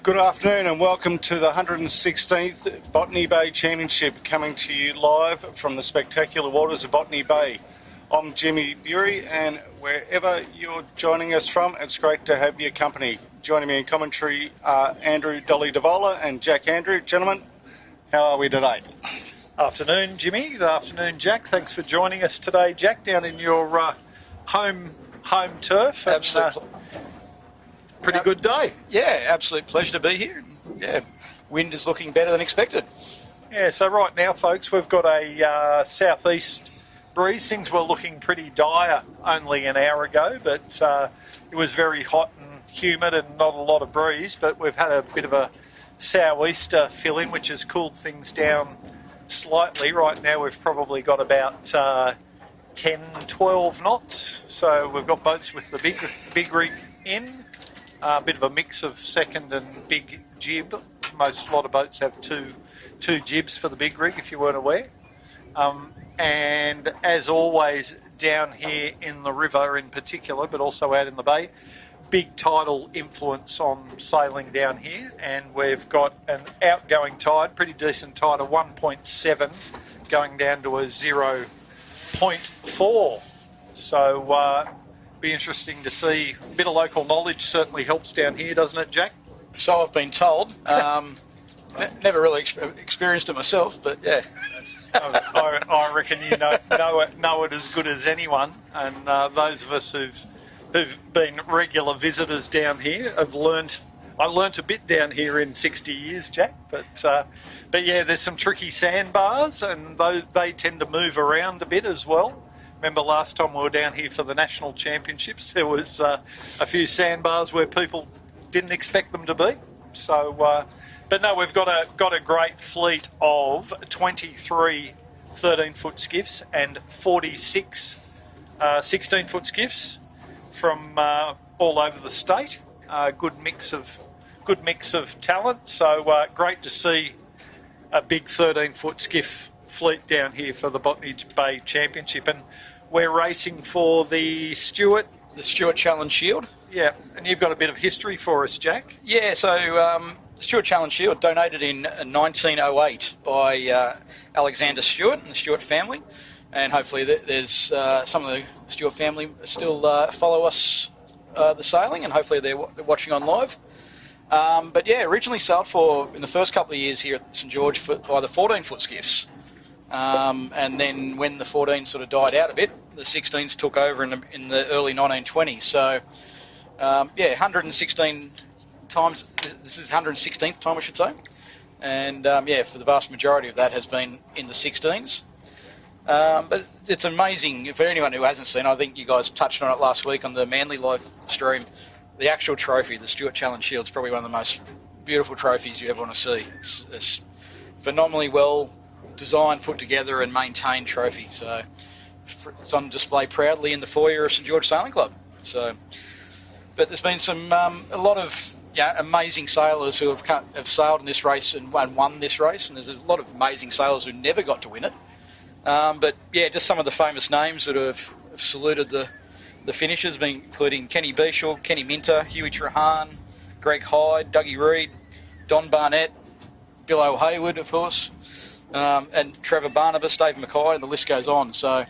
Good afternoon and welcome to the 116th Botany Bay Championship, coming to you live from the spectacular waters of Botany Bay. I'm Jimmy Bury, and wherever you're joining us from, it's great to have your company. Joining me in commentary are Andrew Dolly Davola and Jack Andrew. Gentlemen, how are we today? Afternoon, Jimmy. Good afternoon, Jack. Thanks for joining us today, Jack, down in your home turf. Absolutely. Pretty good day. Yeah, absolute pleasure to be here. Yeah, wind is looking better than expected. Yeah, so right now, folks, we've got a southeast breeze. Things were looking pretty dire only an hour ago, but it was very hot and humid and not a lot of breeze, but we've had a bit of a sou'easter fill in, which has cooled things down slightly. Right now we've probably got about 10, 12 knots, so we've got boats with the big rig in. A bit of a mix of second and big jib. A lot of boats have two jibs for the big rig, if you weren't aware. And as always, down here in the river in particular, but also out in the bay, big tidal influence on sailing down here. And we've got an outgoing tide, pretty decent tide of 1.7, going down to a 0.4. So be interesting to see. A bit of local knowledge certainly helps down here, doesn't it, Jack? So I've been told. Never really experienced it myself, but yeah. I reckon you know it as good as anyone. And those of us who've been regular visitors down here have learnt. I learnt a bit down here in 60 years, Jack. But yeah, there's some tricky sandbars, and they tend to move around a bit as well. Remember last time we were down here for the national championships, there was a few sandbars where people didn't expect them to be. So, but no, we've got a great fleet of 23 13-foot skiffs and 46 16-foot skiffs from all over the state. Good mix of talent. So great to see a big 13-foot skiff fleet down here for the Botany Bay Championship, and we're racing for the Stewart Challenge Shield. Yeah, and you've got a bit of history for us, Jack. Yeah, so the Stewart Challenge Shield, donated in 1908 by Alexander Stewart and the Stewart family, and hopefully there's some of the Stewart family still follow us the sailing, and hopefully they're watching on live. But yeah, originally sailed for, in the first couple of years here at St George, by the 14-foot skiffs. And then when the 14s sort of died out a bit, the 16s took over in the early 1920s. So, 116 times, this is 116th time, I should say. And, for the vast majority of that has been in the 16s. But it's amazing, for anyone who hasn't seen, I think you guys touched on it last week on the Manly live stream, the actual trophy, the Stewart Challenge Shield, is probably one of the most beautiful trophies you ever want to see. It's phenomenally well designed, put together and maintained trophy. So it's on display proudly in the foyer of St George Sailing Club. So, but there's been a lot of amazing sailors who have sailed in this race and won this race, and there's a lot of amazing sailors who never got to win it. But yeah, just some of the famous names that have saluted the finishers, including Kenny Beashall, Kenny Minter, Huey Trahan, Greg Hyde, Dougie Reid, Don Barnett, Bill O'Hayward, of course, and Trevor Barnabas, Dave Mackay, and the list goes on. So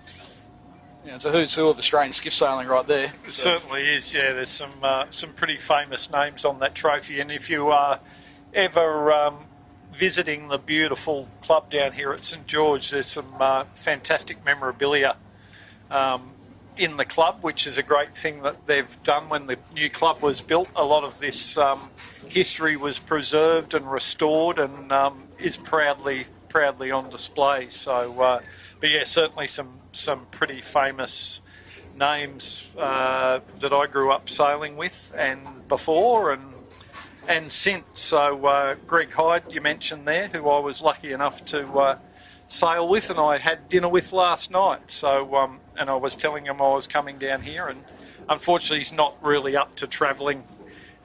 it's a who's who of Australian skiff sailing right there. It certainly is, yeah. There's some pretty famous names on that trophy, and if you are ever visiting the beautiful club down here at St George, there's some fantastic memorabilia in the club, which is a great thing that they've done. When the new club was built, a lot of this history was preserved and restored, and is proudly on display. So, but yeah, certainly some pretty famous names that I grew up sailing with and before and since. So Greg Hyde, you mentioned there, who I was lucky enough to sail with, and I had dinner with last night. So and I was telling him I was coming down here, and unfortunately he's not really up to travelling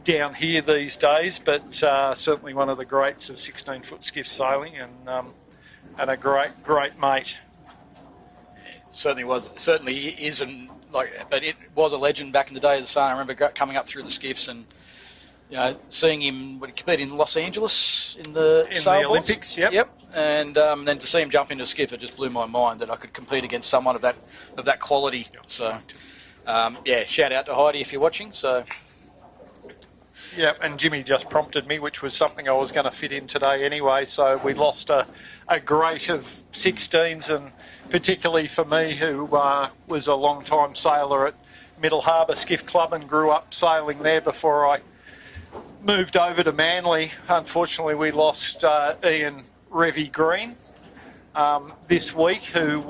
down here these days, but certainly one of the greats of 16-foot skiff sailing, and a great mate. Certainly is, but it was a legend back in the day of the sailing. I remember coming up through the skiffs and seeing him when he competed in Los Angeles in the Olympics, yep, and then to see him jump into a skiff, it just blew my mind that I could compete against someone of that quality. So, shout out to Heidi if you're watching. So. Yeah, and Jimmy just prompted me, which was something I was going to fit in today anyway. So we lost a great of 16s, and particularly for me, who was a long-time sailor at Middle Harbour Skiff Club and grew up sailing there before I moved over to Manly. Unfortunately, we lost Ian Revy Green this week, who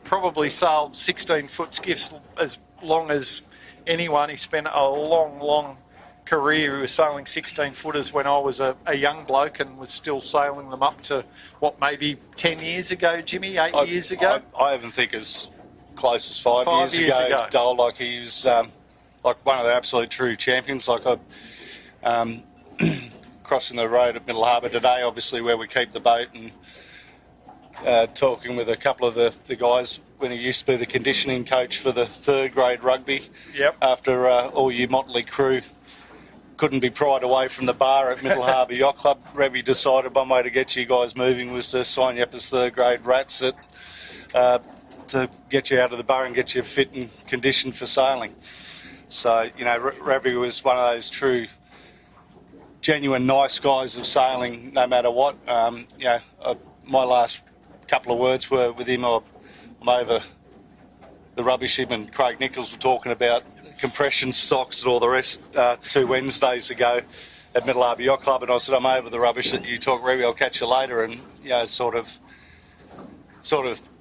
probably sailed 16-foot skiffs as long as anyone. He spent a long career. He was sailing 16-footers when I was a young bloke and was still sailing them up to, maybe 10 years ago, Jimmy, 8 years ago? I even think as close as 5 years ago. Dole, like he was like one of the absolute true champions. Like crossing the road at Middle Harbour today, obviously where we keep the boat, and talking with a couple of the guys when he used to be the conditioning coach for the 3rd grade rugby. Yep. After all you motley crew couldn't be pried away from the bar at Middle Harbour Yacht Club, Revy decided one way to get you guys moving was to sign you up as 3rd grade rats to get you out of the bar and get you fit and conditioned for sailing. So, Revy was one of those true, genuine, nice guys of sailing no matter what. My last couple of words were with him. I'm over the rubbish him and Craig Nichols were talking about compression socks and all the rest 2 Wednesdays ago at Middle Harbour Yacht Club, and I said, I'm over the rubbish that you talk, Revy, I'll catch you later. And it sort of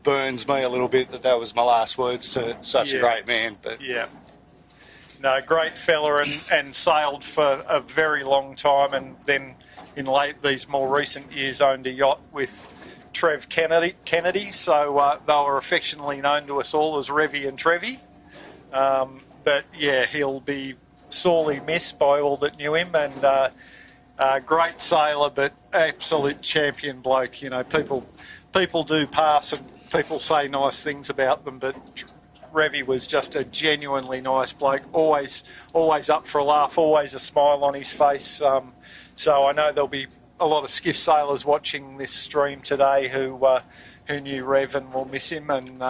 burns me a little bit that was my last words to such a great man. But no, great fella, and sailed for a very long time, and then in these more recent years owned a yacht with Trev Kennedy, so they were affectionately known to us all as Revy and Trevi. But he'll be sorely missed by all that knew him, and great sailor, but absolute champion bloke. People do pass and people say nice things about them, but Revy was just a genuinely nice bloke, always up for a laugh, always a smile on his face. So I know there'll be a lot of skiff sailors watching this stream today who knew Rev and will miss him, and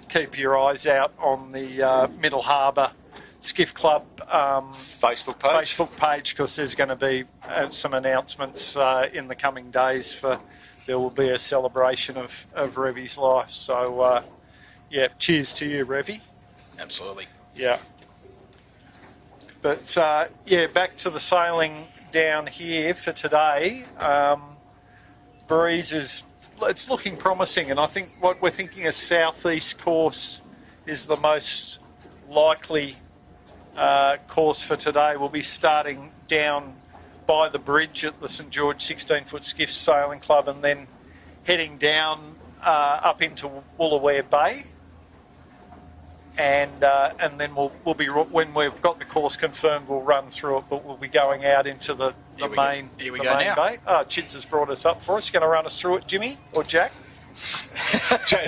keep your eyes out on the Middle Harbour Skiff Club Facebook page, because there's going to be some announcements in the coming days. There will be a celebration of Revy's life. So cheers to you, Revy. Absolutely. Yeah. But back to the sailing down here for today. Breeze it's looking promising, and I think what we're thinking a southeast course is the most likely course for today. We'll be starting down by the bridge at the St George 16-foot Skiff Sailing Club, and then heading down up into Woolooware Bay. And then we'll be, when we've got the course confirmed, we'll run through it, but we'll be going out into the main bay. Chids has brought us up for us. Going to run us through it, Jimmy or Jack?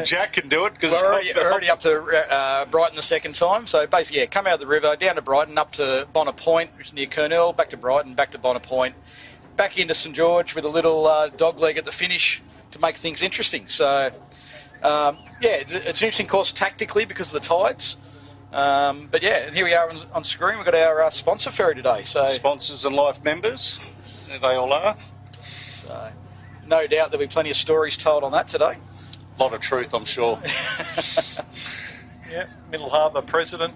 Jack can do it, because we're already up to Brighton the second time. So basically, come out of the river, down to Brighton, up to Bonner Point, which is near Kurnell, back to Brighton, back to Bonner Point, back into St George with a little dog leg at the finish to make things interesting. So it's an interesting course tactically because of the tides. And here we are on screen. We've got our sponsor ferry today. So sponsors and life members, there they all are. So no doubt there'll be plenty of stories told on that today. A lot of truth, I'm sure. Middle Harbour President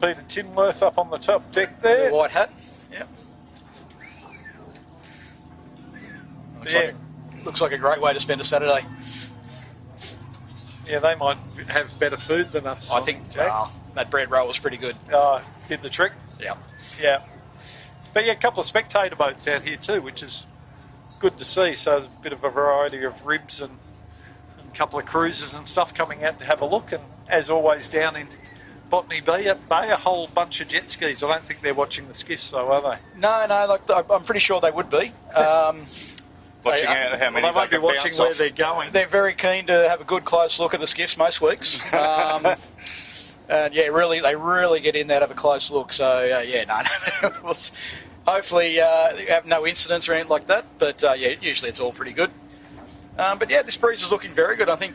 Peter Tinworth up on the top deck there. The white hat. Looks like a great way to spend a Saturday. Yeah, they might have better food than us. I think that bread roll was pretty good. Did the trick. Yeah. But a couple of spectator boats out here too, which is good to see. So there's a bit of a variety of ribs and a couple of cruisers and stuff coming out to have a look. And as always, down in Botany Bay, a whole bunch of jet skis. I don't think they're watching the skiffs though, are they? No. I'm pretty sure they would be. Watching out how many they won't be watching where they're going. They're very keen to have a good close look at the skiffs most weeks. And they really get in there to have a close look. So hopefully you have no incidents or anything like that. But yeah, usually it's all pretty good. But yeah, this breeze is looking very good. I think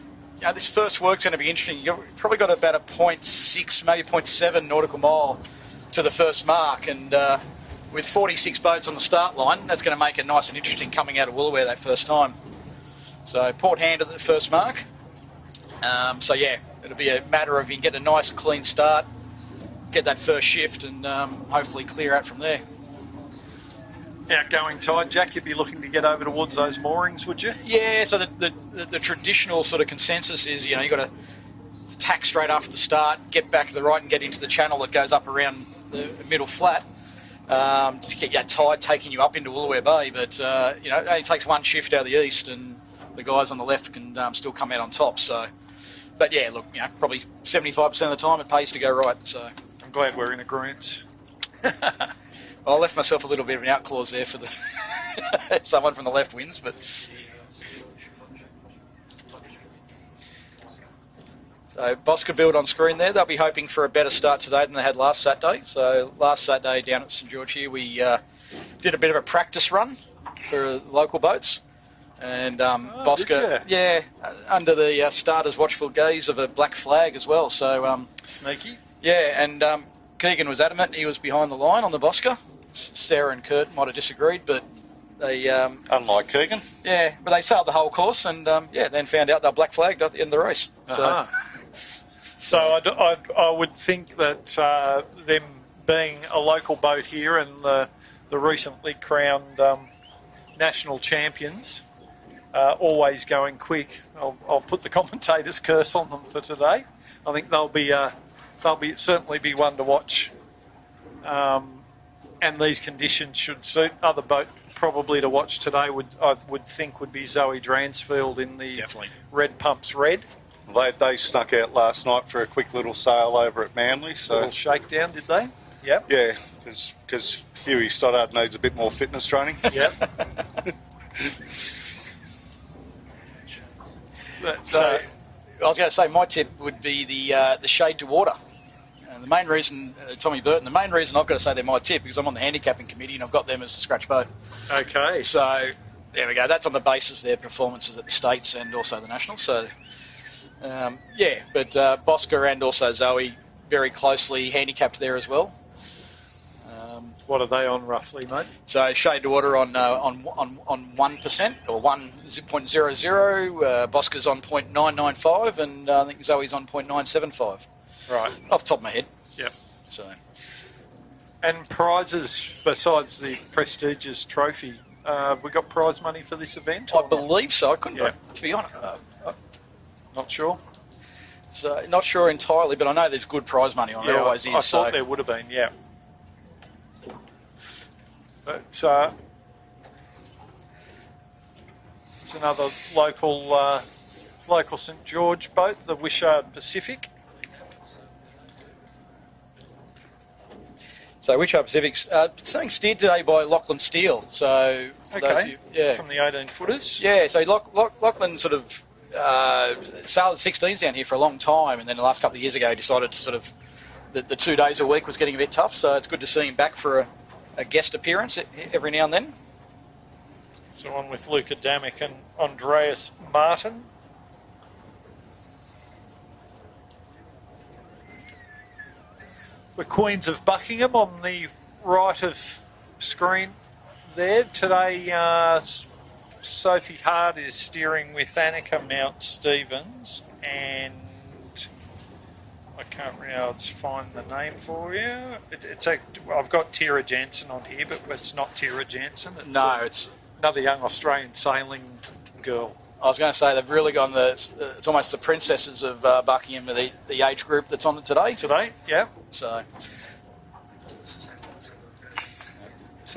this first work's going to be interesting. You've probably got about a 0.6, maybe 0.7 nautical mile to the first mark, and with 46 boats on the start line, that's going to make it nice and interesting coming out of Woolooware that first time. So port hand at the first mark. So yeah, it'll be a matter of you can get a nice clean start, get that first shift, and hopefully clear out from there. Outgoing tide, Jack, you'd be looking to get over towards those moorings, would you? Yeah, so the traditional sort of consensus is, you've got to tack straight after the start, get back to the right and get into the channel that goes up around the middle flat to get that tide taking you up into Woolooware Bay. But, it only takes one shift out of the east and the guys on the left can still come out on top. So, but yeah, look, probably 75% of the time it pays to go right. So I'm glad we're in agreement. I left myself a little bit of an out clause there for the if someone from the left wins, but so Bosca build on screen there. They'll be hoping for a better start today than they had last Saturday. So last Saturday down at St George here, we did a bit of a practice run for local boats, and Bosca, under the starter's watchful gaze of a black flag as well. So sneaky. Yeah, and Keegan was adamant he was behind the line on the Bosca. Sarah and Kurt might have disagreed, but they... Unlike Keegan. Yeah, but they sailed the whole course and, then found out they're black flagged at the end of the race. So, so I would think that them being a local boat here and the recently crowned national champions, always going quick, I'll put the commentator's curse on them for today. I think they'll certainly be one to watch. And these conditions should suit. Other boat probably to watch today I would think would be Zoe Dransfield in the Red Pumps Red. They snuck out last night for a quick little sail over at Manly. So little shakedown, did they? Yep. Yeah, because Huey Stoddart needs a bit more fitness training. Yep. So I was going to say my tip would be the shade to water. The main reason, Tommy Burton, the main reason I've got to say they're my tip because I'm on the handicapping committee and I've got them as the scratch boat. Okay. So there we go. That's on the basis of their performances at the States and also the Nationals. So, but Bosca and also Zoe very closely handicapped there as well. What are they on roughly, mate? So shade to water on 1% or 1.00. Bosca's on 0.995 and I think Zoe's on 0.975. Right. Off the top of my head. Yep. So. And prizes besides the prestigious trophy, we got prize money for this event? I believe so. I couldn't, to be honest. Not sure. So not sure entirely, but I know there's good prize money on. There always is. I thought there would have been. Yeah. But it's another local St George boat, the Wishart Pacific. So Wishart Pacific's something steered today by Lachlan Steele. So from the 18-footers. Yeah, so Lachlan sort of sailed 16s down here for a long time, and then the last couple of years ago decided to sort of the 2 days a week was getting a bit tough. So it's good to see him back for a guest appearance every now and then. So on with Luca Damick and Andreas Martin. The Queens of Buckingham on the right of screen there. Today, Sophie Hart is steering with Annika Mount Stevens, and I can't really find the name for you. I've got Tira Jansen on here, but it's not Tira Jansen. It's another young Australian sailing girl. I was going to say they've really gone it's almost the princesses of Buckingham, the age group that's on it today. Today, yeah. So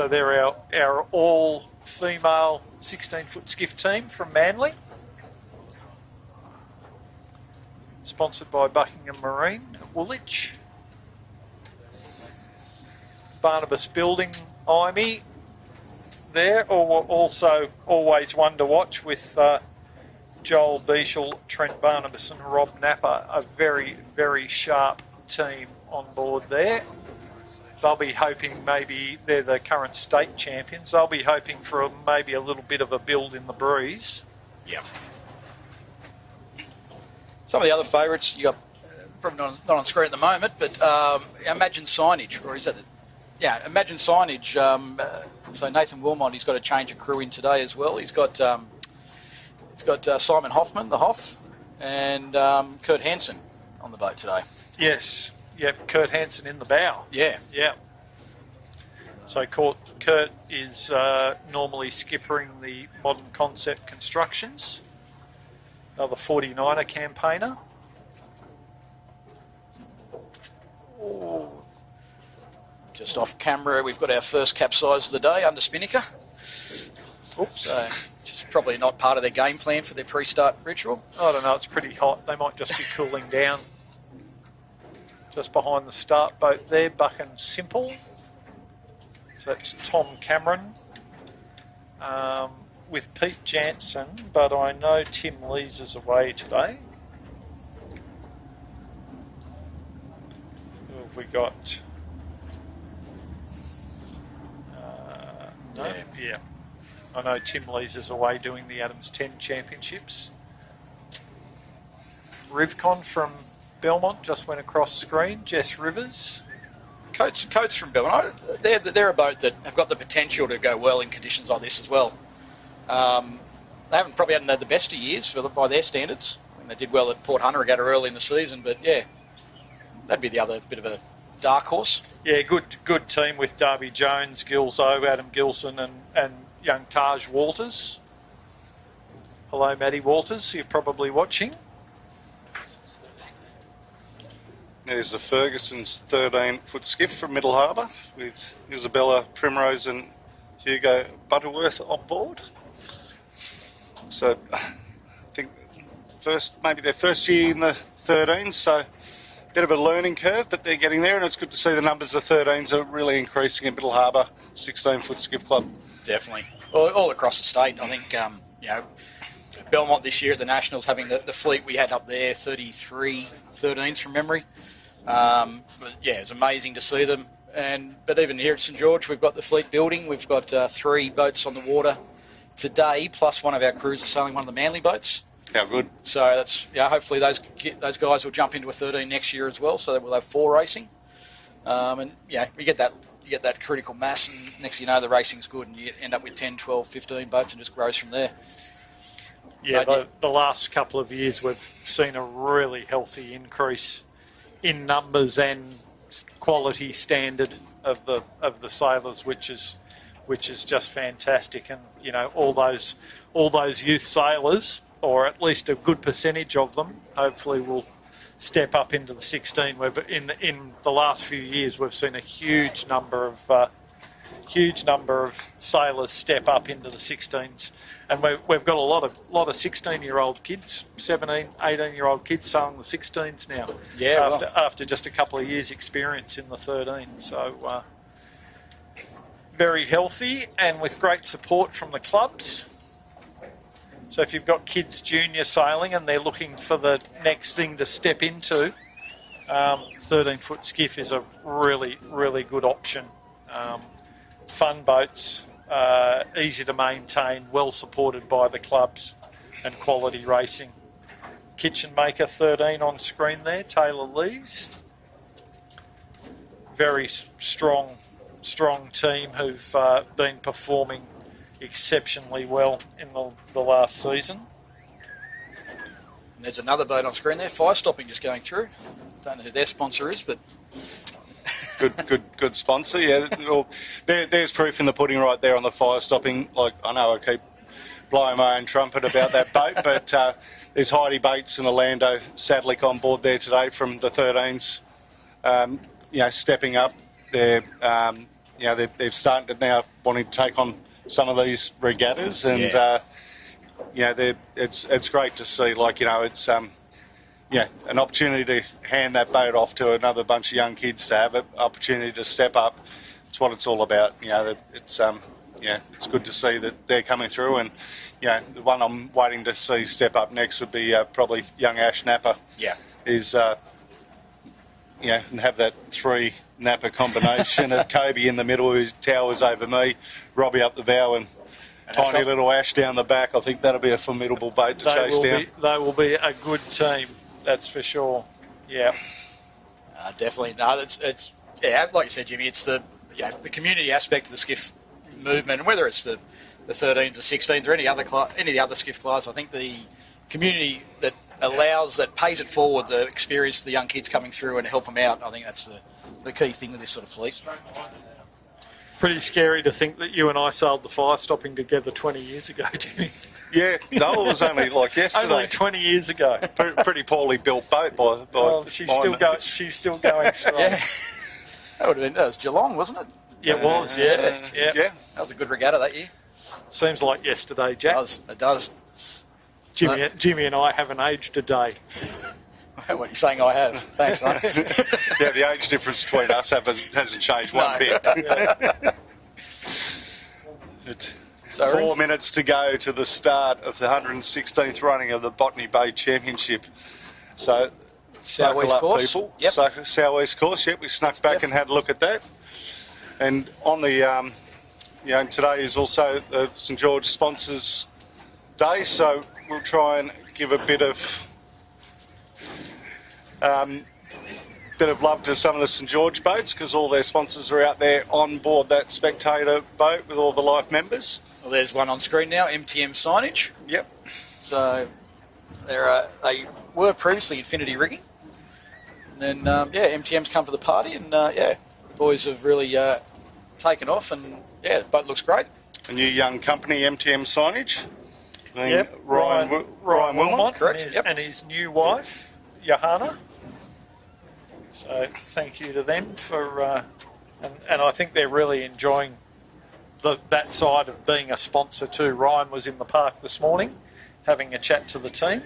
they're our all-female 16-foot skiff team from Manly. Sponsored by Buckingham Marine, Woolwich. Barnabas Building, IME. There, also always one to watch with Joel Beechel, Trent Barnabas and Rob Napper, a very, very sharp team on board there. they'll be hoping maybe they're the current state champions. They'll be hoping for maybe a little bit of a build in the breeze. Yeah. Some of the other favourites, you got probably not on screen at the moment, but Imagine Signage, or is that? Imagine Signage. So Nathan Wilmot, he's got a change of crew in today as well. He's got Simon Hoffman, the Hoff, and Kurt Hansen on the boat today. Yes. Yep. Kurt Hansen in the bow. Yeah. Yeah. So Kurt is normally skippering the Modern Concept Constructions. Another 49er campaigner. Ooh. Just off camera, we've got our first capsize of the day under Spinnaker. Oops. So, just probably not part of their game plan for their pre-start ritual. I don't know, it's pretty hot. They might just be cooling down. Just behind the start boat there, Buck and Simple. So that's Tom Cameron with Pete Jansen, but I know Tim Lees is away today. Who have we got? No? Yeah. I know Tim Lees is away doing the Adams 10 Championships. Rivcon from Belmont just went across screen. Jess Rivers. Coates from Belmont. They're a boat that have got the potential to go well in conditions like this as well. They probably hadn't had the best of years by their standards. I mean, they did well at Port Hunter Regatta early in the season, but yeah, that'd be the other bit of a dark horse. Yeah, good team with Darby Jones, Gilzo, Adam Gilson, and young Taj Walters. Hello, Matty Walters. You're probably watching. There's the Ferguson's 13-foot skiff from Middle Harbour with Isabella Primrose and Hugo Butterworth on board. So I think maybe their first year in the 13s, so a bit of a learning curve, but they're getting there, and it's good to see the numbers of 13s are really increasing in Middle Harbour 16-foot skiff club. Definitely. All across the state, I think, Belmont this year at the Nationals having the fleet we had up there, 33 13s from memory. But yeah, it's amazing to see them. But even here at St George, we've got the fleet building. We've got 3 boats on the water today, plus one of our crews is sailing one of the Manly boats. How good. So that's hopefully those guys will jump into a 13 next year as well, so that we'll have 4 racing. You get that critical mass, and next thing you know, the racing's good, and you end up with 10, 12, 15 boats and just grows from there. Yeah, the last couple of years we've seen a really healthy increase in numbers and quality standard of the sailors, which is just fantastic. And all those youth sailors, or at least a good percentage of them, hopefully will step up into the 16. In the last few years, we've seen a huge number of sailors step up into the 16s, and we've got a lot of 16-year-old kids, 17, 18-year-old kids sailing the 16s now. Yeah, after just a couple of years' experience in the 13. So very healthy, and with great support from the clubs. So if you've got kids junior sailing and they're looking for the next thing to step into, 13-foot skiff is a really, really good option. Fun boats, easy to maintain, well supported by the clubs, and quality racing. Kitchen Maker 13 on screen there, Taylor Lees. Very strong team who've been performing exceptionally well in the last season. There's another boat on screen there, Fire Stopping, just going through. Don't know who their sponsor is, but good sponsor. Yeah, well, there's proof in the pudding right there on the Fire Stopping. Like, I know I keep blowing my own trumpet about that boat, but there's Heidi Bates and Orlando Sadlick on board there today from the 13s. Stepping up. They've started to now wanting to take on some of these regattas, and it's great to see. It's an opportunity to hand that boat off to another bunch of young kids to have an opportunity to step up. It's what it's all about. It's good to see that they're coming through, and the one I'm waiting to see step up next would be probably young Ash Napper. Yeah, and have that 3 Napa combination of Kobe in the middle, who towers over me, Robbie up the bow, and tiny little Ash down the back. I think that'll be a formidable boat to chase down. They will be a good team, that's for sure. Yeah. Definitely. No, it's like you said, Jimmy, it's the community aspect of the skiff movement, and whether it's the 13s, the 16s, or any of the other skiff class, I think the community that pays it forward, the experience of the young kids coming through and help them out, I think that's the key thing with this sort of fleet. Pretty scary to think that you and I sailed the fire stopping together 20 years ago, Jimmy. Yeah, Dole was only like yesterday. Only 20 years ago. Pretty poorly built boat by well, she's still going strong. Yeah. That was Geelong, wasn't it? Yeah, it was, yeah. That was a good regatta that year. Seems like yesterday, Jack. It does. Jimmy and I haven't aged a day. What are you saying I have? Thanks, mate. Yeah, the age difference between us hasn't changed one bit. So 4 minutes to go to the start of the 116th running of the Botany Bay Championship. So, Southwest course. People. Yep. Southwest course, yep. We snuck back and had a look at that. And on the, today is also the St George Sponsors Day, so we'll try and give a bit of love to some of the St George boats, because all their sponsors are out there on board that spectator boat with all the life members. Well, there's one on screen now, MTM signage. Yep. So they were previously Infinity Rigging. And then, MTM's come to the party, and the boys have really taken off, and the boat looks great. A new young company, MTM signage. Yep. Ryan Wilmot. Correct. And his new wife, Johanna. So thank you to them for, and I think they're really enjoying that side of being a sponsor too. Ryan was in the park this morning having a chat to the team.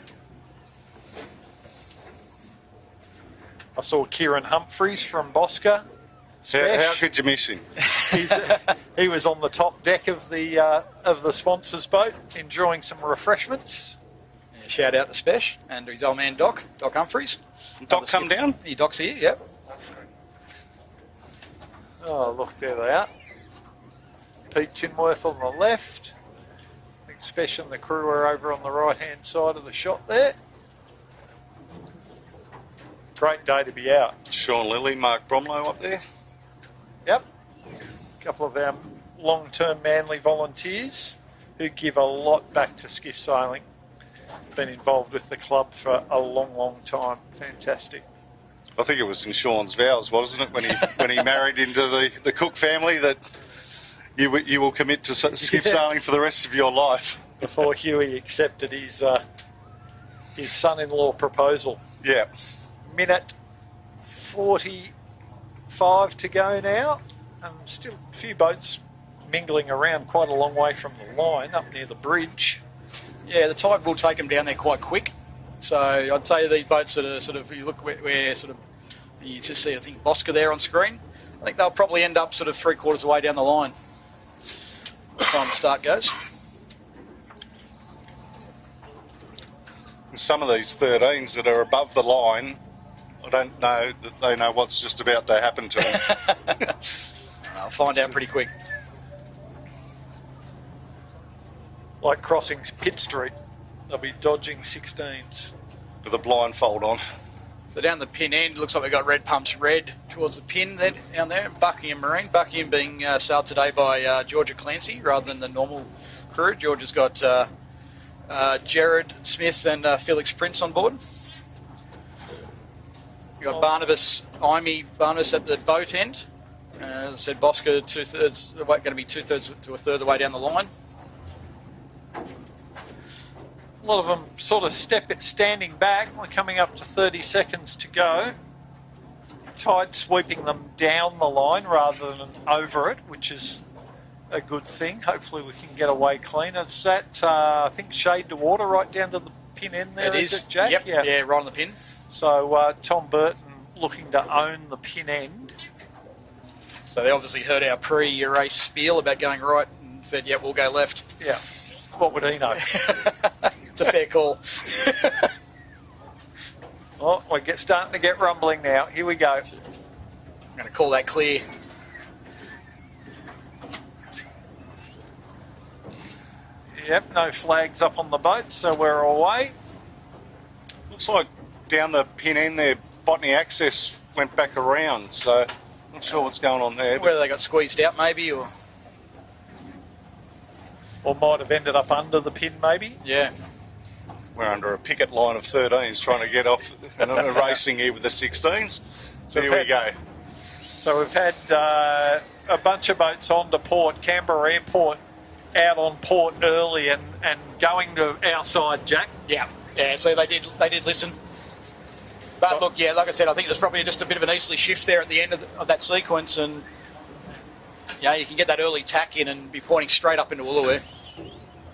I saw Kieran Humphreys from Bosca. How could you miss him? He was on the top deck of the sponsors boat enjoying some refreshments. Yeah, shout out to Spesh and his old man Doc Humphreys. Doc come down? He Doc's here, yep. Oh, look, there they are. Pete Tinworth on the left. I think Spesh and the crew are over on the right-hand side of the shot there. Great day to be out. Sean Lilly, Mark Bromlow up there. Yep. A couple of our long-term Manly volunteers who give a lot back to skiff sailing. Been involved with the club for a long, long time. Fantastic. I think it was in Sean's vows, wasn't it, when he married into the Cook family, that you will commit to skiff sailing for the rest of your life. Before Huey accepted his son-in-law proposal. Yeah. Minute 45 to go now. Still a few boats mingling around quite a long way from the line up near the bridge. Yeah, the tide will take them down there quite quick. So I'd say these boats that are sort of, you look where sort of, you just see, I think, Bosca there on screen. I think they'll probably end up sort of 3/4 of the way down the line by the time the start goes. And some of these 13s that are above the line, I don't know that they know what's just about to happen to them. I'll find out pretty quick. Like crossing Pitt Street, they'll be dodging 16s. With a blindfold on. So down the pin end, looks like we've got red pumps red towards the pin then down there. Buckingham Marine. Buckingham being sailed today by Georgia Clancy rather than the normal crew. Georgia's got Jared Smith and Felix Prince on board. We've got Barnabas at the boat end. As I said, Bosca 2/3, going to be 2/3 to a third of the way down the line. A lot of them sort of standing back. We're coming up to 30 seconds to go. Tide sweeping them down the line rather than over it, which is a good thing. Hopefully we can get away clean. It's that, I think, shade to water right down to the pin end there, is it, Jack? Yep. Yeah, right on the pin. So Tom Burton looking to own the pin end. So they obviously heard our pre-race spiel about going right and said, we'll go left. Yeah. What would he know? It's a fair call. Well, we're starting to get rumbling now. Here we go. going to call that clear. Yep, no flags up on the boat, so we're away. Looks like down the pin end there, Botany Access went back around, so not sure what's going on there. Whether they got squeezed out maybe, or might have ended up under the pin maybe. yeah. We're under a picket line of 13s trying to get off and racing here with the 16s. So here we go. So we've had a bunch of boats on to port. Canberra Airport out on port early and going to our side, Jack. Yeah, so they did listen. But look, yeah, like I said, I think there's probably just a bit of an easterly shift there at the end of that sequence, and yeah, you can get that early tack in and be pointing straight up into Woolooware.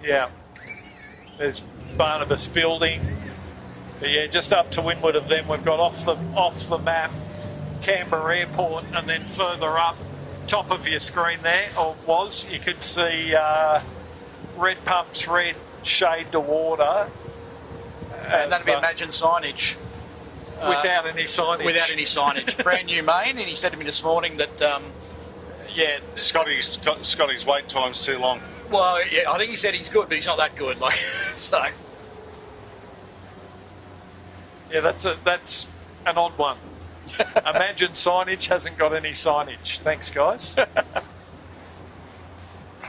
Yeah. There's Barnabas Building. But yeah, just up to windward of them, we've got off the map Canberra Airport, and then further up, top of your screen there, you could see Red Pumps Red shade to water. And that'd be Imagine signage. Without any signage. Without any signage. Brand new main, and he said to me this morning that, Scotty's wait time's too long. Well, yeah, I think he said he's good, but he's not that good. So. Yeah, that's an odd one. Imagine signage hasn't got any signage. Thanks, guys.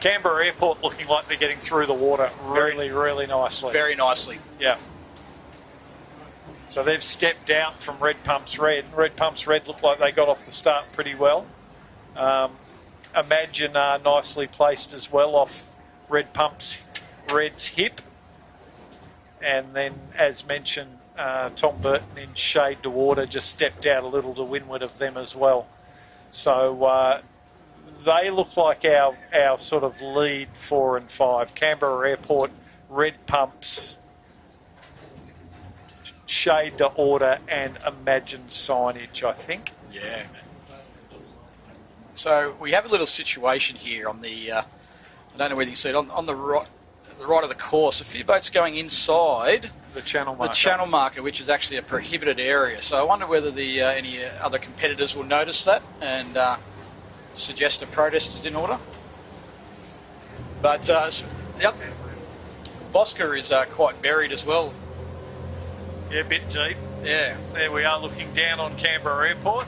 Canberra Airport looking like they're getting through the water really, really nicely. Very nicely. Yeah. So they've stepped out from Red Pumps Red. Red Pumps Red look like they got off the start pretty well. Imagine are nicely placed as well off Red Pumps Red's hip. And then, as mentioned, Tom Burton in shade to water just stepped out a little to windward of them as well. So they look like our sort of lead 4 and 5. Canberra Airport, Red Pumps, shade to order, and Imagine signage, I think. Yeah. So we have a little situation here on the, I don't know whether you see it, on the right of the course. A few boats going inside the channel marker. The channel marker, which is actually a prohibited area. So I wonder whether any other competitors will notice that and suggest a protest is in order. But yep, Bosca is quite buried as well. Yeah, a bit deep. Yeah. There we are looking down on Canberra Airport.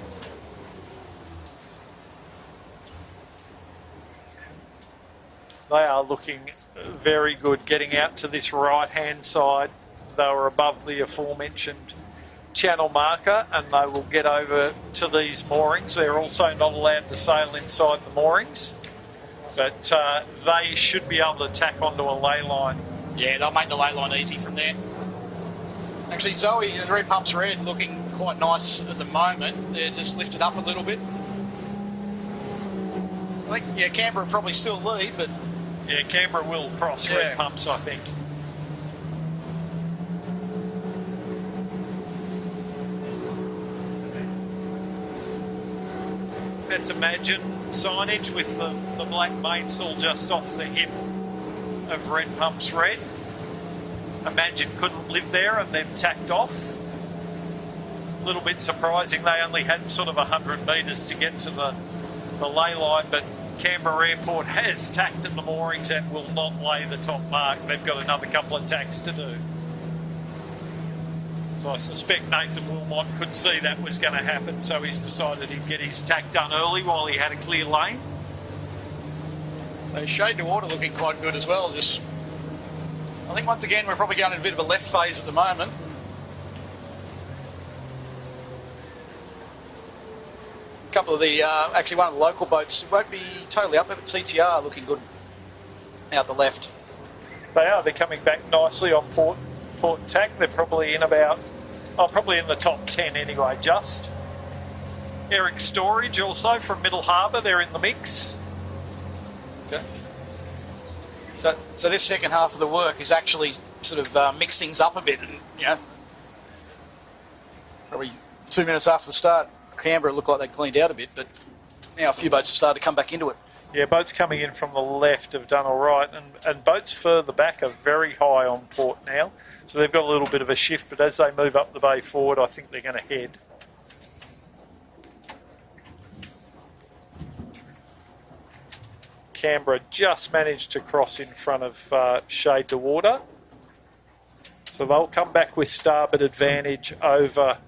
They are looking very good getting out to this right-hand side. They were above the aforementioned channel marker, and they will get over to these moorings. They're also not allowed to sail inside the moorings, but they should be able to tack onto a ley line. Yeah, they'll make the ley line easy from there. Actually, Zoe, the Red Pumps Red looking quite nice at the moment. They're just lifted up a little bit. I think, yeah, Canberra probably still lead, but... Yeah, Canberra will cross Red Pumps, I think. That's Imagine signage with the black mainsail just off the hip of Red Pumps Red. Imagine couldn't live there and they've tacked off. A little bit surprising, they only had sort of 100 metres to get to the ley line, but Canberra Airport has tacked at the moorings and will not lay the top mark. They've got another couple of tacks to do. So I suspect Nathan Wilmot could see that was going to happen, so he's decided he'd get his tack done early while he had a clear lane. Shade to water looking quite good as well. Just, I think once again we're probably going in a bit of a left phase at the moment. A couple of the, actually one of the local boats won't be totally up, but CTR looking good out the left. They are. They're coming back nicely on port tack. They're probably in probably in the top 10 anyway, just. Eric Storage also from Middle Harbour, they're in the mix. Okay. So this second half of the work is actually sort of mix things up a bit, and probably 2 minutes after the start, Canberra looked like they cleaned out a bit, but now a few boats have started to come back into it. Yeah, boats coming in from the left have done all right, and boats further back are very high on port now, so they've got a little bit of a shift, but as they move up the bay forward, I think they're going to head. Canberra just managed to cross in front of Shade to Water. So they'll come back with starboard advantage over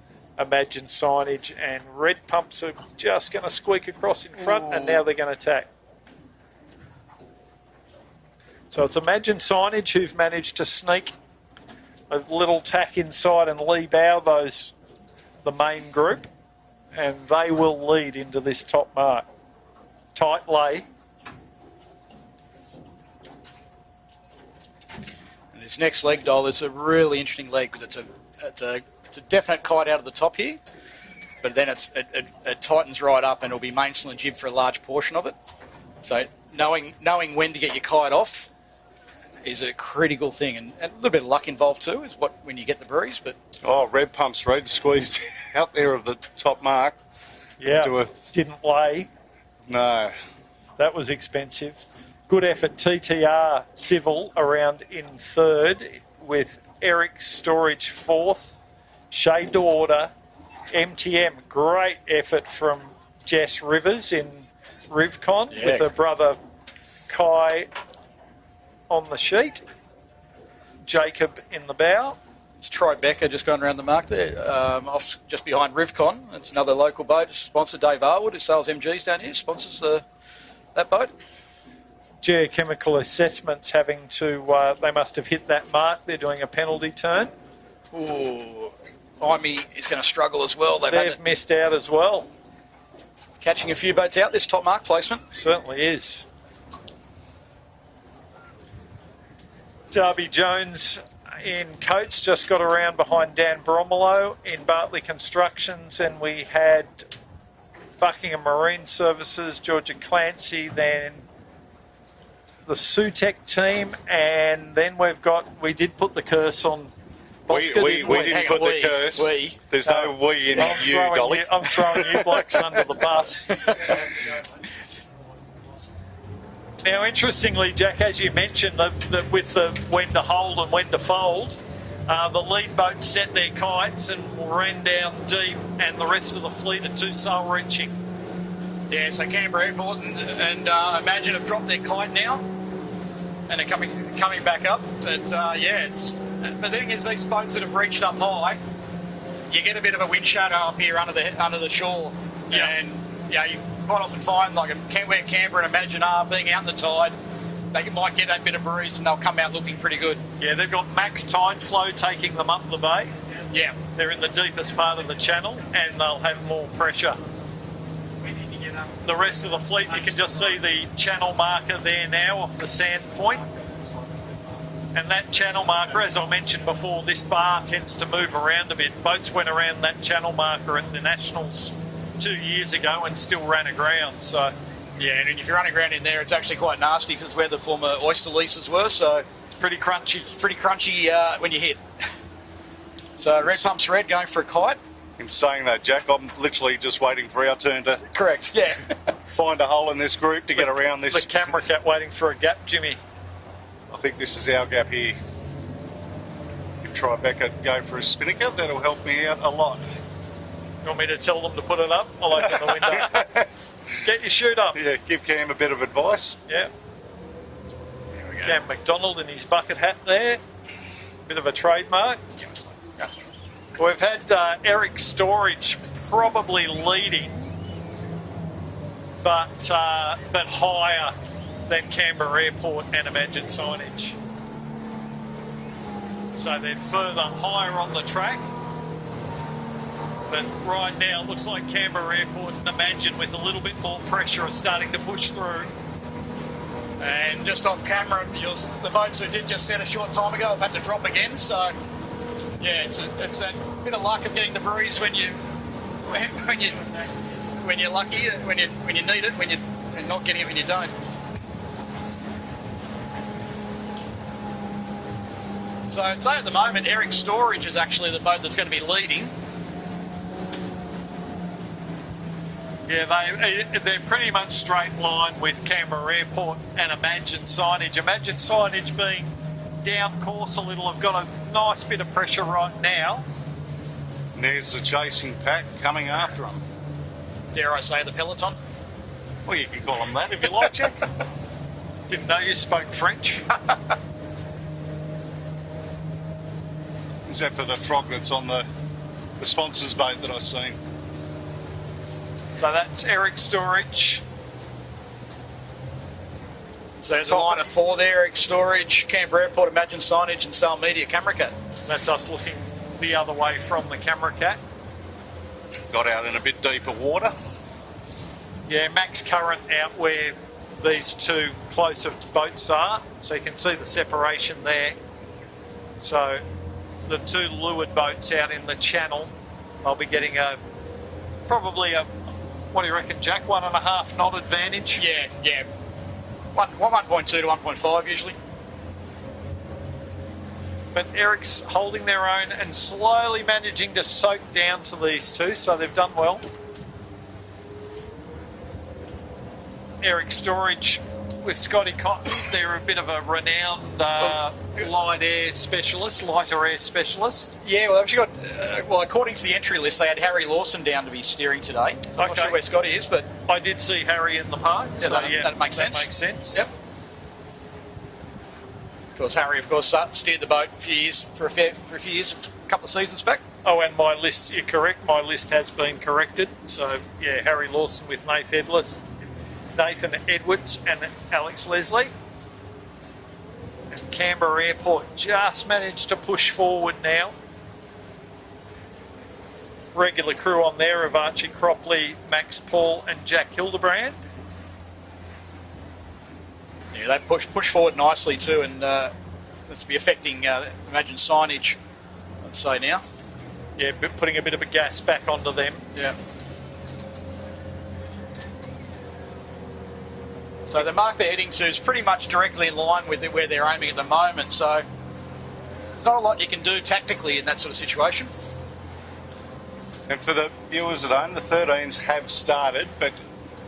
Imagine Signage, and Red Pumps are just going to squeak across in front, and now they're going to attack. So it's Imagine Signage who've managed to sneak a little tack inside and lee bow the main group, and they will lead into this top mark. Tight lay. And this next leg, Dole, is a really interesting leg because it's a definite kite out of the top here, but then it tightens right up and it'll be mainsail and jib for a large portion of it. So knowing when to get your kite off is a critical thing, and a little bit of luck involved too is when you get the breeze. But Red Pumps Red squeezed out there of the top mark. Yeah, didn't lay. No. That was expensive. Good effort, TTR Civil around in third, with Eric Storage fourth, Shade to Order, MTM. Great effort from Jess Rivers in Rivcon with her brother Kai on the sheet. Jacob in the bow. It's Tribeca just going around the mark there, off just behind Rivcon. It's another local boat sponsor, Dave Arwood, who sells MGs down here, sponsors that boat. Geochemical Assessments having to, they must have hit that mark. They're doing a penalty turn. Ooh, Imey is going to struggle as well. They've missed out as well. Catching a few boats out, this top mark placement. Certainly is. Darby Jones in Coates just got around behind Dan Bromelo in Bartley Constructions, and we had Buckingham Marine Services, Georgia Clancy, then the Sutec team, and then we did put the curse on Bosca, we didn't put the curse. There's no we in you, Dolly. I'm throwing you blokes under the bus. Now, interestingly, Jack, as you mentioned, that with the when to hold and when to fold, the lead boat set their kites and ran down deep, and the rest of the fleet are too sail reaching. Yeah, so Canberra Airport and Imagine have dropped their kite now, and they're coming back up. But but the thing is, these boats that have reached up high, you get a bit of a wind shadow up here under the shore, and you quite often find like where Canberra and Imagine are being out in the tide, they might get that bit of breeze and they'll come out looking pretty good. Yeah, they've got max tide flow taking them up the bay. Yeah, they're in the deepest part of the channel, and they'll have more pressure. The rest of the fleet, you can just see the channel marker there now off the sand point. And that channel marker, as I mentioned before, this bar tends to move around a bit. Boats went around that channel marker at the Nationals 2 years ago and still ran aground. So yeah, and if you run aground in there, it's actually quite nasty because where the former oyster leases were, so it's pretty crunchy. When you hit. So Red Pumps Red going for a kite. In saying that, Jack, I'm literally just waiting for our turn to correct. Yeah, find a hole in this group to get around this. The camera cat waiting for a gap, Jimmy. I think this is our gap here. If Tribeca go for a spinnaker, that'll help me out a lot. You want me to tell them to put it up? I'll open the window. Get your chute up. Yeah, give Cam a bit of advice. Yeah. Cam McDonald in his bucket hat there. Bit of a trademark. We've had Eric Storage probably leading, but higher than Canberra Airport and Imagine Signage. So they're further higher on the track. But right now, it looks like Canberra Airport and Imagine, with a little bit more pressure, are starting to push through. And just off camera, the boats who did just set a short time ago have had to drop again. So yeah, it's that bit of luck of getting the breeze when you're lucky, when you need it, and not getting it when you don't. So I'd say at the moment, Eric Storage is actually the boat that's going to be leading. Yeah, they're pretty much straight line with Canberra Airport and Imagine Signage. Imagine Signage being down course a little, have got a nice bit of pressure right now. And there's the chasing pack coming after them. Dare I say the peloton? Well, you can call them that if you like, Jack. Didn't know you spoke French. Is that for the frog that's on the sponsor's boat that I've seen? So that's Eric Storage. So there's a line of 4 there: Eric Storage, Canberra Airport, Imagine Signage, and Sale Media Camera Cat. That's us looking the other way from the camera cat. Got out in a bit deeper water. Yeah, max current out where these two closer boats are, so you can see the separation there. So the two leeward boats out in the channel, I'll be getting probably a, what do you reckon, Jack, 1.5 knot advantage? Yeah. 1.2 to 1.5 usually. But Eric's holding their own and slowly managing to soak down to these two, so they've done well. Eric Storage with Scotty Cotton, they're a bit of a renowned lighter air specialist. Yeah, well, they've actually got, according to the entry list, they had Harry Lawson down to be steering today. So I'm not sure where Scotty is, but I did see Harry in the park. Yeah, so that makes sense. That makes sense. Yep. Because Harry, of course, steered the boat for a few years, a couple of seasons back. Oh, and my list, you're correct, my list has been corrected. So, yeah, Harry Lawson with Nathan Edwards and Alex Leslie. And Canberra Airport just managed to push forward now. Regular crew on there of Archie Cropley, Max Paul and Jack Hildebrand. Yeah, they've pushed forward nicely too, and this will be affecting Imagine Signage, I'd say now. Yeah, putting a bit of a gas back onto them. Yeah. So the mark they're heading to is pretty much directly in line with where they're aiming at the moment, so there's not a lot you can do tactically in that sort of situation. And for the viewers at home, the 13s have started, but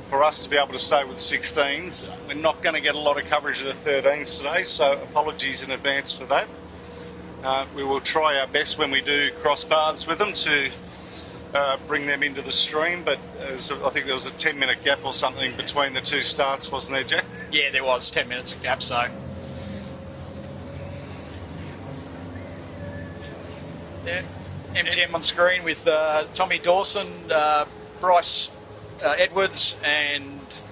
for us to be able to stay with 16s, we're not going to get a lot of coverage of the 13s today, so apologies in advance for that. We will try our best when we do cross paths with them to bring them into the stream, but I think there was a 10-minute gap or something between the two starts, wasn't there, Jack? Yeah, there was 10 minutes gap, so... Yeah, MTM on screen with Tommy Dawson, Bryce Edwards, and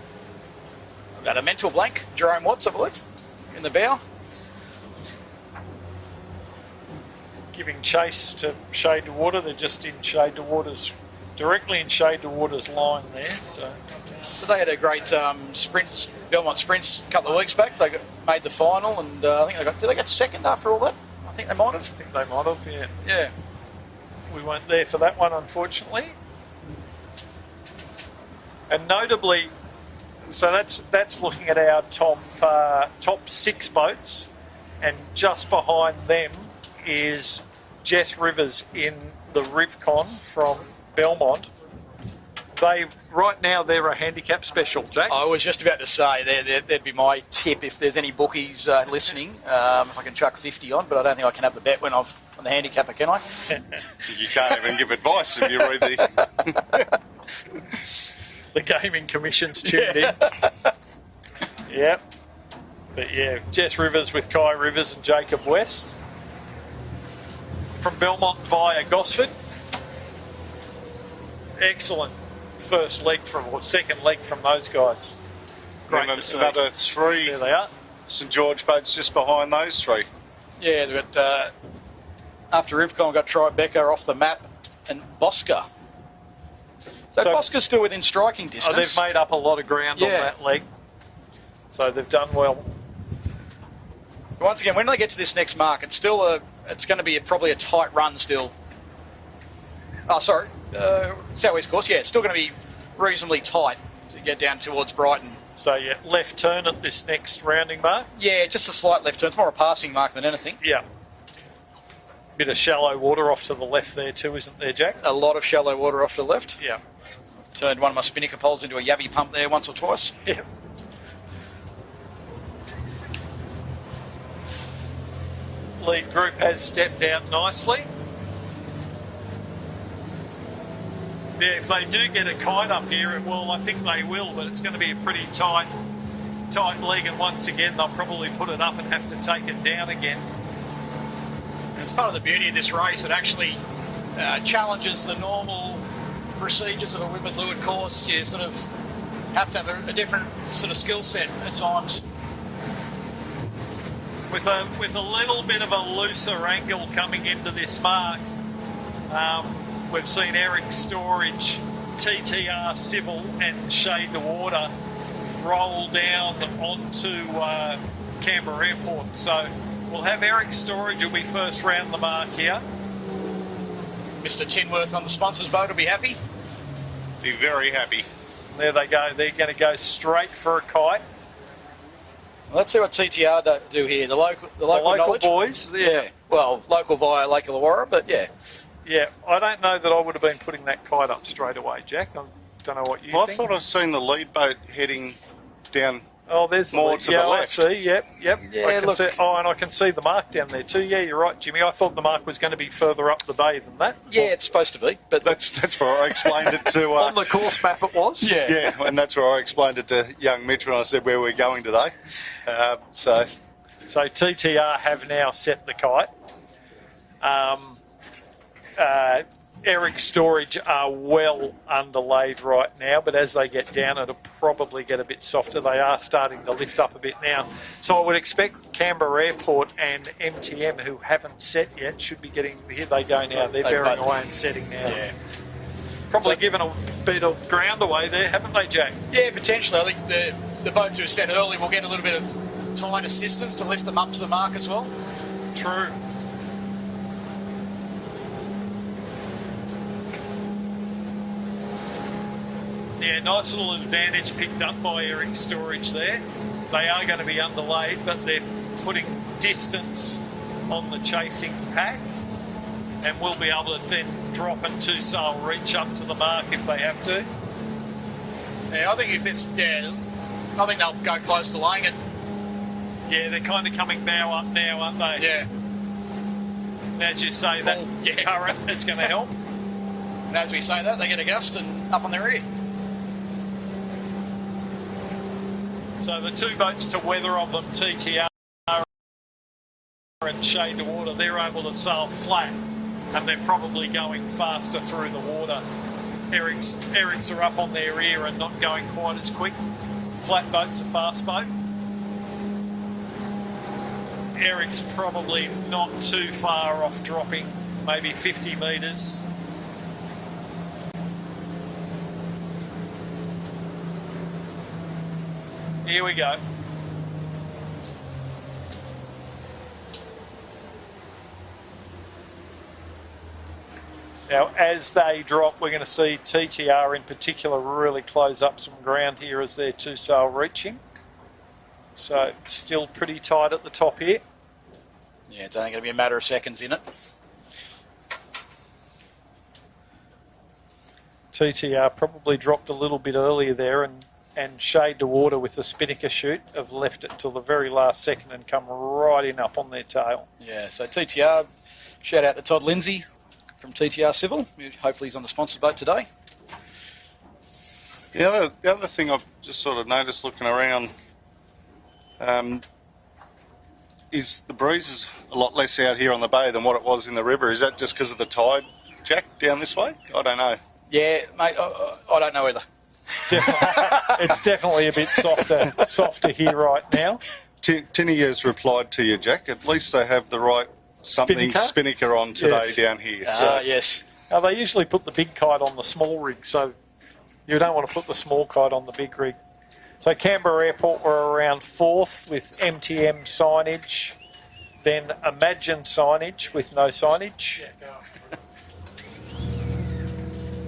I've got a mental blank, Jerome Watts, I believe, in the bow. Giving chase to Shade to Water. They're just in Shade to Water's, directly in Shade to Water's line there. So they had a great Belmont sprints a couple of weeks back. They made the final, and I think did they get second after all that? I think they might have. I think they might have, yeah. Yeah. We weren't there for that one, unfortunately. And notably, so that's looking at our top 6 boats, and just behind them is Jess Rivers in the Rivcon from Belmont. Right now they're a handicap special, Jack. I was just about to say that'd be my tip if there's any bookies listening. I can chuck 50 on, but I don't think I can have the bet when I'm on the handicapper, can I? You can't even give advice if you read the... The Gaming Commission's tuned in. Yep. But yeah, Jess Rivers with Kai Rivers and Jacob West. From Belmont via Gosford. Excellent second leg from those guys. Great to see. Another 3. There they are. St George boats just behind those 3. Yeah, they've got, after Rivcon, we've got Tribeca off the map and Bosca. So Bosca's still within striking distance. They've made up a lot of ground on that leg. So they've done well. Once again, when they get to this next mark, it's going to be probably a tight run still. Oh, sorry, southwest course. Yeah, it's still going to be reasonably tight to get down towards Brighton. So yeah, left turn at this next rounding mark. Yeah, just a slight left turn. It's more a passing mark than anything. Yeah. Bit of shallow water off to the left there too, isn't there, Jack? A lot of shallow water off to the left. Yeah. Turned one of my spinnaker poles into a yabby pump there once or twice. Yeah. Lead group has stepped out nicely. Yeah, if they do get a kite up here, I think they will, but it's going to be a pretty tight tight leg, and once again they'll probably put it up and have to take it down again. It's part of the beauty of this race. It actually challenges the normal procedures of a whip and leeward course. You sort of have to have a different sort of skill set at times. With a little bit of a looser angle coming into this mark, we've seen Eric Storage, TTR Civil and Shade the Water roll down onto Canberra Airport. So we'll have Eric Storage will be first round the mark here. Mr. Tinworth on the sponsors boat will be happy. Be very happy. There they go. They're going to go straight for a kite. Let's see what TTR do here. The local knowledge. Boys. Yeah. Well, local via Lake Illawarra, but yeah. Yeah, I don't know that I would have been putting that kite up straight away, Jack. I don't know what you think. I thought I've seen the lead boat heading down. Oh, there's more to the left. I see. Yep. Yeah, and I can see the mark down there too. Yeah, you're right, Jimmy. I thought the mark was going to be further up the bay than that. Yeah, it's supposed to be, but That's where I explained it to. On the course map, it was. Yeah, and that's where I explained it to young Mitch when I said where we're going today. So TTR have now set the kite. Eric Storage are well underlaid right now, but as they get down, it'll probably get a bit softer. They are starting to lift up a bit now. So I would expect Canberra Airport and MTM, who haven't set yet, should be getting... Here they go now. They're bearing away and setting now. Yeah. Probably given a bit of ground away there, haven't they, Jack? Yeah, potentially. I think the boats who were set early will get a little bit of tide assistance to lift them up to the mark as well. True. Yeah, nice little advantage picked up by Eric Storage there. They are going to be underlaid, but they're putting distance on the chasing pack, and will be able to then drop and two-sail reach up to the mark if they have to. Yeah, I think I think they'll go close to laying it. Yeah, they're kind of coming bow up now, aren't they? Yeah. And as you say, that current is going to help. And as we say that, they get a gust and up on their rear. So the two boats to weather of them, TTR and Shade the Water, they're able to sail flat, and they're probably going faster through the water. Eric's are up on their rear and not going quite as quick. Flat boat's a fast boat. Eric's probably not too far off dropping, maybe 50 metres. Here we go. Now, as they drop, we're going to see TTR in particular really close up some ground here as they're two-sail reaching. So, still pretty tight at the top here. yeah, it's only going to be a matter of seconds in it. TTR probably dropped a little bit earlier there, and Shade the Water with the spinnaker chute have left it till the very last second and come right in up on their tail. Yeah, so TTR, shout out to Todd Lindsay from TTR Civil. Hopefully he's on the sponsored boat today. The other thing I've just sort of noticed looking around is the breeze is a lot less out here on the bay than what it was in the river. Is that just because of the tide, Jack, down this way? I don't know. Yeah, mate, I don't know either. It's definitely a bit softer here right now. Tinny has replied to you, Jack. At least they have the right spinnaker on today down here. Yes. Now, they usually put the big kite on the small rig, so you don't want to put the small kite on the big rig. So Canberra Airport were around fourth with MTM signage, then Imagine signage with no signage.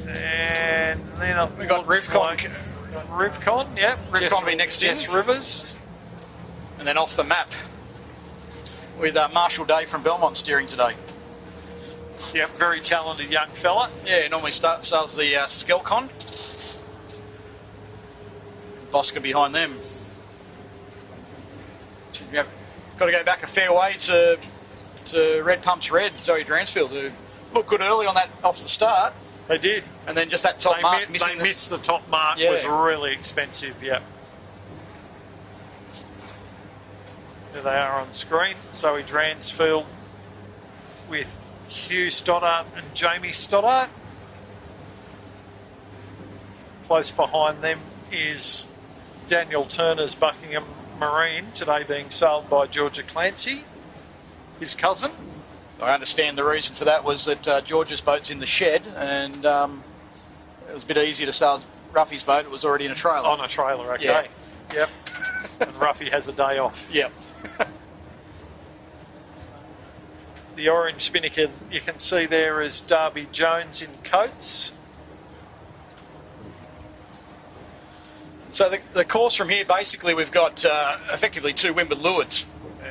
And then We got Rivcon. Rivcon, yeah. Rivcon will be next in. Yes, Rivers. And then off the map with Marshall Day from Belmont steering today. Yep, very talented young fella. Yeah, normally sails the Skelcon. Bosca behind them. Yep. Got to go back a fair way to Red Pumps Red, Zoe Dransfield, who looked good early on that off the start. They did. And then just that top mark They missed the top mark. Yeah. Was really expensive, yeah. There they are on screen. Zoe Dransfield with Hugh Stoddart and Jamie Stoddart. Close behind them is Daniel Turner's Buckingham Marine, today being sailed by Georgia Clancy, his cousin. I understand the reason for that was that George's boat's in the shed, and it was a bit easier to sail Ruffy's boat. It was already in a trailer. On a trailer, okay. Yeah. Yep. And Ruffy has a day off. Yep. The orange spinnaker you can see there is Darby Jones in coats. So the course from here, basically, we've got effectively two windward lewards.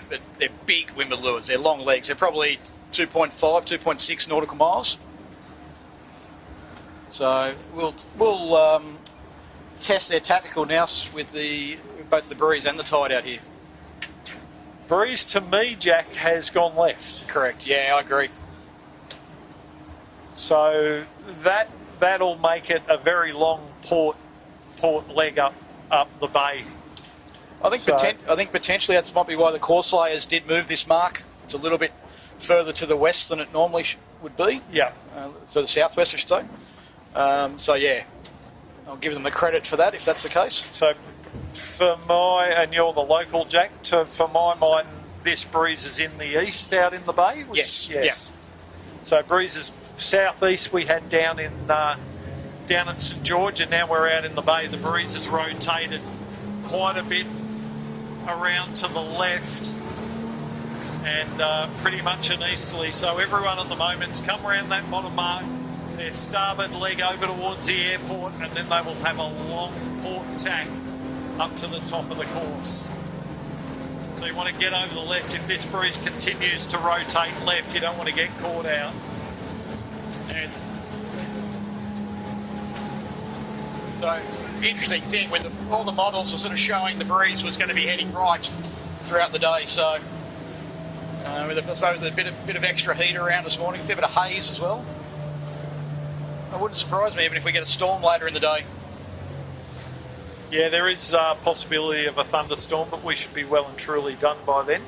They're big windward lewards. They're long legs. They're probably 2.5, 2.6 nautical miles. So we'll test their tactical now with both the breeze and the tide out here. Breeze, to me, Jack, has gone left. Correct. Yeah, I agree. So that'll make it a very long port leg up the bay. I think potentially that might be why the course layers did move this mark. It's a little bit further to the west than it normally would be. Yeah. For the southwest, I should say. So yeah, I'll give them the credit for that if that's the case. So and you're the local, Jack, for my mind, this breeze is in the east out in the bay? Yes. Yeah. So breeze is southeast we had down at St George, and now we're out in the bay. The breeze has rotated quite a bit around to the left and pretty much an easterly. So everyone at the moment's come around that bottom mark, their starboard leg over towards the airport, and then they will have a long port tack up to the top of the course. So you want to get over the left. If this breeze continues to rotate left, you don't want to get caught out. And so, interesting thing, with all the models were sort of showing the breeze was going to be heading right throughout the day. So, I suppose a bit of extra heat around this morning, a fair bit of haze as well. It wouldn't surprise me even if we get a storm later in the day. yeah, there is a possibility of a thunderstorm, but we should be well and truly done by then.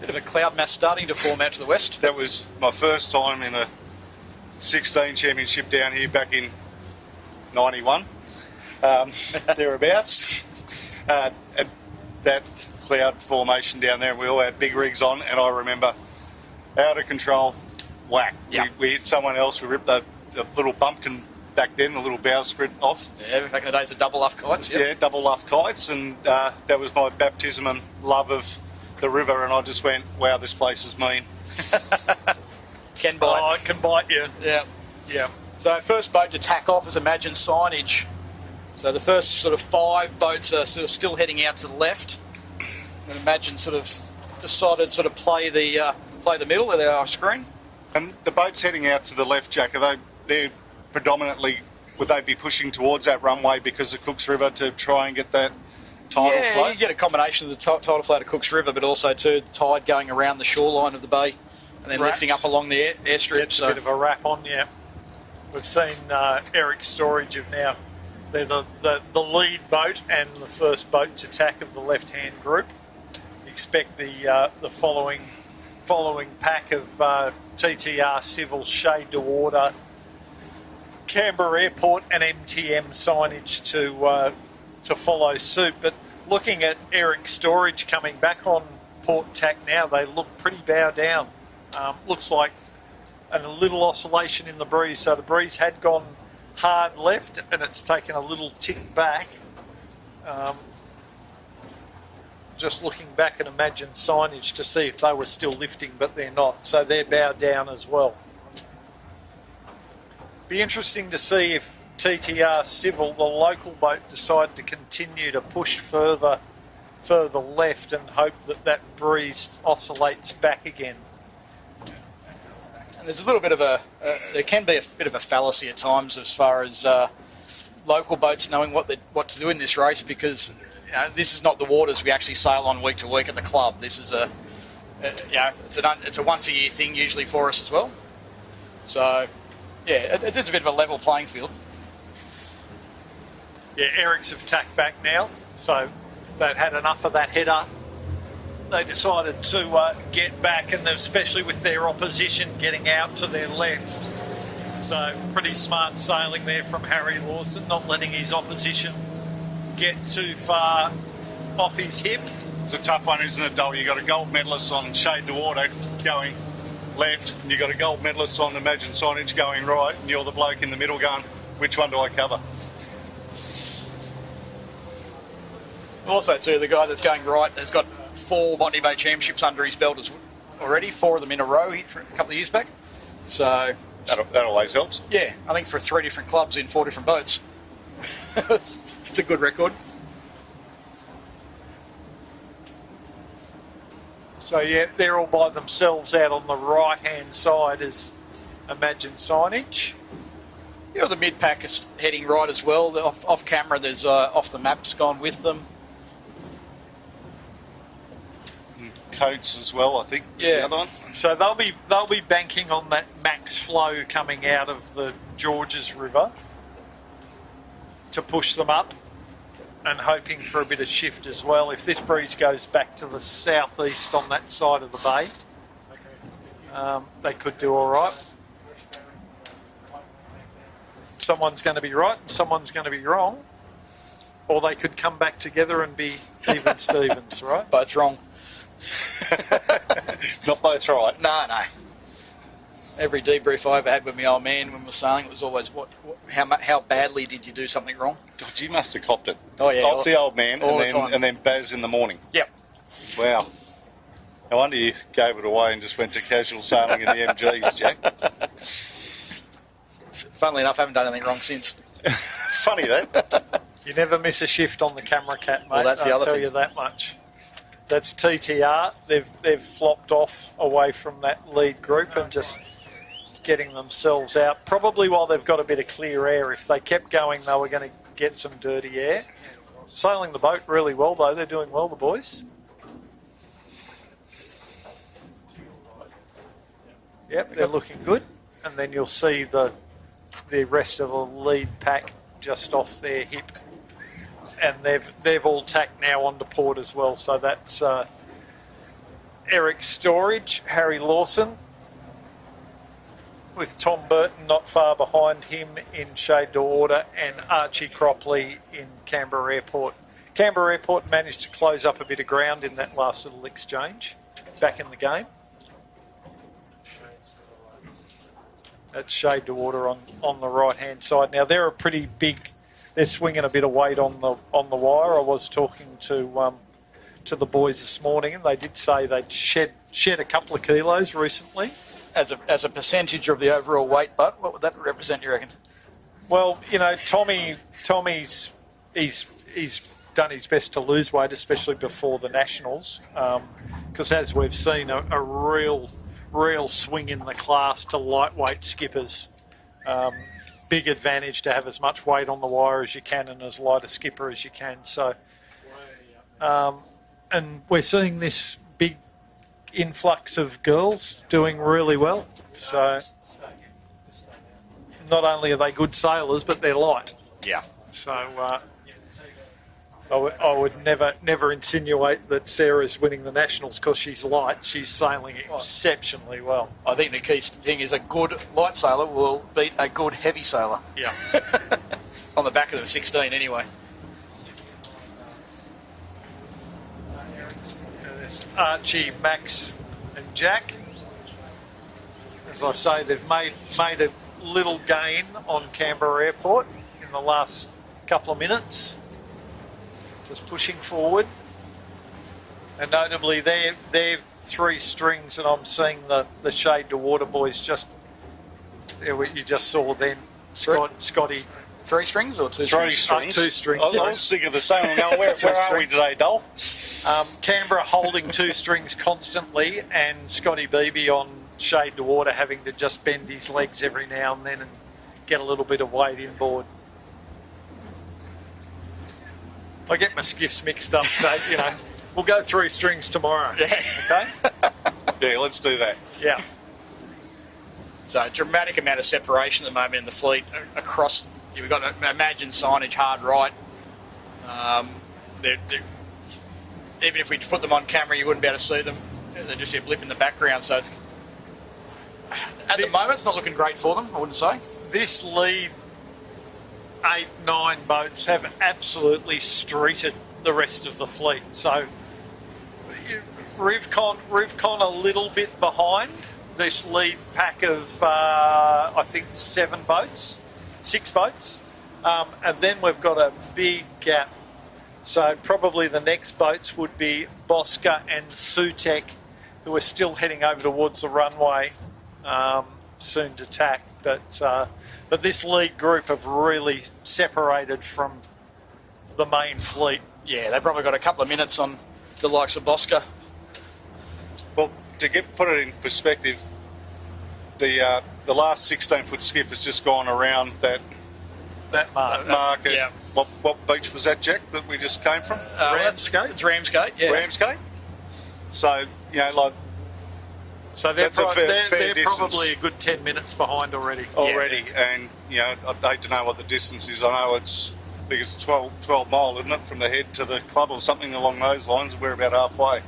Bit of a cloud mass starting to form out to the west. That was my first time in a 16 championship down here back in 91, thereabouts. At that cloud formation down there, we all had big rigs on, and I remember out of control, whack. Yeah. We hit someone else, we ripped the little bumpkin back then, the little bowsprit off. Yeah, back in the days of double luff kites. Yep. Yeah, double luff kites, and that was my baptism and love of the river, and I just went, wow, this place is mean. Can bite. Oh, it can bite you. Yeah. Yeah. So first boat to tack off is Imagine Signage. So the first sort of 5 boats are sort of still heading out to the left. And Imagine sort of decided to sort of play the middle of our screen. And the boats heading out to the left, Jack, they're predominantly, would they be pushing towards that runway because of Cooks River to try and get that tidal flow? You get a combination of the tidal flow to Cooks River, but also too tide going around the shoreline of the bay and then lifting up along the airstrip. It's a bit of a wrap on, yeah. We've seen Eric Storage of now. They're the lead boat and the first boat to tack of the left-hand group. Expect the following pack of TTR Civil, Shade to Water, Canberra Airport and MTM signage to follow suit. But looking at Eric Storage coming back on port tack now, they look pretty bow down. Looks like a little oscillation in the breeze. So the breeze had gone hard left and it's taken a little tick back. Just looking back at Imagine Signage to see if they were still lifting, but they're not. So they're bowed down as well. Be interesting to see if TTR Civil, the local boat, decide to continue to push further left and hope that breeze oscillates back again. And there's a little bit of there can be a bit of a fallacy at times as far as local boats knowing what to do in this race, because this is not the waters we actually sail on week to week at the club. This is it's a once a year thing usually for us as well. So yeah, it's a bit of a level playing field. Yeah, Eric's have tacked back now, so they've had enough of that header they decided to get back, and especially with their opposition getting out to their left. So pretty smart sailing there from Harry Lawson, not letting his opposition get too far off his hip. It's a tough one, isn't it, Dole? You've got a gold medalist on Shade to Water going left, and you've got a gold medalist on Imagine Signage going right, and you're the bloke in the middle going, which one do I cover? Also, too, the guy that's going right has got 4 Botany Bay Championships under his belt already, 4 of them in a row a couple of years back. So That always helps. yeah, I think for 3 different clubs in 4 different boats. It's a good record. So yeah, they're all by themselves out on the right-hand side as Imagine Signage. Yeah, the mid-pack is heading right as well. Off camera, there's Off the Map's gone with them. Coates as well, I think, is the other one. So they'll be banking on that max flow coming out of the Georges River to push them up, and hoping for a bit of shift as well. If this breeze goes back to the southeast on that side of the bay, they could do all right. Someone's going to be right and someone's going to be wrong, or they could come back together and be even Stevens, right? Both wrong. Not both right. No. Every debrief I ever had with my old man when we were sailing, it was always, how badly did you do something wrong? God, you must have copped it. Oh, yeah. Off the old man, all the time. and then Baz in the morning. Yep. Wow. No wonder you gave it away and just went to casual sailing in the MGs, Jack. Funnily enough, I haven't done anything wrong since. Funny that. You never miss a shift on the camera cat, mate. Well, that's the I'll other tell thing. you that much. That's TTR. They've flopped off away from that lead group and just getting themselves out. Probably while they've got a bit of clear air. If they kept going, they were going to get some dirty air. Sailing the boat really well, though. They're doing well, the boys. Yep, they're looking good. And then you'll see the rest of the lead pack just off their hip. And they've all tacked now onto port as well. So that's Eric Storage, Harry Lawson, with Tom Burton not far behind him in Shade to Water, and Archie Cropley in Canberra Airport. Canberra Airport managed to close up a bit of ground in that last little exchange, back in the game. That's Shade to Water on the right-hand side. Now, they're a pretty big... They're swinging a bit of weight on the wire. I was talking to the boys this morning, and they did say they'd shed a couple of kilos recently. As a percentage of the overall weight, but what would that represent, you reckon? Well, you know, Tommy's he's done his best to lose weight, especially before the Nationals, because as we've seen, a real swing in the class to lightweight skippers. Big advantage to have as much weight on the wire as you can and as light a skipper as you can. So, and we're seeing this big influx of girls doing really well. So, not only are they good sailors, but they're light. Yeah. So, I would never insinuate that Sarah's winning the Nationals because she's light. She's sailing exceptionally well. I think the key thing is a good light sailor will beat a good heavy sailor. Yeah. On the back of the 16 anyway. There's Archie, Max and Jack. As I say, they've made a little gain on Canberra Airport in the last couple of minutes. Just pushing forward. And notably, they're 3 strings, and I'm seeing the Shade to Water boys just... You just saw then, Scotty... 3 strings or 2 3 strings? strings. 2 strings. I was sick of the sailing. Now, where are we today, Dole? Canberra holding 2 strings constantly, and Scotty Beebe on Shade to Water having to just bend his legs every now and then and get a little bit of weight inboard. I get my skiffs mixed up, so, you know, we'll go 3 strings tomorrow. Yeah. Okay? Yeah, let's do that. Yeah. So a dramatic amount of separation at the moment in the fleet across... We've got Imagine Signage hard right. even if we put them on camera, you wouldn't be able to see them. They're just a blip in the background. So it's, at the moment, it's not looking great for them, I wouldn't say. This lead 8, 9 boats have absolutely streeted the rest of the fleet. So Rivcon a little bit behind this lead pack of, I think, 6 boats. And then we've got a big gap. So probably the next boats would be Bosca and Sutek, who are still heading over towards the runway, soon to tack. But this lead group have really separated from the main fleet. Yeah, they've probably got a couple of minutes on the likes of Bosca. Well, to put it in perspective, the last 16-foot skiff has just gone around that Mark. mark. Yeah. What beach was that, Jack, that we just came from? Ramsgate? It's Ramsgate, yeah. Ramsgate. So, like, So they're, that's a fair distance. probably a good 10 minutes behind already. And I'd hate to know what the distance is. I know I think it's 12 mile, isn't it, from the head to the club or something along those lines. We're about halfway.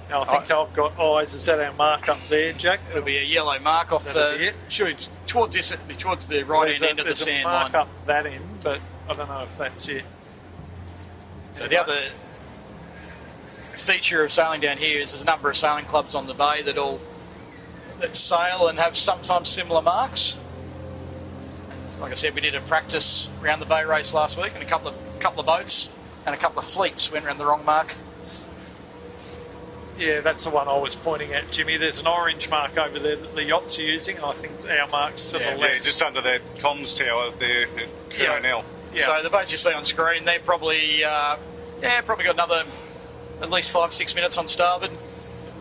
Now, I think I've got eyes. Is that our mark up there, Jack? It'll be a yellow mark off the... Sure, it's towards the right end of the sand line. There's a mark up that end, but I don't know if that's it. So the other feature of sailing down here is there's a number of sailing clubs on the bay that sail and have sometimes similar marks. Like I said, we did a practice around the bay race last week, and a couple of boats and a couple of fleets went around the wrong mark. Yeah, that's the one I was pointing at, Jimmy. There's an orange mark over there that the yachts are using, and I think our mark's to the left. Yeah, just under that comms tower there at Coronel. Yeah. So the boats you see on screen, they're probably probably got another at least 5-6 minutes on starboard,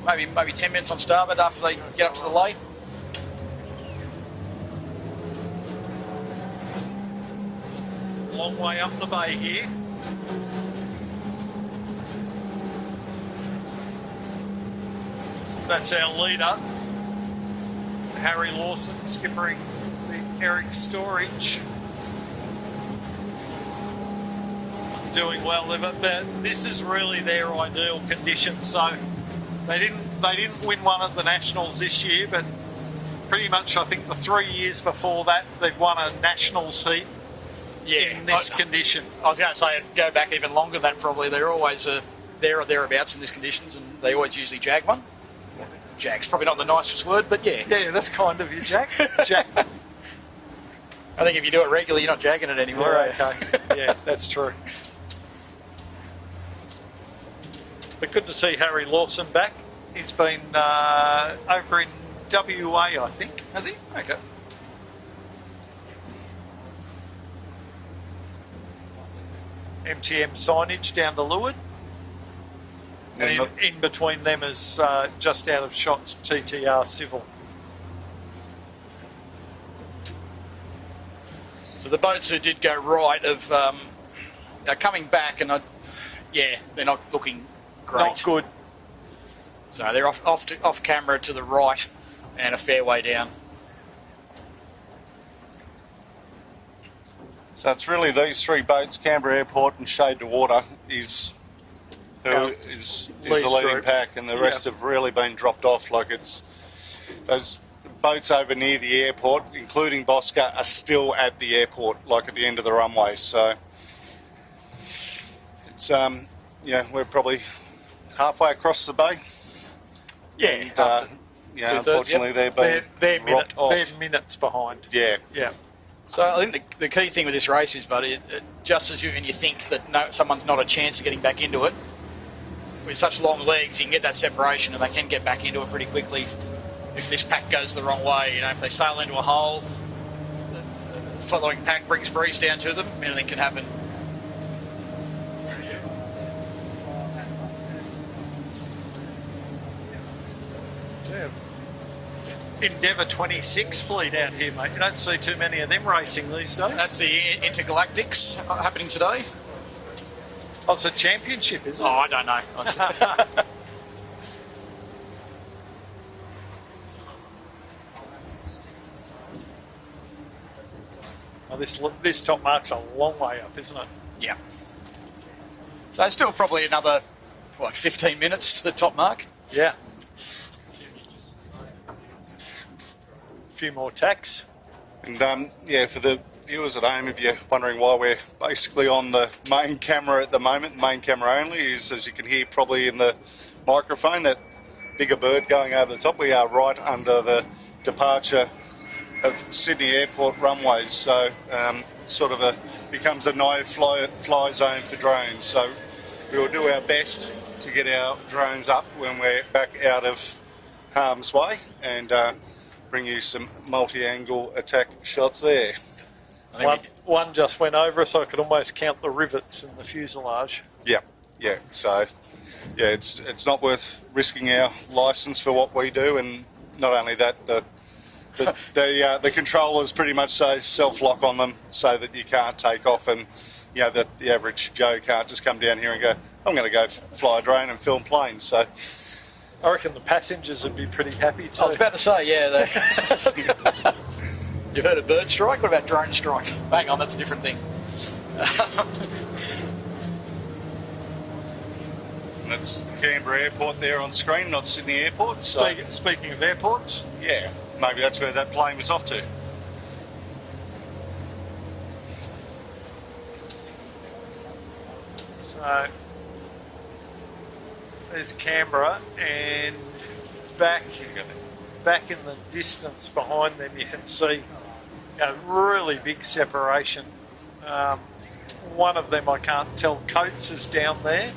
maybe 10 minutes on starboard after they get up to the lay. Long way up the bay here. That's our leader, Harry Lawson, skippering the Eric Storage. Doing well. This is really their ideal condition. So they didn't win one at the Nationals this year, but pretty much I think the 3 years before that they've won a Nationals heat in this condition. I was going to say go back even longer than that probably. They're always there or thereabouts in these conditions, and they always usually jag one. Jag's probably not the nicest word, but yeah. Yeah, that's kind of you, Jack. Jack. I think if you do it regularly, you're not jagging it anymore. Yeah, okay. Yeah, that's true. But good to see Harry Lawson back. He's been over in WA, I think. Has he? Okay. MTM signage down to Leeward. And in between them is just out of shots TTR Civil. So the boats who did go right are coming back, and they're not looking great. Not good. So they're off camera to the right and a fair way down. So it's really these 3 boats, Canberra Airport and Shade to Water, is the leading group. pack, and the rest have really been dropped off. Like, it's those boats over near the airport, including Bosca, are still at the airport, like at the end of the runway. So it's we're probably halfway across the bay. Yeah. And, unfortunately, they're minutes behind. Yeah. Yeah. So I think the key thing with this race is, buddy, just as you think that someone's not a chance of getting back into it, with such long legs, you can get that separation, and they can get back into it pretty quickly if this pack goes the wrong way. If they sail into a hole, the following pack brings breeze down to them, anything can happen. Yeah. Endeavour 26 fleet out here, mate. You don't see too many of them racing these days. That's the Intergalactics happening today. Oh, it's a championship, is it? Oh, I don't know. Oh, this top mark's a long way up, isn't it? Yeah. So still probably another, 15 minutes to the top mark. Yeah. A few more tacks. And for the viewers at home, if you're wondering why we're basically on the main camera at the moment, main camera only, is, as you can hear probably in the microphone, that bigger bird going over the top. We are right under the departure of Sydney Airport runways, so sort of becomes a no-fly zone for drones. So we will do our best to get our drones up when we're back out of harm's way and bring you some multi-angle attack shots there. One just went over, so I could almost count the rivets in the fuselage. Yeah. So, it's not worth risking our licence for what we do, and not only that, the controllers pretty much say self-lock on them so that you can't take off, and the average Joe can't just come down here and go, I'm going to go fly a drone and film planes. So I reckon the passengers would be pretty happy too. I was about to say, You've heard of bird strike? What about drone strike? Hang on, that's a different thing. And that's Canberra Airport there on screen, not Sydney Airport. So, speaking of airports, yeah, maybe that's where that plane was off to. So there's Canberra, and back in the distance behind them you can see a really big separation. One of them I can't tell, Coates is down there.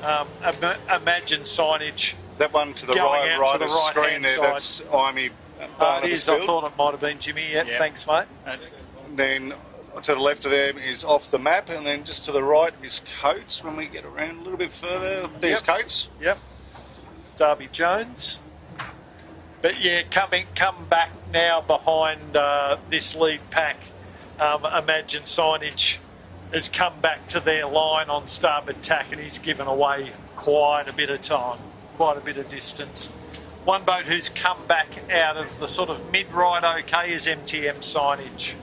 Imagine signage. That one to the going right to the of screen right-hand there, side. that's Imey. It is, I thought it might have been Jimmy. Yeah. Thanks, mate. Then to the left of them is Off the Map, and then just to the right is Coates. When we get around a little bit further, there's Coates. Yep. Darby Jones. But yeah, come back now behind this lead pack. Imagine signage has come back to their line on starboard tack, and he's given away quite a bit of time, quite a bit of distance. One boat who's come back out of the sort of mid-ride okay is MTM signage.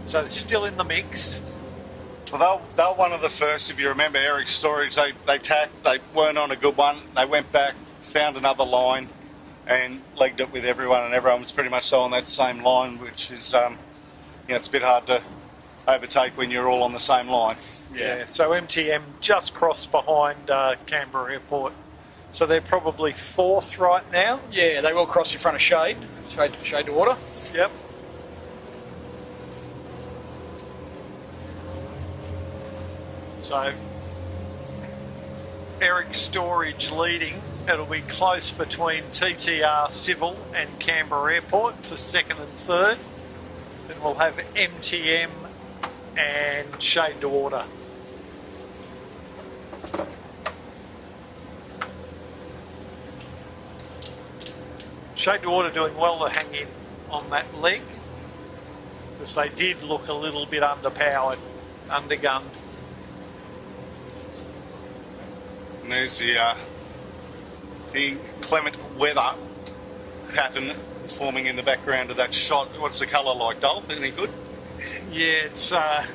So it's still in the mix. Well, they were one of the first, if you remember Eric's stories, they tacked, they weren't on a good one, they went back, found another line and legged it with everyone, and everyone was pretty much so on that same line, which is, it's a bit hard to overtake when you're all on the same line. Yeah, so MTM just crossed behind Canberra Airport. So they're probably fourth right now. Yeah, they will cross in front of Shade to Water. Yep. So Eric Storage leading. It'll be close between TTR Civil and Canberra Airport for second and third. Then we'll have MTM and Shade to Water. Shade to Water doing well to hang in on that leg, because they did look a little bit underpowered, undergunned. And there's the inclement weather pattern forming in the background of that shot. What's the colour like, Dole? Any good? Yeah, it's the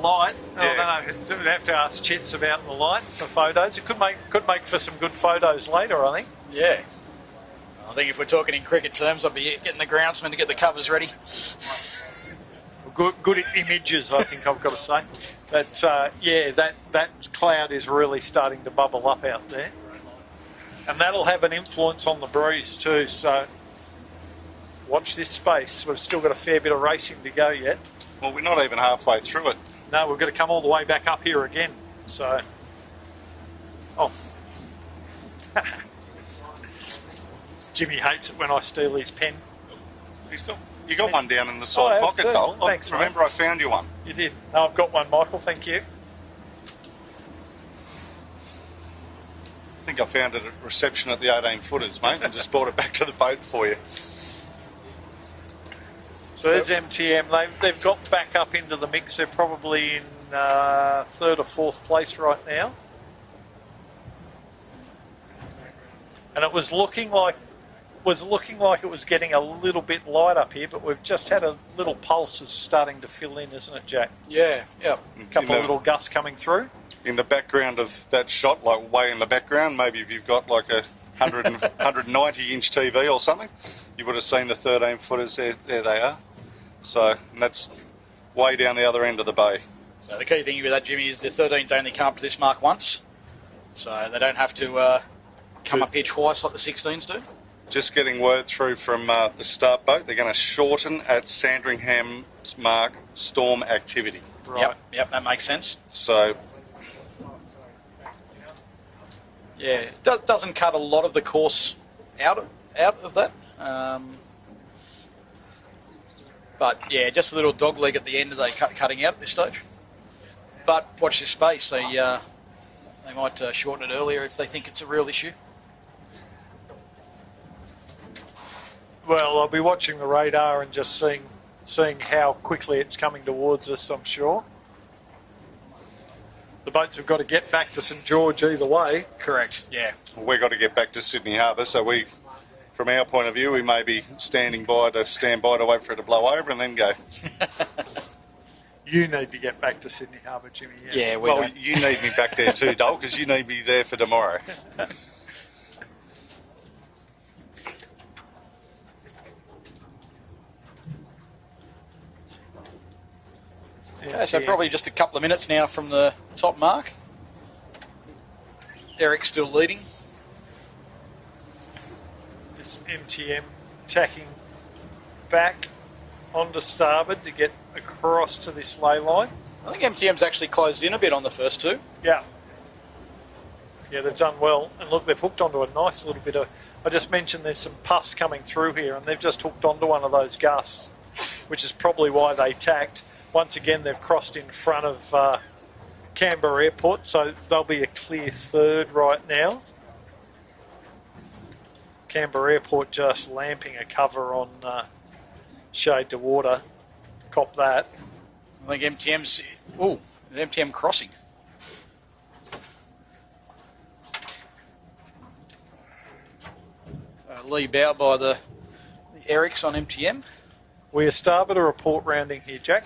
light. Yeah. I don't know. We'd have to ask Chits about the light for photos. It could make for some good photos later, I think. Yeah. I think if we're talking in cricket terms, I'd be getting the groundsman to get the covers ready. Good images, I think I've got to say. But that cloud is really starting to bubble up out there, and that'll have an influence on the breeze too. So watch this space. We've still got a fair bit of racing to go yet. Well, we're not even halfway through it. No, we've got to come all the way back up here again. So, Jimmy hates it when I steal his pen. You got one down in the side pocket, too. Dole. Thanks, remember, mate. I found you one. You did. No, I've got one, Michael. Thank you. I think I found it at reception at the 18 footers, mate, and just brought it back to the boat for you. So there's MTM. They've got back up into the mix. They're probably in third or fourth place right now. And it was looking like it was getting a little bit light up here, but we've just had a little pulse is starting to fill in, isn't it, Jack? Yeah, yeah. A couple of little gusts coming through. in the background of that shot, like way in the background, maybe if you've got like a 190-inch TV or something, you would have seen the 13-footers. There they are. So and that's way down the other end of the bay. So the key thing with that, Jimmy, is the 13s only come up to this mark once. So they don't have to come up here twice like the 16s do. Just getting word through from the start boat, they're going to shorten at Sandringham's mark storm activity. Right. Yep, that makes sense. So, yeah, it doesn't cut a lot of the course out of that. But yeah, just a little dog leg at the end of they cutting out at this stage. But watch this space. They might shorten it earlier if they think it's a real issue. Well, I'll be watching the radar and just seeing how quickly it's coming towards us, I'm sure. The boats have got to get back to St George either way. Correct, yeah. we've got to get back to Sydney Harbour, so from our point of view, we may be standing by to wait for it to blow over and then go. You need to get back to Sydney Harbour, Jimmy. Yeah, well, you need me back there too, Dole, because you need me there for tomorrow. Okay, so probably just a couple of minutes now from the top mark. Eric's still leading. It's MTM tacking back onto starboard to get across to this ley line. I think MTM's actually closed in a bit on the first two. Yeah. Yeah, they've done well. And look, they've hooked onto a nice little bit of... I just mentioned there's some puffs coming through here, and they've just hooked onto one of those gusts, which is probably why they tacked. Once again, they've crossed in front of Canberra Airport, so they'll be a clear third right now. Canberra Airport just lamping a cover on Shade to Water. Cop that. I think MTM's... Ooh, MTM crossing. Lee bow by the Erics on MTM. We are starboard or a port rounding here, Jack?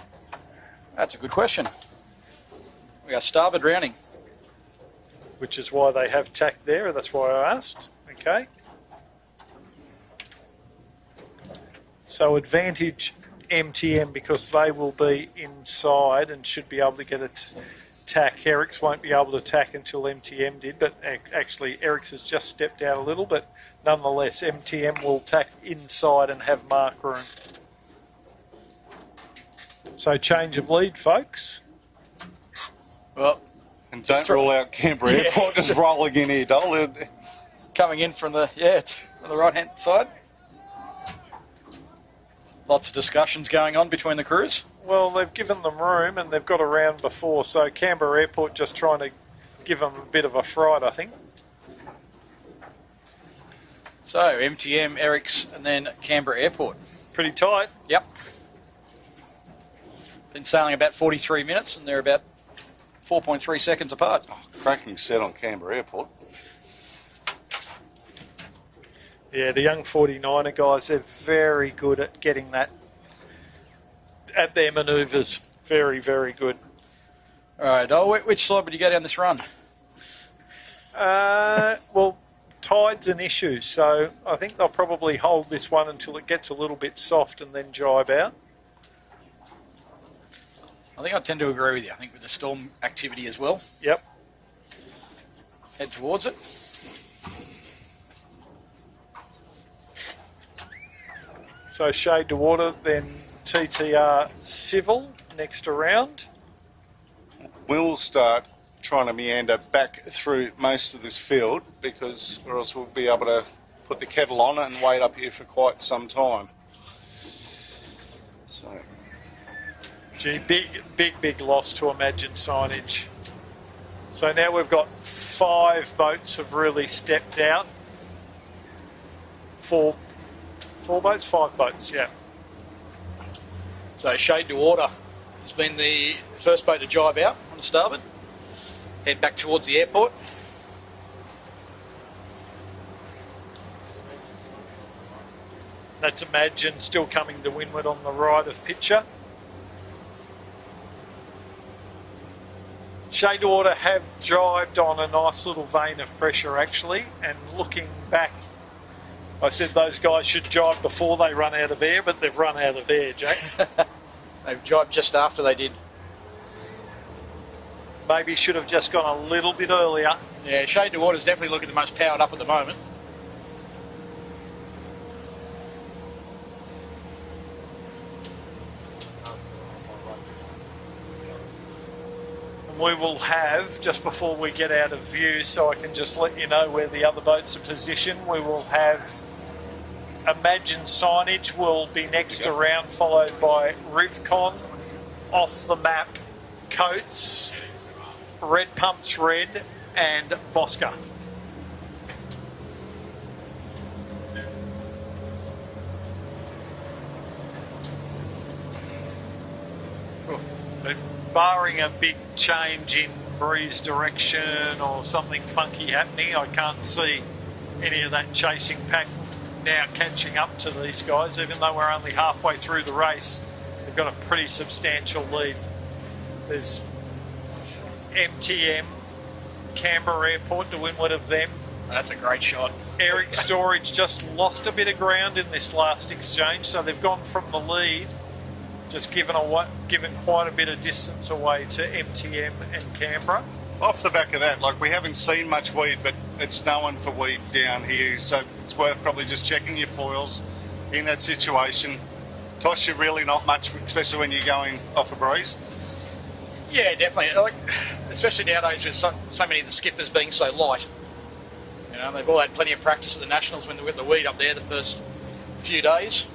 That's a good question. We are starboard rounding. Which is why they have tacked there. That's why I asked. Okay. So advantage MTM because they will be inside and should be able to get a tack. Erics won't be able to tack until MTM did, but actually Erics has just stepped out a little, but nonetheless MTM will tack inside and have mark room. So change of lead, folks. Well, and don't rule out Canberra Airport just rolling in here, Dole. Coming in from the right-hand side. Lots of discussions going on between the crews. Well, they've given them room and they've got a round before, so Canberra Airport just trying to give them a bit of a fright, I think. So MTM, Erics, and then Canberra Airport. Pretty tight. Yep. Been sailing about 43 minutes and they're about 4.3 seconds apart. Oh, cracking set on Canberra Airport. Yeah, the young 49er guys, they're very good at getting that, at their manoeuvres. Very, very good. All right, Dole, which side would you go down this run? Well, tide's an issue, so I think they'll probably hold this one until it gets a little bit soft and then jibe out. I think I tend to agree with you. I think with the storm activity as well. Yep. Head towards it. So Shade to Water, then TTR Civil next around. We'll start trying to meander back through most of this field because or else we'll be able to put the kettle on and wait up here for quite some time. So, Gee, big loss to Imagine signage. So now we've got 5 boats have really stepped out. 4 boats, 5 boats, yeah. So Shade to Water has been the first boat to jibe out on the starboard. Head back towards the airport. That's Imagine still coming to windward on the right of picture. Shade to Water have jibed on a nice little vein of pressure actually, and looking back, I said those guys should jibe before they run out of air, but they've run out of air, Jack. They've jibed just after they did. Maybe should have just gone a little bit earlier. Yeah, Shade to Water's definitely looking the most powered up at the moment. We will have, just before we get out of view, so I can just let you know where the other boats are positioned, we will have Imagine signage will be next around, followed by Rivcon, Off the Map, Coates, Red Pumps Red and Bosca. But barring a big change in breeze direction or something funky happening, I can't see any of that chasing pack now catching up to these guys. Even though we're only halfway through the race, they've got a pretty substantial lead. There's MTM, Canberra Airport to windward of them. That's a great shot. Eric Storage just lost a bit of ground in this last exchange, so they've gone from the lead, just given quite a bit of distance away to MTM and Canberra. Off the back of that, like, we haven't seen much weed, but it's known for weed down here, so it's worth probably just checking your foils in that situation. Costs you really not much, especially when you're going off a breeze. Yeah, definitely. Like, especially nowadays with so many of the skippers being so light. You know, they've all had plenty of practice at the Nationals when they got the weed up there the first few days.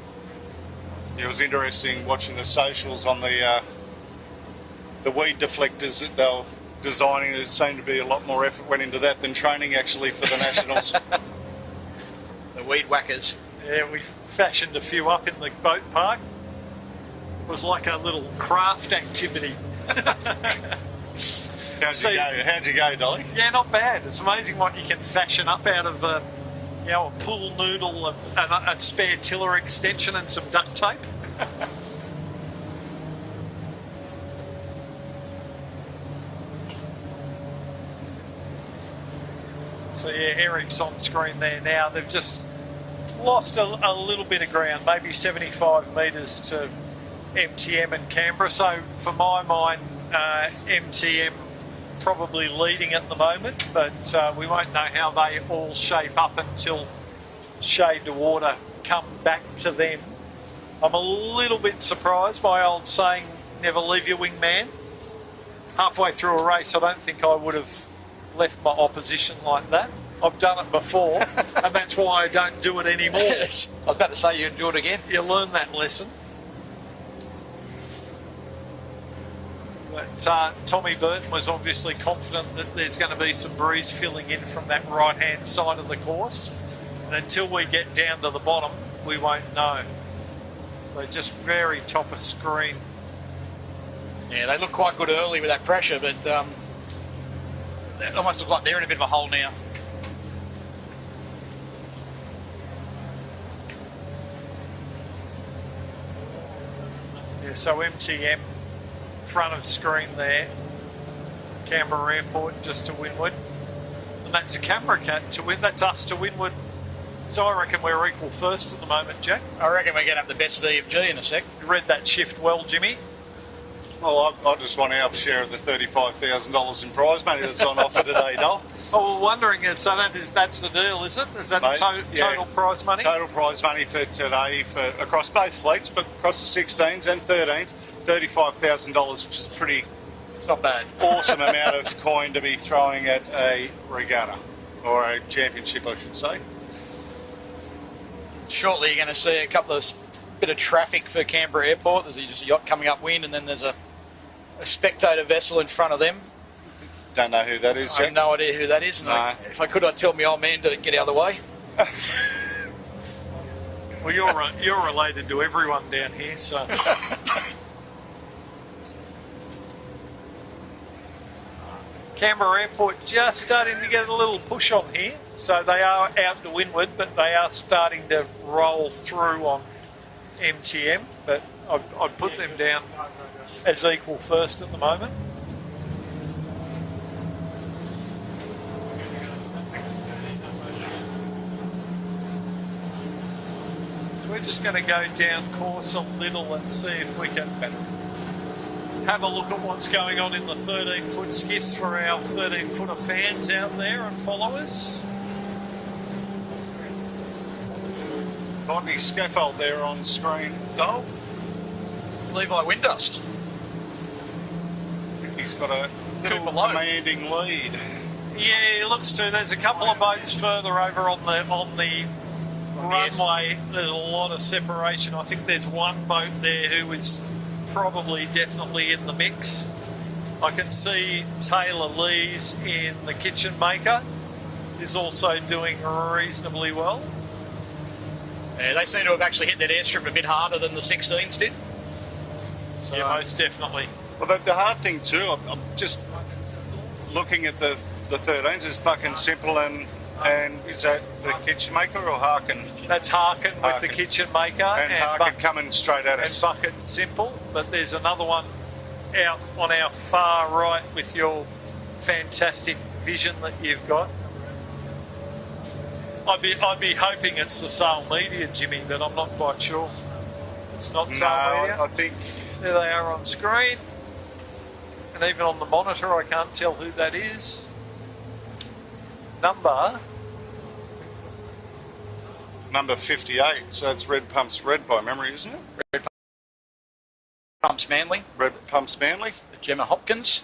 It was interesting watching the socials on the weed deflectors that they were designing. There seemed to be a lot more effort went into that than training actually for the Nationals. The weed whackers. Yeah, we fashioned a few up in the boat park. It was like a little craft activity. How'd you go, Dolly? Yeah, not bad. It's amazing what you can fashion up out of a pool noodle, a spare tiller extension and some duct tape. So yeah, Eric's on screen there now. They've just lost a little bit of ground, maybe 75 metres to MTM and Canberra. So for my mind, MTM probably leading at the moment, but we won't know how they all shape up until Shade to Water come back to them. I'm a little bit surprised by old saying, never leave your wingman. Halfway through a race, I don't think I would have left my opposition like that. I've done it before, and that's why I don't do it anymore. I was about to say you'd do it again. You learn that lesson. But Tommy Burton was obviously confident that there's going to be some breeze filling in from that right-hand side of the course. And until we get down to the bottom, we won't know. So just very top of screen. Yeah, they look quite good early with that pressure, but they almost look like they're in a bit of a hole now. Yeah, so MTM, front of screen there. Canberra Airport just to windward. And that's a camera cat to win. That's us to windward. So I reckon we're equal first at the moment, Jack. I reckon we're going to have the best V of G in a sec. You read that shift well, Jimmy. Well, I just want our share of the $35,000 in prize money that's on offer today, Noel. Oh, we're wondering, so that's the deal, is it? Is that total prize money? Total prize money for today across both fleets, but across the 16s and 13s, $35,000, which is pretty... It's not bad. Awesome amount of coin to be throwing at a regatta, or a championship, I should say. Shortly, you're going to see a couple of bit of traffic for Canberra Airport. There's just a yacht coming upwind, and then there's a spectator vessel in front of them. Don't know who that is, Jack. I have no idea who that is. And no. If I could, I'd tell my old man to get out of the way. Well, you're related to everyone down here, so... Canberra Airport just starting to get a little push on here. So they are out to windward, but they are starting to roll through on MTM. But I'd put them down as equal first at the moment. Just going to go down course a little and see if we can have a look at what's going on in the 13-foot skiffs for our 13-footer fans out there and followers. Botany scaffold there on screen. Oh, Levi Windust. He's got a little below. commanding lead. Yeah, it looks to. There's a couple of boats further over on the runway. There's a lot of separation. I think there's one boat there who is probably definitely in the mix. I can see Taylor Lees in the Kitchen Maker is also doing reasonably well. Yeah, they seem to have actually hit that airstrip a bit harder than the 16s did. So, Yeah, most definitely. Well, the hard thing too, I'm just looking at the 13s, is Buck and Simple and is that the Kitchen Maker or Harkin? That's Harkin with Harkin. the Kitchen Maker And Harkin Buck- coming straight at and us. Bucket Simple, but there's another one out on our far right with your fantastic vision that you've got. I'd be hoping it's the Sail Media, Jimmy, but I'm not quite sure. It's not No, Sail Media. I think There they are on screen, and even on the monitor I can't tell who that is. number 58, so it's Red Pumps Red by memory, isn't it? Pumps Manly, Red Pumps Manly. Gemma Hopkins.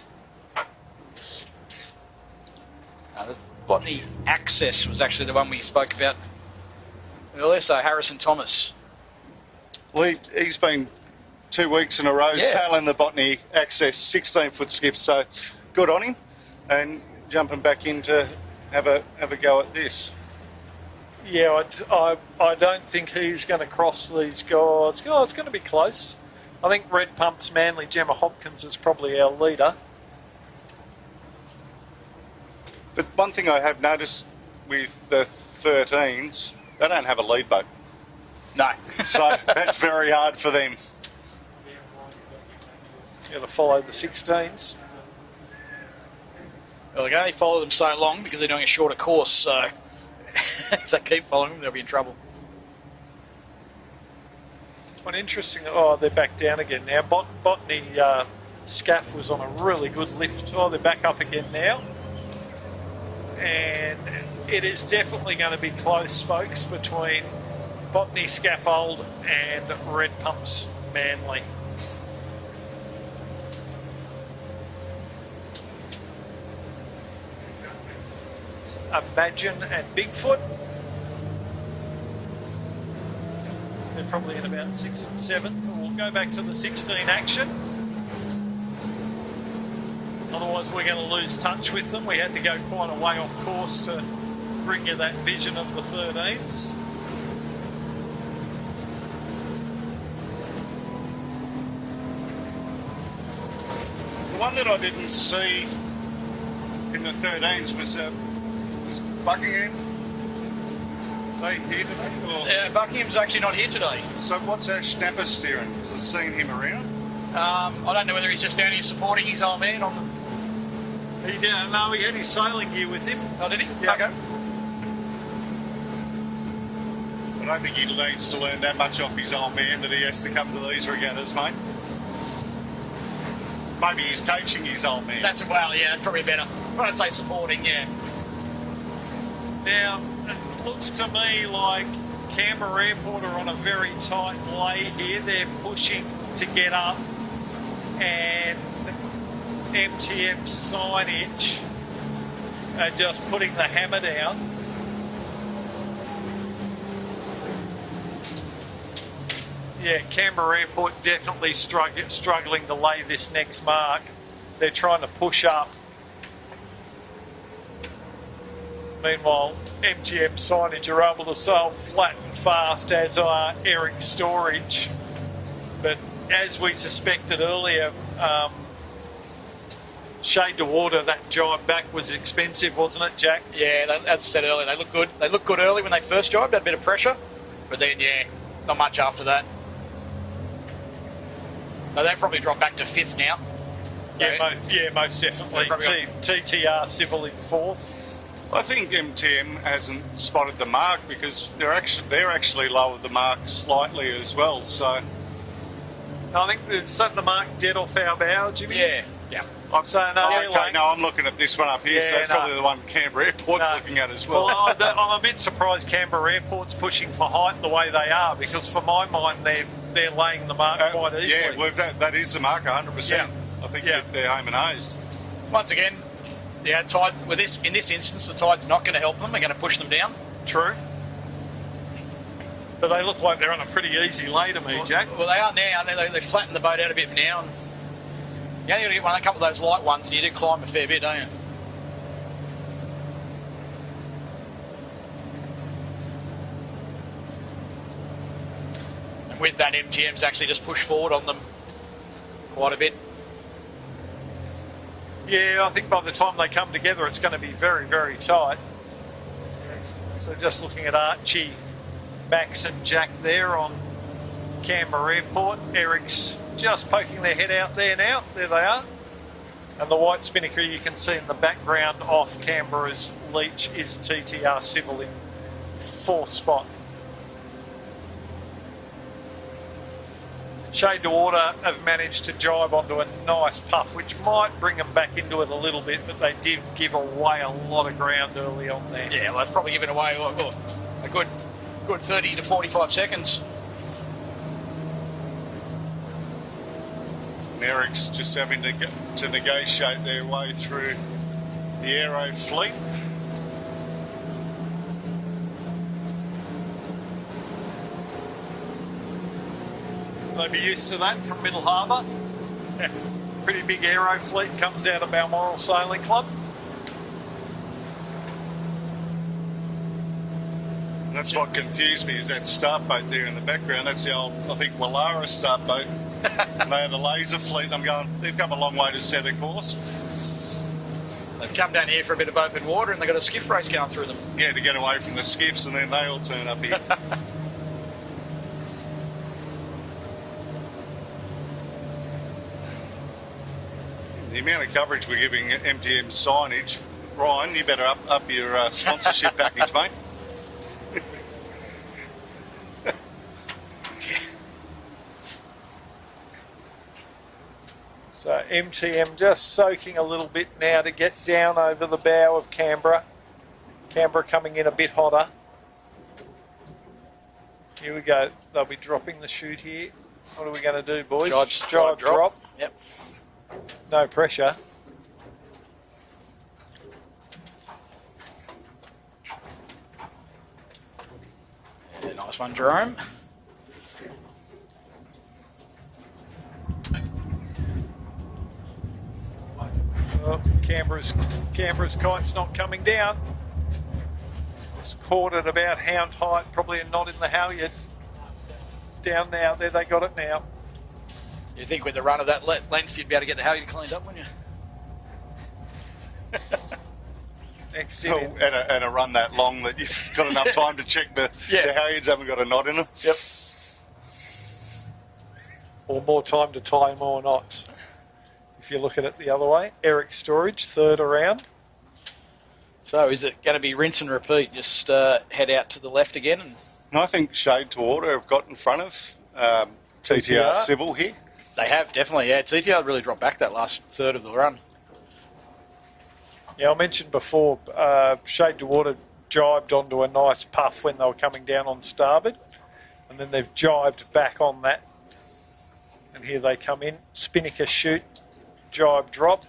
The Botany Access was actually the one we spoke about earlier, so Harrison Thomas. Well, he's been 2 weeks in a row sailing the Botany Access 16-foot skiff, so good on him, and jumping back in to have a go at this. Yeah, I don't think he's going to cross these guys. Oh, it's going to be close. I think Red Pumps Manly, Gemma Hopkins is probably our leader. But one thing I have noticed with the 13s, they don't have a lead boat, No. so that's very hard for them. Got to follow the 16s. Well, they can only follow them so long because they're doing a shorter course, so if they keep following them, they'll be in trouble. What interesting. Oh, they're back down again now. Botany Scaff was on a really good lift. Oh, they're back up again now. And it is definitely going to be close, folks, between Botany Scaffold and Red Pumps Manly. Imagine and Bigfoot. They're probably in about 6th and 7th, but we'll go back to the 16 action. Otherwise we're going to lose touch with them. We had to go quite a way off course to bring you that vision of the 13s. The one that I didn't see in the 13s was Buckingham. They here today? Or? Buckingham's actually not here today. So what's our snapper steering? Has it seen him around? I don't know whether he's just down here supporting his old man on the... He did, no, he had his sailing gear with him. Oh, did he? Yeah. Okay. I don't think he needs to learn that much off his old man that he has to come to these regattas, mate. Maybe he's coaching his old man. That's probably better. I don't say supporting, yeah. Now, it looks to me like Canberra Airport are on a very tight lay here. They're pushing to get up, and MTM signage are just putting the hammer down. Yeah, Canberra Airport definitely struggling to lay this next mark. They're trying to push up. Meanwhile, MTM signage are able to sail flat and fast, as are Eric Storage. But as we suspected earlier, shade to water, that jibe back was expensive, wasn't it, Jack? Yeah, as I said earlier, they look good. They looked good early when they first jibed, had a bit of pressure. But then, yeah, not much after that. So they've probably dropped back to 5th now. Yeah, most definitely. So probably TTR Civil in 4th. I think MTM hasn't spotted the mark because they're actually lowered the mark slightly as well. So I think they've set the mark dead off our bow, Jimmy. Yeah. So no, I'm looking at this one up here, so that's probably the one Canberra Airport's looking at as well. Well, I'm a bit surprised Canberra Airport's pushing for height the way they are, because for my mind they're laying the mark quite easily. Yeah, well, that is the mark, 100%. Yeah. I think they're home and hosed. Once again, the tide in this instance, the tide's not going to help them. They're going to push them down. True. But they look like they're on a pretty easy lay to me, Jack. Well, they are now. They flatten the boat out a bit now. And you only got to get a couple of those light ones, and you do climb a fair bit, don't you? And with that, MGM's actually just pushed forward on them quite a bit. Yeah, I think by the time they come together, it's going to be very, very tight. So just looking at Archie, Max and Jack there on Canberra Airport. Eric's just poking their head out there now. There they are. And the white spinnaker you can see in the background off Canberra's Leach is TTR Civil in 4th spot. Shade to Water have managed to jibe onto a nice puff, which might bring them back into it a little bit, but they did give away a lot of ground early on there. Yeah, well, that's probably given away a good 30 to 45 seconds. Eric's just having to negotiate their way through the aero fleet. They'll be used to that from Middle Harbour. Pretty big aero fleet comes out of Balmoral Sailing Club. That's what confused me, is that start boat there in the background. That's the old, I think, Wallara start boat. They had a laser fleet, and I'm going, they've come a long way to set a course. They've come down here for a bit of open water, and they've got a skiff race going through them. Yeah, to get away from the skiffs, and then they all turn up here. The amount of coverage we're giving MTM signage, Ryan, you better up your sponsorship package, mate. So MTM just soaking a little bit now to get down over the bow of Canberra. Canberra coming in a bit hotter. Here we go. They'll be dropping the chute here. What are we going to do, boys? Drive, drop. Yep. No pressure. Yeah, nice one, Jerome. Oh, Canberra's kite's not coming down. It's caught at about hound height, probably a knot in the halyard. Down now. There, they got it now. You think with the run of that length, you'd be able to get the halyard cleaned up, wouldn't you? Next in. And a run that long that you've got enough time to check the halyards haven't got a knot in them. Yep. Or more time to tie more knots. If you look at it the other way, Eric Storage, 3rd around. So is it going to be rinse and repeat? Just head out to the left again? And I think Shade to Water have got in front of TTR Civil here. They have, definitely, yeah. TTR really dropped back that last third of the run. Yeah, I mentioned before, Shade to Water jibed onto a nice puff when they were coming down on starboard, and then they've jibed back on that. And here they come in, spinnaker shoot, jibe drop.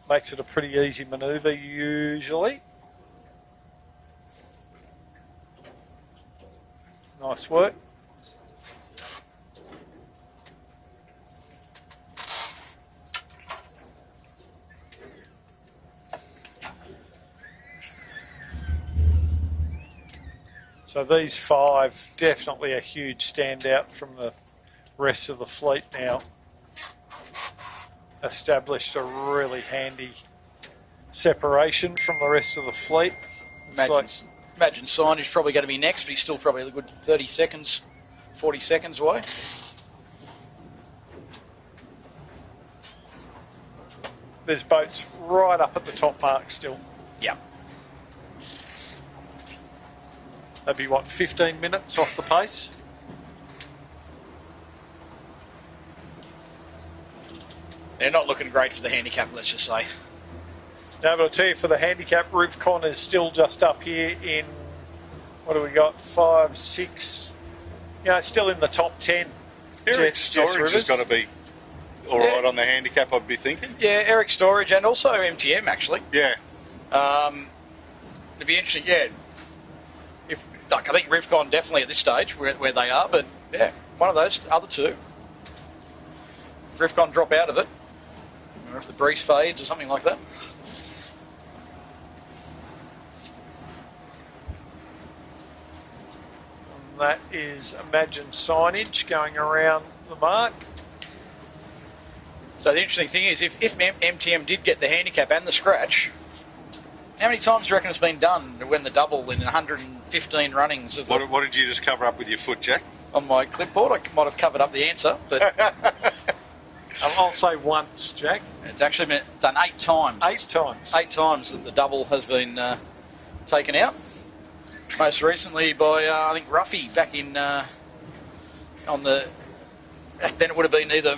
Makes it a pretty easy manoeuvre usually. Nice work. So these 5, definitely a huge standout from the rest of the fleet now. Established a really handy separation from the rest of the fleet. Imagine Signage probably going to be next, but he's still probably a good 30 seconds, 40 seconds away. There's boats right up at the top mark still. Yeah. They'd be, 15 minutes off the pace? They're not looking great for the handicap, let's just say. No, but I'll tell you, for the handicap, Rivcon is still just up here in, what do we got, 5, 6, still in the top 10. Eric Storage has got to be all right on the handicap, I'd be thinking. Yeah, Eric Storage and also MTM, actually. Yeah. It'd be interesting, yeah. I think Rivcon definitely at this stage where they are, but yeah, one of those other two. If Rivcon drop out of it, or if the breeze fades or something like that. And that is Imagine signage going around the mark. So the interesting thing is, if MTM did get the handicap and the scratch, how many times do you reckon it's been done when the double in 115 runnings of What did you just cover up with your foot, Jack? on my clipboard? I might have covered up the answer, but I'll say once, Jack. it's actually been done 8 times. 8 times. 8 times that the double has been taken out. Most recently by, I think, Ruffy back in on the... Then it would have been either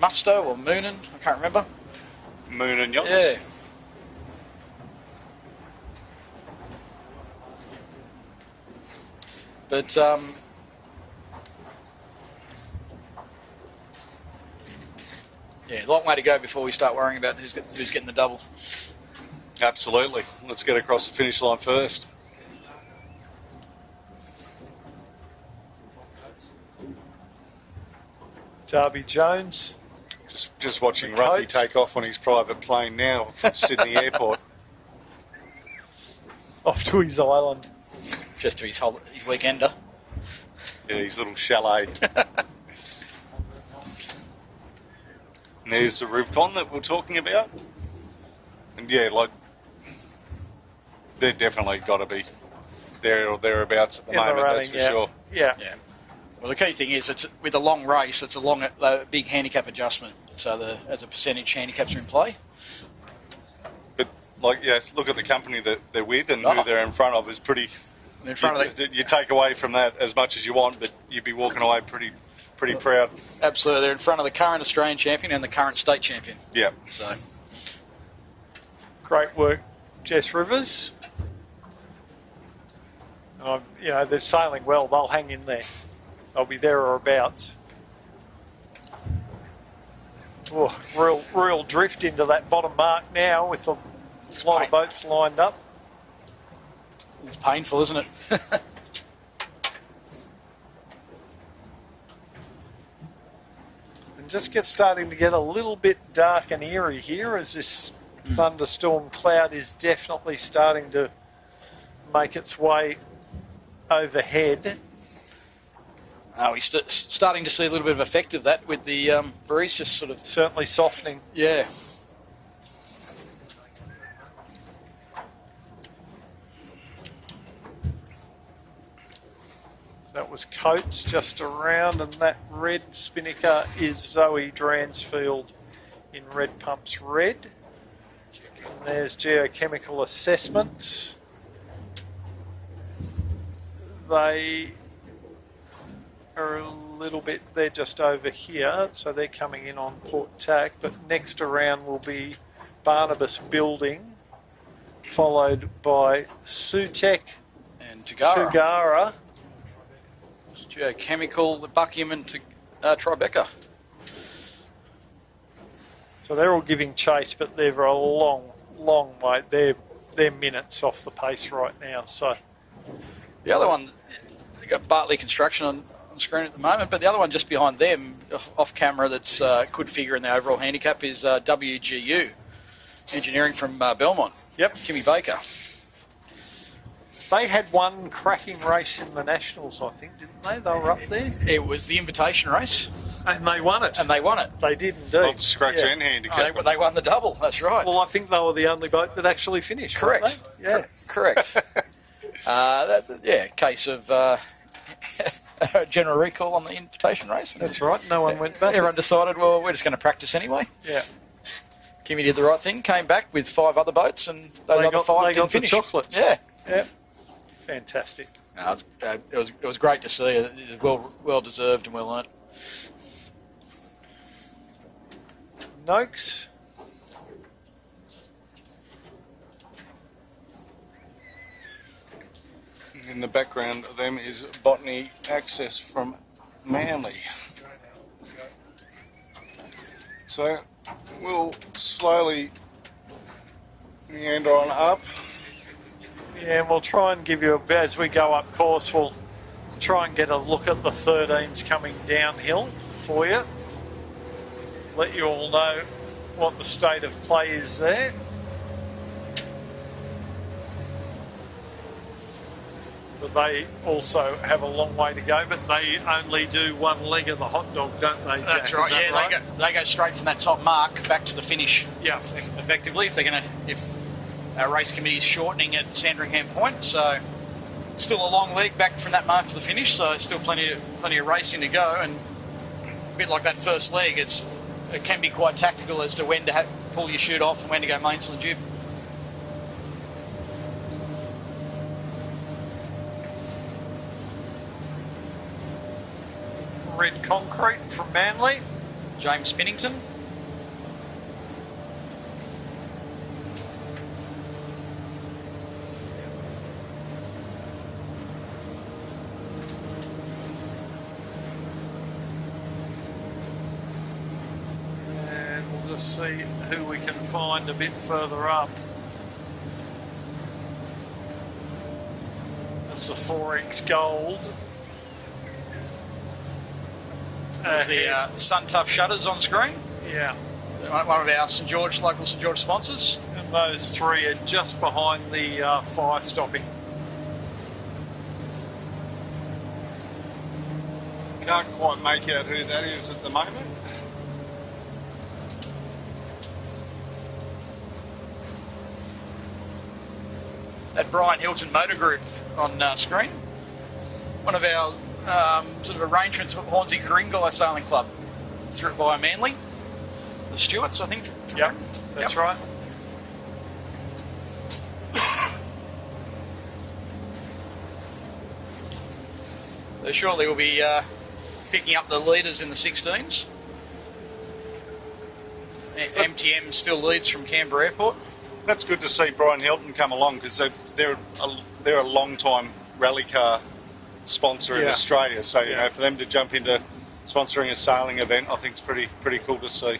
Musto or Moonen. I can't remember. Moon and Yachts. Yeah. But yeah, long way to go before we start worrying about who's getting the double. Absolutely. Let's get across the finish line first. Darby Jones. Just watching Ruffy take off on his private plane now from Sydney Airport. Off to his island. Just to his weekender. Yeah, his little chalet. And there's the Rubicon that we're talking about. And yeah, they're definitely got to be there or thereabouts at the moment, that's for sure. Yeah. Well, the key thing is, it's with a long race, it's a big handicap adjustment. So as a percentage, handicaps are in play. But look at the company that they're with and who they're in front of is pretty. In front of you take away from that as much as you want, but you'd be walking away pretty proud. Absolutely, they're in front of the current Australian champion and the current state champion. Yeah. So Great work, Jess Rivers. They're sailing well. They'll hang in there. They'll be there or abouts. Oh, real drift into that bottom mark now with a lot of boats lined up. it's painful, isn't it? And just starting to get a little bit dark and eerie here as this thunderstorm cloud is definitely starting to make its way overhead. We're starting to see a little bit of effect of that with the breeze just sort of... Certainly softening. Yeah. That was Coates just around, and that red spinnaker is Zoe Dransfield in Red Pumps Red. And there's geochemical assessments. They are a little bit, they're just over here, so they're coming in on port tack, but next around will be Barnabas Building, followed by Sutek And Tugara. Geochemical, the Buckingham and Tribeca. So they're all giving chase, but they're a long way. They're minutes off the pace right now. So The other one, they've got Bartley Construction on screen at the moment, but the other one just behind them, off camera, that's could figure in the overall handicap is WGU Engineering from Belmont. Yep. Kimmy Baker. they had one cracking race in the Nationals, I think, didn't they? They were up there. It was the invitation race. And they won it. And they won it. They did indeed. Well, scratch and handicap. They won the double, that's right. Well, I think they were the only boat that actually finished. Correct. Yeah. Correct. Case of general recall on the invitation race. That's right. No one went back. Everyone decided, well, we're just going to practice anyway. Yeah. Kimmy did the right thing, came back with 5 other boats, and those other 5 didn't finish. The chocolates. Yeah. Yeah. Fantastic. It was great to see. It was well deserved and well earned. Noakes. In the background of them is Botany Access from Manly. So we'll slowly meander on up. Yeah, and we'll try and give you, as we go up course, we'll try and get a look at the 13s coming downhill for you. Let you all know what the state of play is there. But they also have a long way to go, but they only do one leg of the hot dog, don't they, Jack? That's right. That right? They go straight from that top mark back to the finish. Yeah. Effectively, if our race committee is shortening at Sandringham Point, so still a long leg back from that mark to the finish. So still plenty of racing to go, and a bit like that first leg, it can be quite tactical as to when to pull your chute off and when to go mains and jib. Red Concrete from Manly. James Spinnington. And we'll just see who we can find a bit further up. That's the 4X Gold. There's the Sun Tough shutters on screen. Yeah. One of our local St George sponsors. And those three are just behind the fire stopping. Can't quite make out who that is at the moment. At Brian Hilton Motor Group on screen. One of our sort of arrangements of Hornsey Karingalai Sailing Club, through by Manly. The Stewarts, I think. Yep, that's right. So shortly we'll be picking up the leaders in the 16s. MTM still leads from Canberra Airport. That's good to see Brian Hilton come along, because they're a long time rally car sponsor in Australia. So you know, for them to jump into sponsoring a sailing event, I think it's pretty cool to see.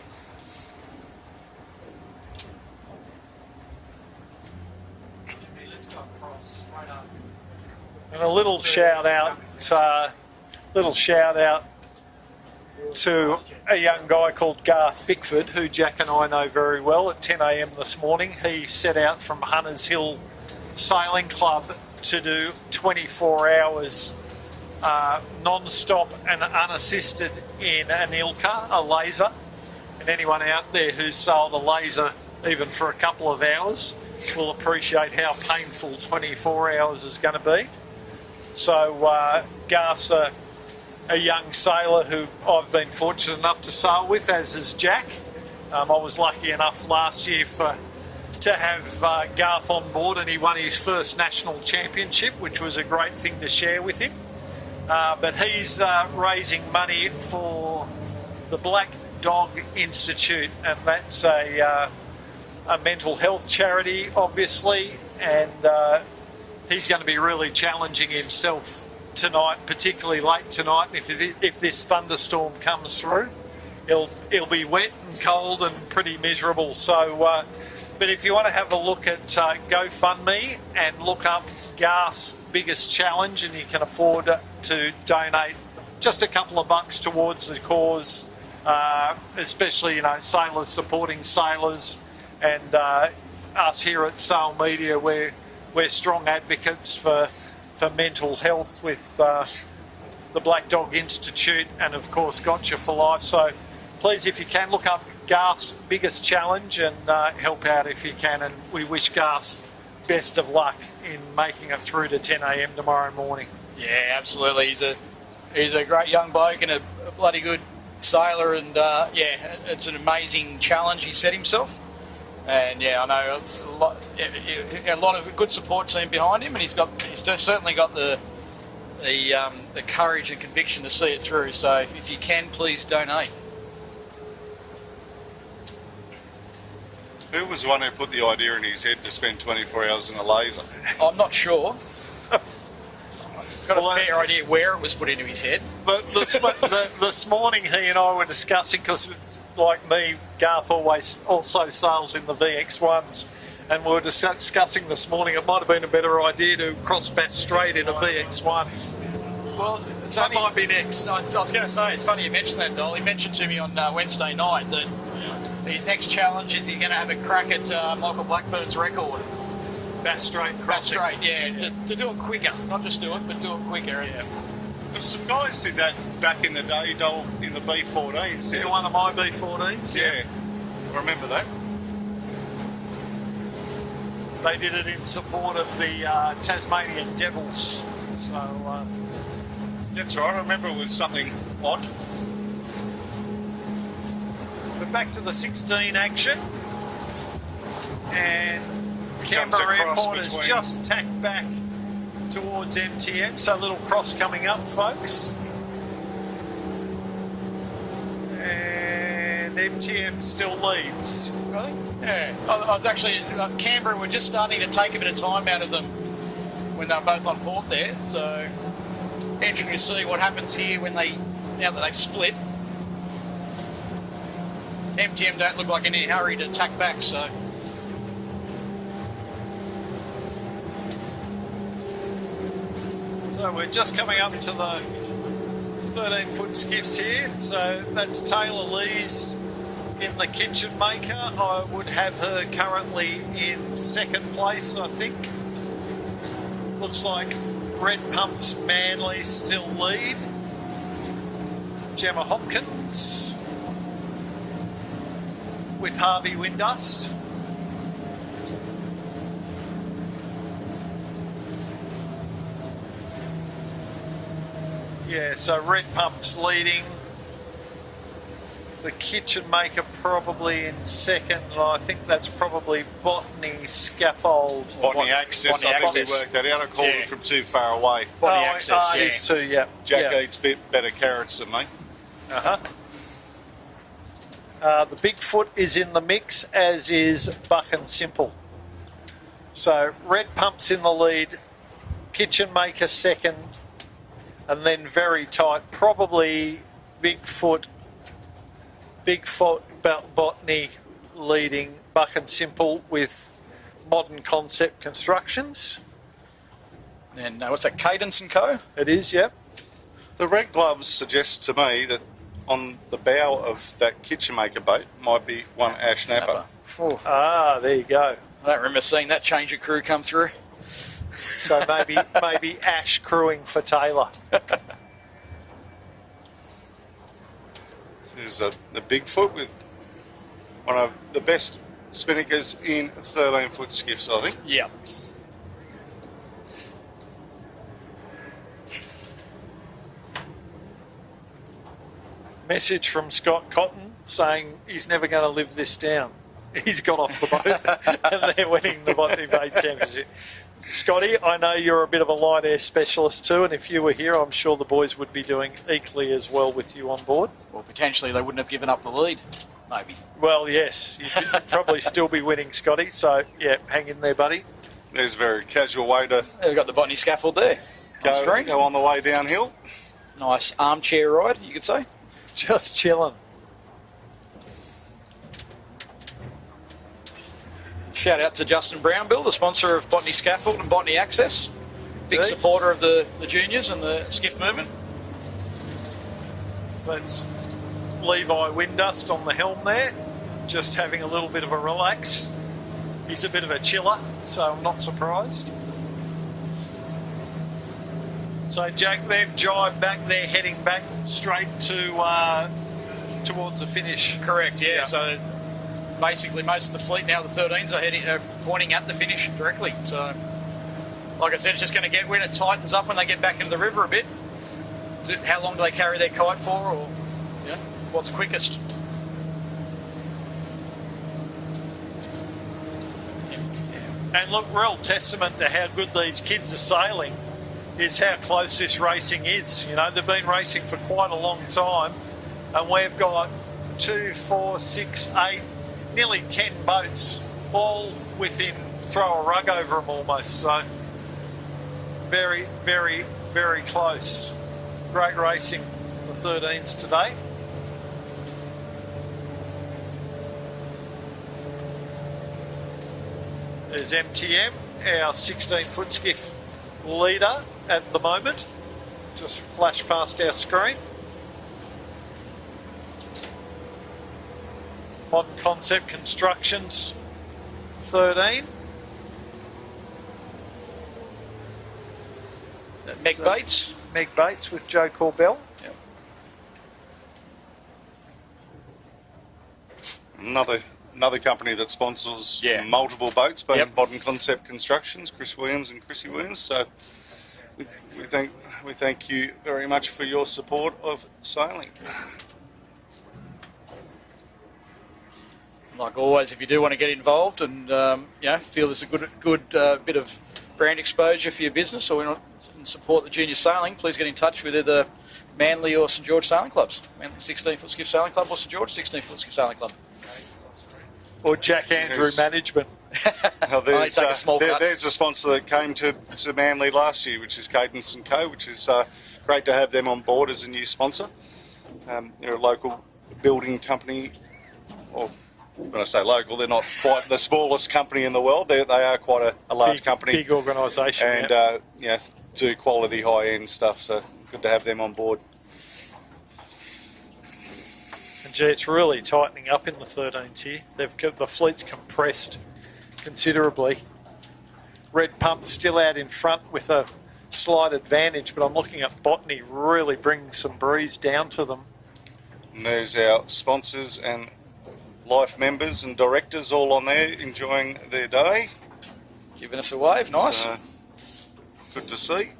And a little shout out to a young guy called Garth Bickford, who Jack and I know very well. At 10 a.m. this morning, he set out from Hunters Hill Sailing Club to do 24 hours non-stop and unassisted in an Ilka, a laser. And anyone out there who's sailed a laser even for a couple of hours will appreciate how painful 24 hours is going to be. So Garth's a young sailor who I've been fortunate enough to sail with, as is Jack. I was lucky enough last year to have Garth on board, and he won his first national championship, which was a great thing to share with him. But he's raising money for the Black Dog Institute, and that's a mental health charity, obviously, and he's going to be really challenging himself tonight, particularly late tonight. If this thunderstorm comes through, it'll be wet and cold and pretty miserable. So, but if you want to have a look at GoFundMe and look up Garth's Biggest Challenge, and you can afford to donate just a couple of bucks towards the cause, especially sailors supporting sailors, and us here at Sail Media, we're strong advocates for mental health with the Black Dog Institute, and of course Gotcha for Life. So please, if you can, look up Garth's Biggest Challenge and help out if you can, and we wish Garth best of luck in making it through to 10 a.m. tomorrow morning. Yeah, absolutely. He's a great young bloke and a bloody good sailor, and it's an amazing challenge he set himself. And yeah, I know a lot of good support team behind him, and he's certainly got the courage and conviction to see it through. So if you can, please donate. Who was the one who put the idea in his head to spend 24 hours in a laser? I'm not sure. Got a fair idea where it was put into his head. But this morning he and I were discussing, because like me, Garth also sails in the VX1s, and we were discussing this morning it might have been a better idea to cross Bass Strait in a VX1. Well, that might be next. I was going to say, it's funny you mentioned that, Dol. He mentioned to me on Wednesday night that the next challenge is he's going to have a crack at Michael Blackburn's record. Bass Strait crossing. Bass Strait, yeah, to do it quicker. Not just do it, but do it quicker. Yeah. Well, some guys did that back in the day, Dol, in the B14s. Yeah, one of my B14s. Yeah, I remember that. They did it in support of the Tasmanian Devils. So That's right, I remember it was something odd. but back to the 16 action, and Canberra Airport has just tacked back towards MTM, so a little cross coming up, folks. And MTM still leads. Really? Yeah. I was actually, Canberra were just starting to take a bit of time out of them when they were both on port there, so interesting to see what happens here now that they've split. MTM don't look like in any hurry to tack back, so. So we're just coming up to the 13-foot skiffs here. So that's Taylor Lees in the Kitchen Maker. I would have her currently in second place, I think. Looks like Red Pumps Manly still lead. Gemma Hopkins with Harvey Windust. Yeah, so Red Pump's leading. The Kitchen Maker probably in second. I think that's probably Botany Scaffold. Botany Access, Botany I probably Access. worked that out. I called it from too far away. Botany Access, it is too, yeah. Jack yeah. eats better carrots than me. Uh-huh. The Bigfoot is in the mix, as is Buck and Simple. So Red Pump's in the lead, Kitchen Maker second, and then very tight, probably Bigfoot, Botany leading Buck and Simple with Modern Concept Constructions. And what's that, Cadence & Co? It is, yep. The red gloves suggest to me that on the bow of that Kitchen Maker boat might be one Ash Napper. Ah, there you go. I don't remember seeing that change of crew come through. So maybe Ash crewing for Taylor. There's the Bigfoot with one of the best spinnakers in 13-foot skiffs, I think. Yeah. Message from Scott Cotton saying he's never going to live this down. He's got off the boat and they're winning the Botany Bay Championship. Scotty, I know you're a bit of a light air specialist too, and if you were here, I'm sure the boys would be doing equally as well with you on board. Well, potentially they wouldn't have given up the lead, maybe. Well, yes, you'd probably still be winning, Scotty, so yeah, hang in there, buddy. There's a very casual way to We've got the Botany scaffold there. go on the way downhill. Nice armchair ride, you could say. Just chilling. Shout out to Justin Brownbill, the sponsor of Botany Scaffold and Botany Access. Big Indeed. supporter of the juniors and the skiff movement. So that's Levi Windust on the helm there, just having a little bit of a relax. He's a bit of a chiller, so I'm not surprised. So Jack, they've jibed back, they're heading back straight to towards the finish. Correct, yeah. So basically most of the fleet now, the 13s, are pointing at the finish directly. So, like I said, it's just going to get, when it tightens up when they get back into the river a bit, how long do they carry their kite for, or what's quickest? And look, real testament to how good these kids are sailing is how close this racing is. You know, they've been racing for quite a long time, and we've got 2, 4, 6, 8, nearly 10 boats, all within throw a rug over them almost. So very, very, very close. Great racing, the 13s today. There's MTM, our 16-foot skiff leader at the moment. Just flash past our screen. Modern Concept Constructions, 13. Meg Bates. Meg Bates with Joe Corbell. Yep. Another company that sponsors multiple boats, but Modern Concept Constructions, Chris Williams and Chrissy Williams. So we thank you very much for your support of sailing. Like always, if you do want to get involved and feel there's a good bit of brand exposure for your business or support the junior sailing, please get in touch with either Manly or St George Sailing Clubs. Manly 16-foot Skiff Sailing Club or St George 16-foot Skiff Sailing Club. Or Jack Andrew Management. Well, there's a sponsor that came to Manly last year, which is Cadence & Co., which is great to have them on board as a new sponsor. They're a local building company, or when I say local, they're not quite the smallest company in the world. They are quite a large company. Big organisation. And, do quality high-end stuff, so good to have them on board. And gee, it's really tightening up in the 13s here. The fleet's compressed considerably. Red Pump's still out in front with a slight advantage, but I'm looking at Botany really bringing some breeze down to them. And there's our sponsors and life members and directors all on there enjoying their day. Giving us a wave, nice. Good to see.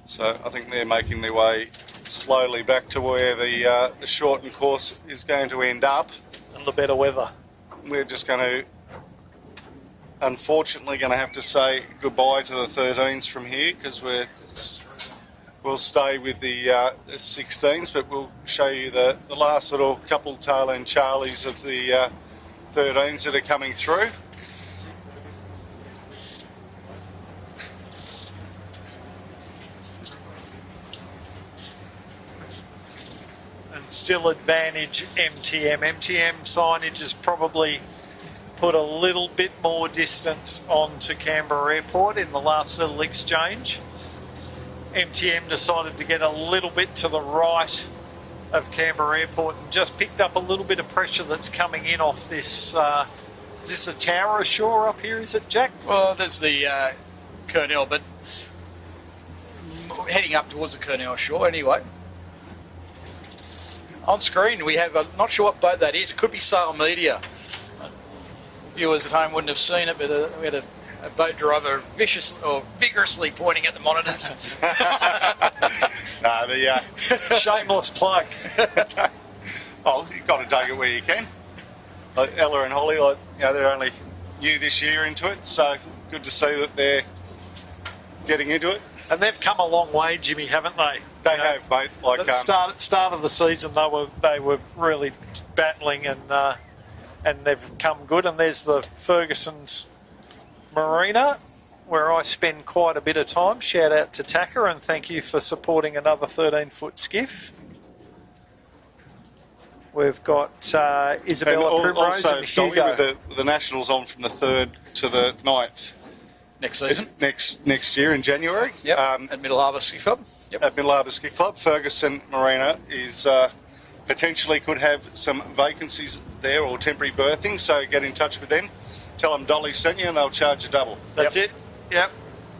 So I think they're making their way slowly back to where the shortened course is going to end up. And the better weather. We're just going to, unfortunately, have to say goodbye to the 13s from here because we'll stay with the 16s, but we'll show you the last little couple tail end Charlies of the 13s that are coming through. Still advantage MTM. MTM signage has probably put a little bit more distance onto Canberra Airport in the last little exchange. MTM decided to get a little bit to the right of Canberra Airport and just picked up a little bit of pressure that's coming in off this. Is this a tower ashore up here, is it, Jack? Well, there's the Kurnell, but heading up towards the Kurnell shore anyway. On screen, we have, not sure what boat that is. It could be Sail Media. Viewers at home wouldn't have seen it, but we had a boat driver vigorously pointing at the monitors. Shameless plug. Oh, you've got to take it where you can. Like Ella and Holly, they're only new this year into it, so good to see that they're getting into it. And they've come a long way, Jimmy, haven't they? They have, mate. At the start of the season, they were really battling, and they've come good. And there's the Ferguson's Marina, where I spend quite a bit of time. Shout out to Tacker, and thank you for supporting another 13-foot skiff. We've got Isabella Primrose and Hugo. With the Nationals on from the 3rd to the 9th. Next season? Next year in January. Yep, at Middle Harbour Ski Club. Yep. At Middle Harbour Ski Club. Ferguson Marina is potentially could have some vacancies there or temporary berthing, so get in touch with them. Tell them Dolly sent you and they'll charge you double. That's it. Yep.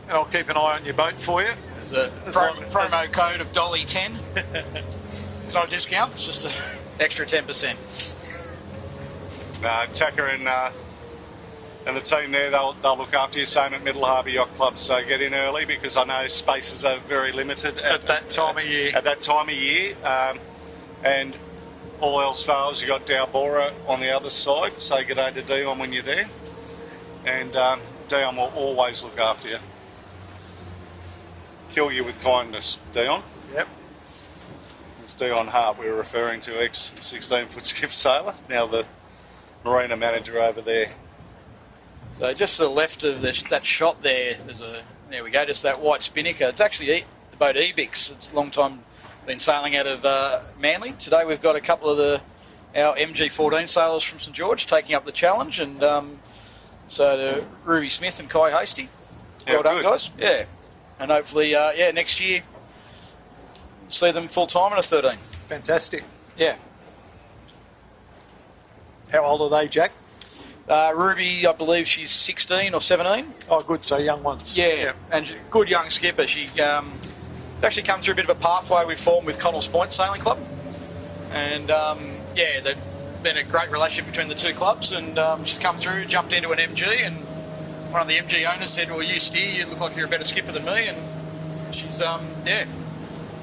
And I'll keep an eye on your boat for you. There's a promo code of Dolly10. It's not a discount, it's just an extra 10%. Tacker and the team there, they'll look after you. Same at Middle Harbour Yacht Club, so get in early because I know spaces are very limited at that time of year. At that time of year, and all else fails, you got Dowbora on the other side, so get over to Dion when you're there. and Dion will always look after you. Kill you with kindness, Dion. Yep. It's Dion Hart we were referring to, ex-16-foot skiff sailor, now the marina manager over there. So just to the left of that shot there, there we go, just that white spinnaker. It's actually the boat Ebix. It's a long time been sailing out of Manly. Today we've got a couple of our MG14 sailors from St George taking up the challenge, and so to Ruby Smith and Kai Hasty. Well done, guys. Yeah. And hopefully, next year, see them full time in a 13. Fantastic. Yeah. How old are they, Jack? Ruby, I believe she's 16 or 17. Oh, good. So young ones. Yeah. And good young skipper. She's actually come through a bit of a pathway we've formed with Connells Point Sailing Club. And, they've been a great relationship between the two clubs. And she's come through, jumped into an MG, and one of the MG owners said, well, you steer, you look like you're a better skipper than me. And she's, I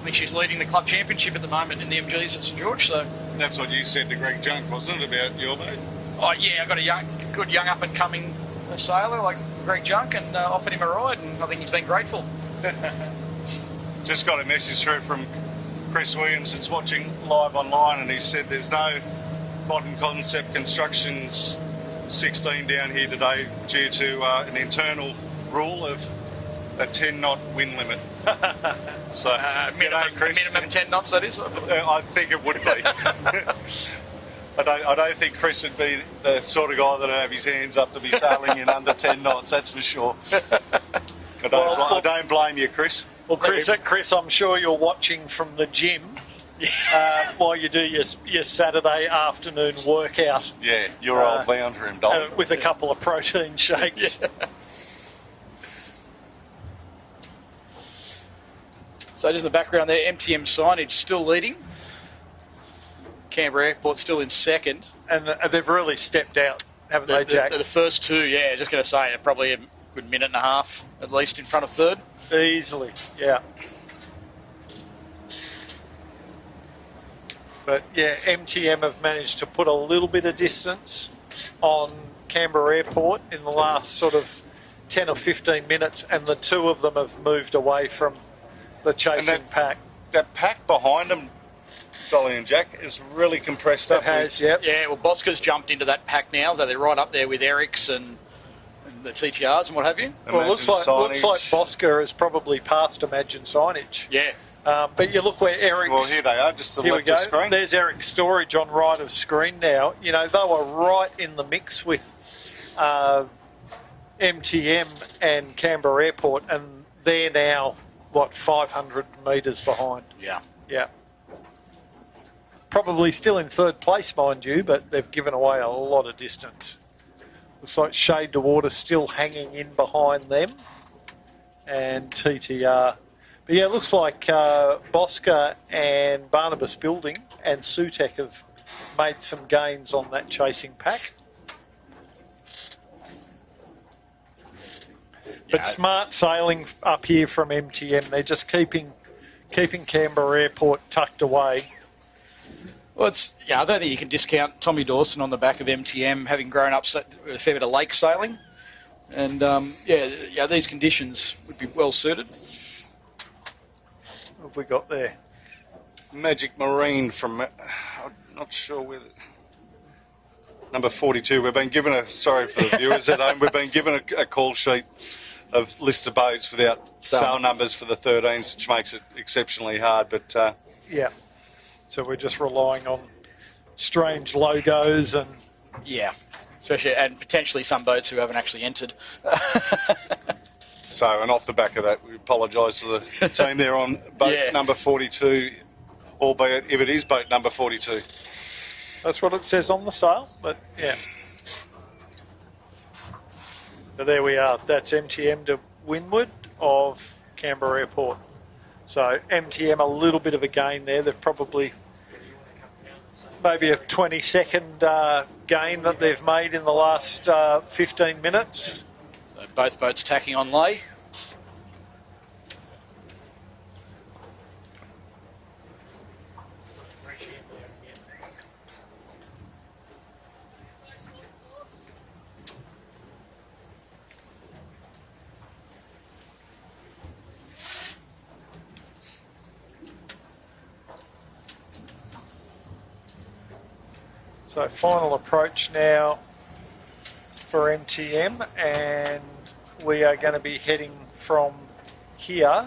think she's leading the club championship at the moment in the MGs at St George. So that's what you said to Greg Junk, wasn't it, about your boat? Oh, yeah, I've got a good young up-and-coming sailor like Greg Junk, and offered him a ride, and I think he's been grateful. Just got a message through from Chris Williams that's watching live online, and he said there's no Modern Concept Constructions 16 down here today due to an internal rule of a 10-knot wind limit. So minimum 10 knots, that is? I think it would be. I don't think Chris would be the sort of guy that'd have his hands up to be sailing in under 10 knots, that's for sure. I don't blame you, Chris. Well, Chris, I'm sure you're watching from the gym while you do your Saturday afternoon workout. Yeah, your old lounge room, dog. With a couple of protein shakes. Yeah. So just in the background there, MTM signage still leading. Canberra Airport still in second. And they've really stepped out, haven't they, Jack? The first two, yeah, just going to say, probably a good minute and a half at least in front of third. Easily, yeah. But, yeah, MTM have managed to put a little bit of distance on Canberra Airport in the last sort of 10 or 15 minutes, and the two of them have moved away from the chasing pack. That pack behind them, Dolly and Jack, is really compressed up. It has, yep. Yeah, well, Bosca's jumped into that pack now. They're right up there with Eric's and the TTRs and what have you. Well, it looks like Bosca has probably passed Imagine Signage. Yeah. But you look where Eric's... Well, here they are, just to the left of screen. There's Eric's storage on right of screen now. You know, they were right in the mix with MTM and Canberra Airport, and they're now, 500 metres behind. Yeah. Yeah. Probably still in third place, mind you, but they've given away a lot of distance. Looks like Shade to Water still hanging in behind them, and TTR. But yeah, it looks like Bosca and Barnabas Building and Sutek have made some gains on that chasing pack. But smart sailing up here from MTM. They're just keeping Canberra Airport tucked away. Well, I don't think you can discount Tommy Dawson on the back of MTM, having grown up with a fair bit of lake sailing. And, these conditions would be well suited. What have we got there? Magic Marine from, I'm not sure whether... Number 42. We've been given sorry for the viewers at home, we've been given a call sheet of list of boats without sale numbers for the 13s, which makes it exceptionally hard, but... Yeah. So we're just relying on strange logos and... Yeah, especially, and potentially some boats who haven't actually entered. So, and off the back of that, we apologise to the team there on boat number 42, albeit if it is boat number 42. That's what it says on the sale, but yeah. But there we are. That's MTM to windward of Canberra Airport. So MTM a little bit of a gain there. They've probably maybe a 20-second gain that they've made in the last 15 minutes. So both boats tacking on lay. So final approach now for MTM, and we are going to be heading from here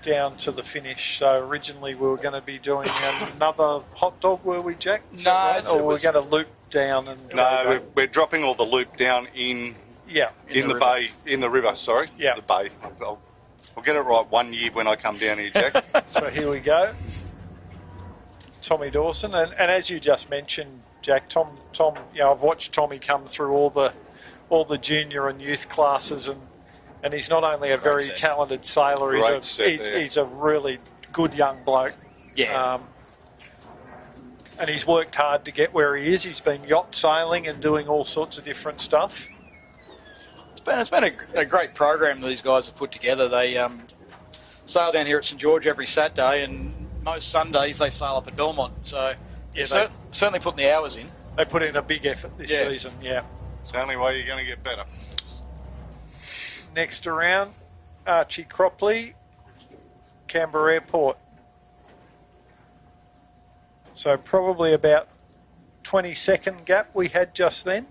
down to the finish. So originally we were going to be doing another hot dog, were we, Jack? Is that right? Or we're going to loop down and no, we're dropping all the loop down in the bay, in the river. Sorry, the bay. I'll get it right 1 year when I come down here, Jack. So here we go, Tommy Dawson, and as you just mentioned, Jack, Tom, I've watched Tommy come through all the junior and youth classes, and he's not only a very talented sailor, he's a really good young bloke. Yeah. And he's worked hard to get where he is. He's been yacht sailing and doing all sorts of different stuff. It's been a great program that these guys have put together. They sail down here at St George every Saturday, and most Sundays they sail up at Belmont. So certainly putting the hours in. They put in a big effort this season, It's the only way you're going to get better. Next around, Archie Cropley, Canberra Airport. So probably about 20-second gap we had just then.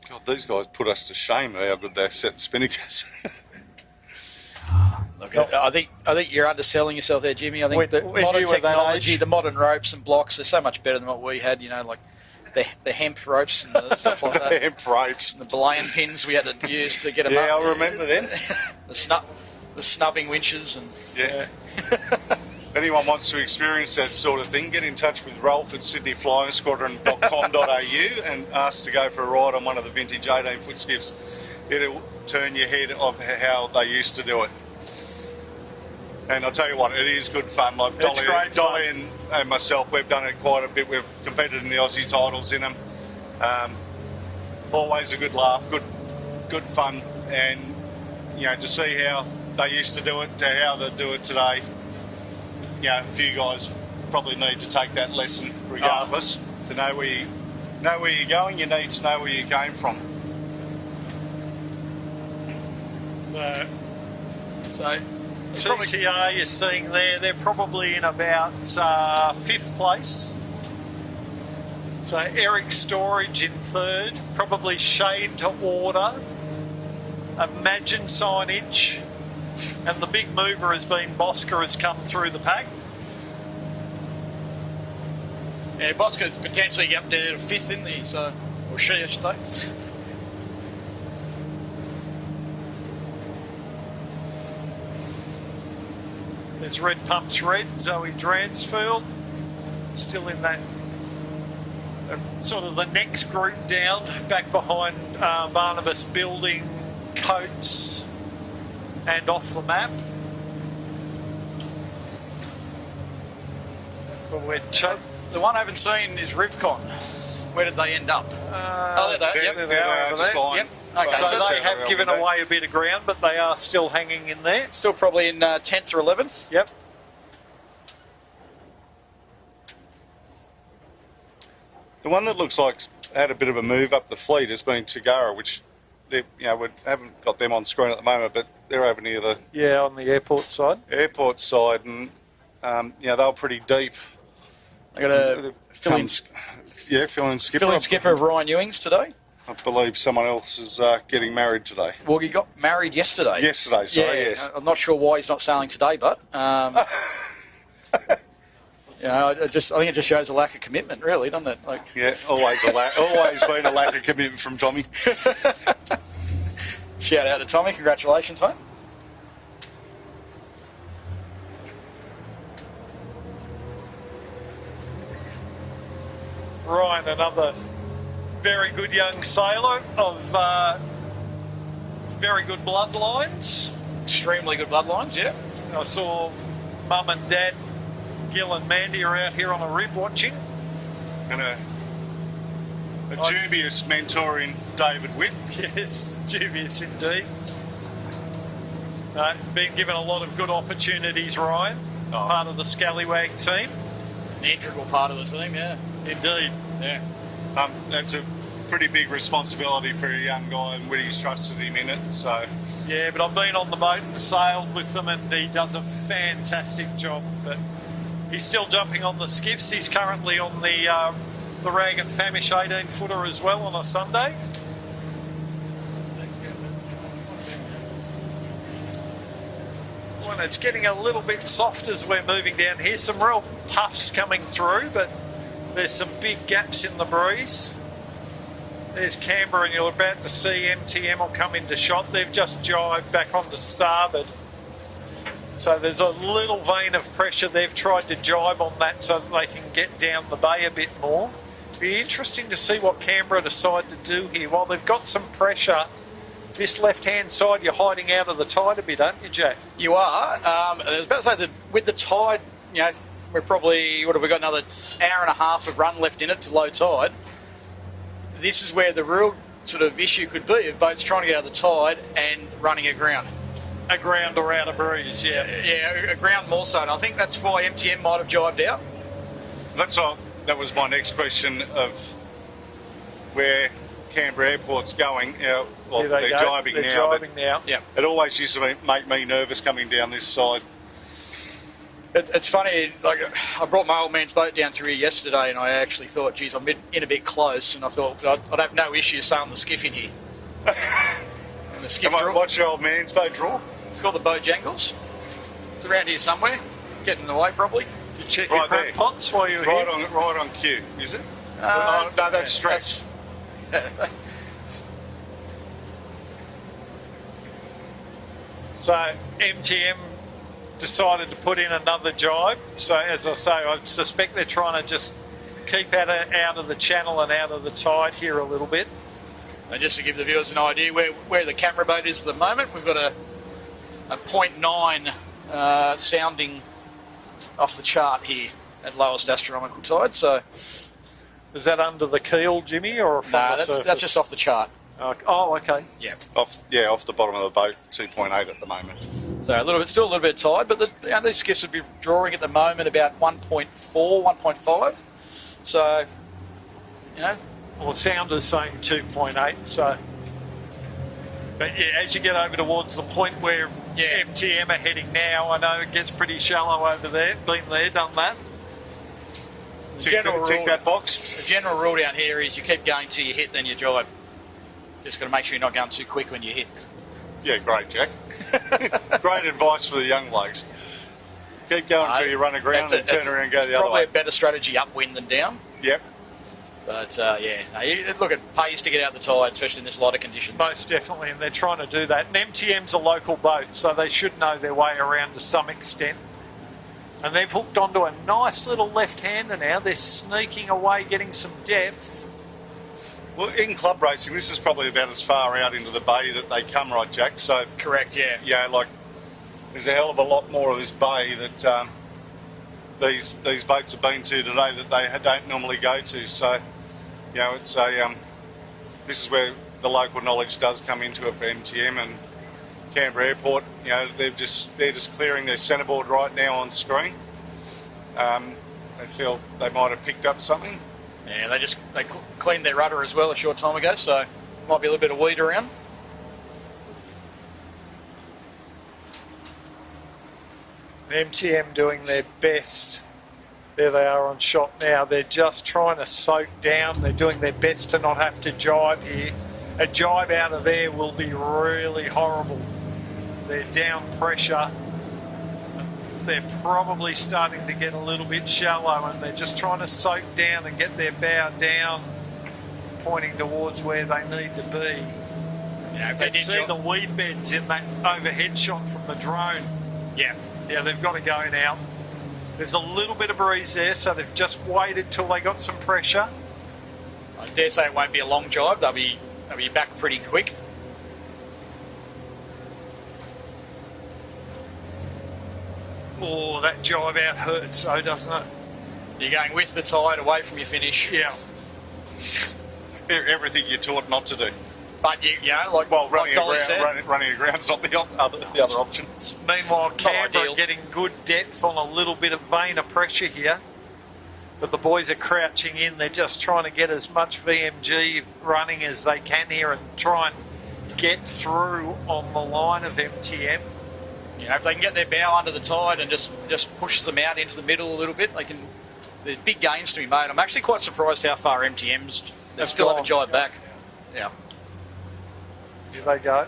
God, these guys put us to shame how good they set the spinnakers. Look, I think you're underselling yourself there, Jimmy. I think the modern technology, the modern ropes and blocks are so much better than what we had. Like the hemp ropes and the stuff like that. The hemp ropes. The belaying pins we had to use to get them up. Yeah, I remember them. the snubbing winches and If anyone wants to experience that sort of thing, get in touch with Rolf at sydneyflyingsquadron.com.au and ask to go for a ride on one of the vintage 18-foot skiffs. It'll turn your head of how they used to do it. And I'll tell you what, it is good fun. Like Dolly and myself, we've done it quite a bit. We've competed in the Aussie titles in them. Always a good laugh, good fun, and to see how they used to do it to how they do it today. A few guys probably need to take that lesson regardless. To know where you're going, you need to know where you came from. So CTA you're seeing there, they're probably in about 5th place. So Eric Storage in 3rd, probably Shade to Order, Imagine Signage, and the big mover has been Bosca, has come through the pack. Yeah, Bosca's potentially up there to 5th in there, or she, I should say. There's Red Pumps Red, Zoe Dransfield, still in that sort of the next group down, back behind Barnabas Building, Coates, and Off the Map. But the one I haven't seen is Rivcon. Where did they end up? There they are. Just behind. Yep. Okay, so they have given away a bit of ground, but they are still hanging in there. Still probably in 10th or 11th. Yep. The one that looks like had a bit of a move up the fleet has been Tagara, which we haven't got them on screen at the moment, but they're over near the on the airport side. And they were pretty deep. They got a fill-in skipper of Ryan Ewings today. I believe someone else is getting married today. Well, he got married yesterday. Yes. I'm not sure why he's not sailing today, but I think it just shows a lack of commitment, really, doesn't it? Always been a lack of commitment from Tommy. Shout out to Tommy, congratulations, mate. Ryan, another very good young sailor of very good bloodlines. Extremely good bloodlines, yeah. I saw Mum and Dad, Gil and Mandy are out here on a rib watching. And a dubious mentor in David Witt. Yes, dubious indeed. Been given a lot of good opportunities, Ryan. Part of the Scallywag team. An integral part of the team, yeah. Indeed. Yeah. That's a pretty big responsibility for a young guy, and Whitty's trusted him in it. So. Yeah, but I've been on the boat and sailed with them, and he does a fantastic job. But he's still jumping on the skiffs. He's currently on the the Rag and Famish 18-footer as well on a Sunday. Well, it's getting a little bit soft as we're moving down here. Some real puffs coming through, but there's some big gaps in the breeze. There's Canberra, and you're about to see MTM will come into shot. They've just jibed back onto starboard. So there's a little vein of pressure. They've tried to jibe on that so that they can get down the bay a bit more. Be interesting to see what Canberra decide to do here. While they've got some pressure, this left-hand side, you're hiding out of the tide a bit, aren't you, Jack? You are. I was about to say that with the tide, you know, we're probably, what have we got, another hour and a half of run left in it to low tide. This is where the real sort of issue could be of boats trying to get out of the tide and running aground. Aground or out of breeze, yeah. Yeah, aground more so. And I think that's why MTM might have jibed out. That was my next question of where Canberra Airport's going. They're jibing They're now. jibing now. Yeah. It always used to make me nervous coming down this side. It's funny, like, I brought my old man's boat down through here yesterday, and I actually thought, geez, I'm in a bit close, and I thought I'd have no issue sailing the skiff in here. And the skiff draw. What's your old man's boat draw? It's called the Bojangles. It's around here somewhere, getting in the way probably. Did you check Right your front there. pots while you were Right here? on cue, is it? No, No, that's stretch. So MTM decided to put in another jibe. So as I say, I suspect they're trying to just keep out of the channel and out of the tide here a little bit. And just to give the viewers an idea where the camera boat is at the moment, we've got a 0.9 sounding off the chart here at lowest astronomical tide. So Is that under the keel, Jimmy, or from the surface? that's just off the chart. Oh, okay. Yeah. Off the bottom of the boat, 2.8 at the moment. So still a little bit of tide, but these skiffs would be drawing at the moment about 1.4, 1.5. So, you know. Well, the sound is saying 2.8, so... But yeah, as you get over towards the point where MTM are heading now, I know it gets pretty shallow over there. Been there, done that. Tick that box. The general rule down here is you keep going till you hit, then you jibe. Just got to make sure you're not going too quick when you hit. Yeah, great, Jack. Great advice for the young blokes. Keep going until you run aground and turn around and go the other way. Probably a better strategy upwind than down. Yep. But, look, it pays to get out the tide, especially in this lighter conditions. Most definitely, and they're trying to do that. And MTM's a local boat, so they should know their way around to some extent. And they've hooked onto a nice little left-hander now. They're sneaking away, getting some depth. Well, in club racing, this is probably about as far out into the bay that they come, right, Jack? So Correct, yeah. yeah, like there's a hell of a lot more of this bay that these boats have been to today that they don't normally go to. So, you know, it's this is where the local knowledge does come into it for MTM and Canberra Airport. You know, they're just clearing their centreboard right now on screen. They feel they might have picked up something. Yeah, they cleaned their rudder as well a short time ago, so might be a little bit of weed around. MTM doing their best. There they are on shot now. They're just trying to soak down. They're doing their best to not have to jibe here. A jibe out of there will be really horrible. They're down pressure. They're probably starting to get a little bit shallow, and they're just trying to soak down and get their bow down, pointing towards where they need to be. Yeah, You can see the weed beds in that overhead shot from the drone. Yeah. Yeah, they've got to go now. There's a little bit of breeze there, so they've just waited till they got some pressure. I dare say it won't be a long jibe. They'll be back pretty quick. Oh, that jibe out hurts, though, doesn't it? You're going with the tide, away from your finish. Yeah. Everything you're taught not to do. But Running Dolly said, aground's not the other options. Meanwhile, Canberra ideal. getting good depth on a little bit of vein of pressure here. But the boys are crouching in. They're just trying to get as much VMG running as they can here and try and get through on the line of MTM. you know, if they can get their bow under the tide and just pushes them out into the middle a little bit, they can there's big gains to be made. I'm actually quite surprised how far MTM's they still haven't jived back. Yeah. Here they go.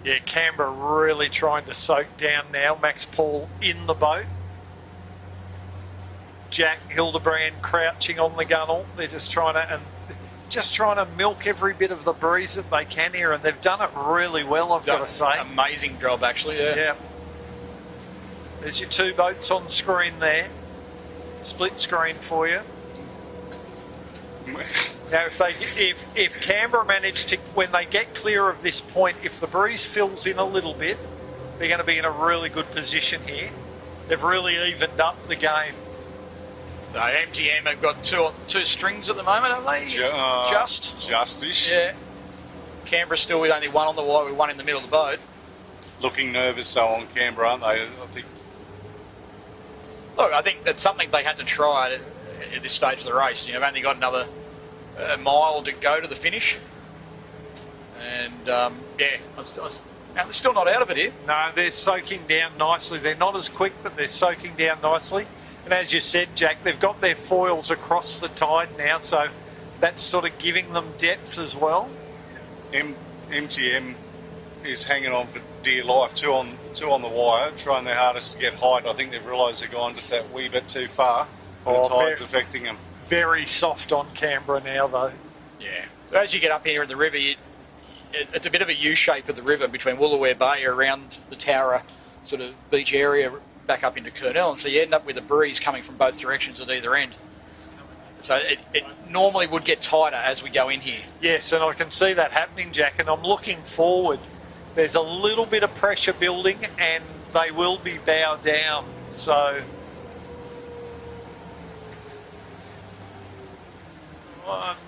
Yeah, Canberra really trying to soak down now. Max Paul in the boat. Jack Hildebrand crouching on the gunnel. They're just trying to milk every bit of the breeze that they can here, and they've done it really well, I've got to say. Amazing job, actually, yeah. There's your two boats on screen there. Split screen for you. Now, if Canberra manage to, when they get clear of this point, if the breeze fills in a little bit, they're going to be in a really good position here. They've really evened up the game. So MTM have got two strings at the moment, have they? Justish. Yeah. Canberra still with only one on the wire, with one in the middle of the boat. Looking nervous though on Canberra, aren't they? I think that's something they had to try at this stage of the race. They've only got another mile to go to the finish. And, they're still not out of it here. No, they're soaking down nicely. They're not as quick, but they're soaking down nicely. And as you said, Jack, they've got their foils across the tide now, so that's sort of giving them depth as well. MTM is hanging on for dear life, two on the wire, trying their hardest to get height. I think they've realised they're gone just that wee bit too far. The tide's affecting them. Very soft on Canberra now, though. Yeah. So as you get up here in the river, it's a bit of a U shape of the river between Woolooware Bay around the Towra sort of beach area back up into Kurnell, and so you end up with a breeze coming from both directions at either end. So it normally would get tighter as we go in here. Yes, and I can see that happening, Jack, and I'm looking forward. There's a little bit of pressure building and they will be bowed down. So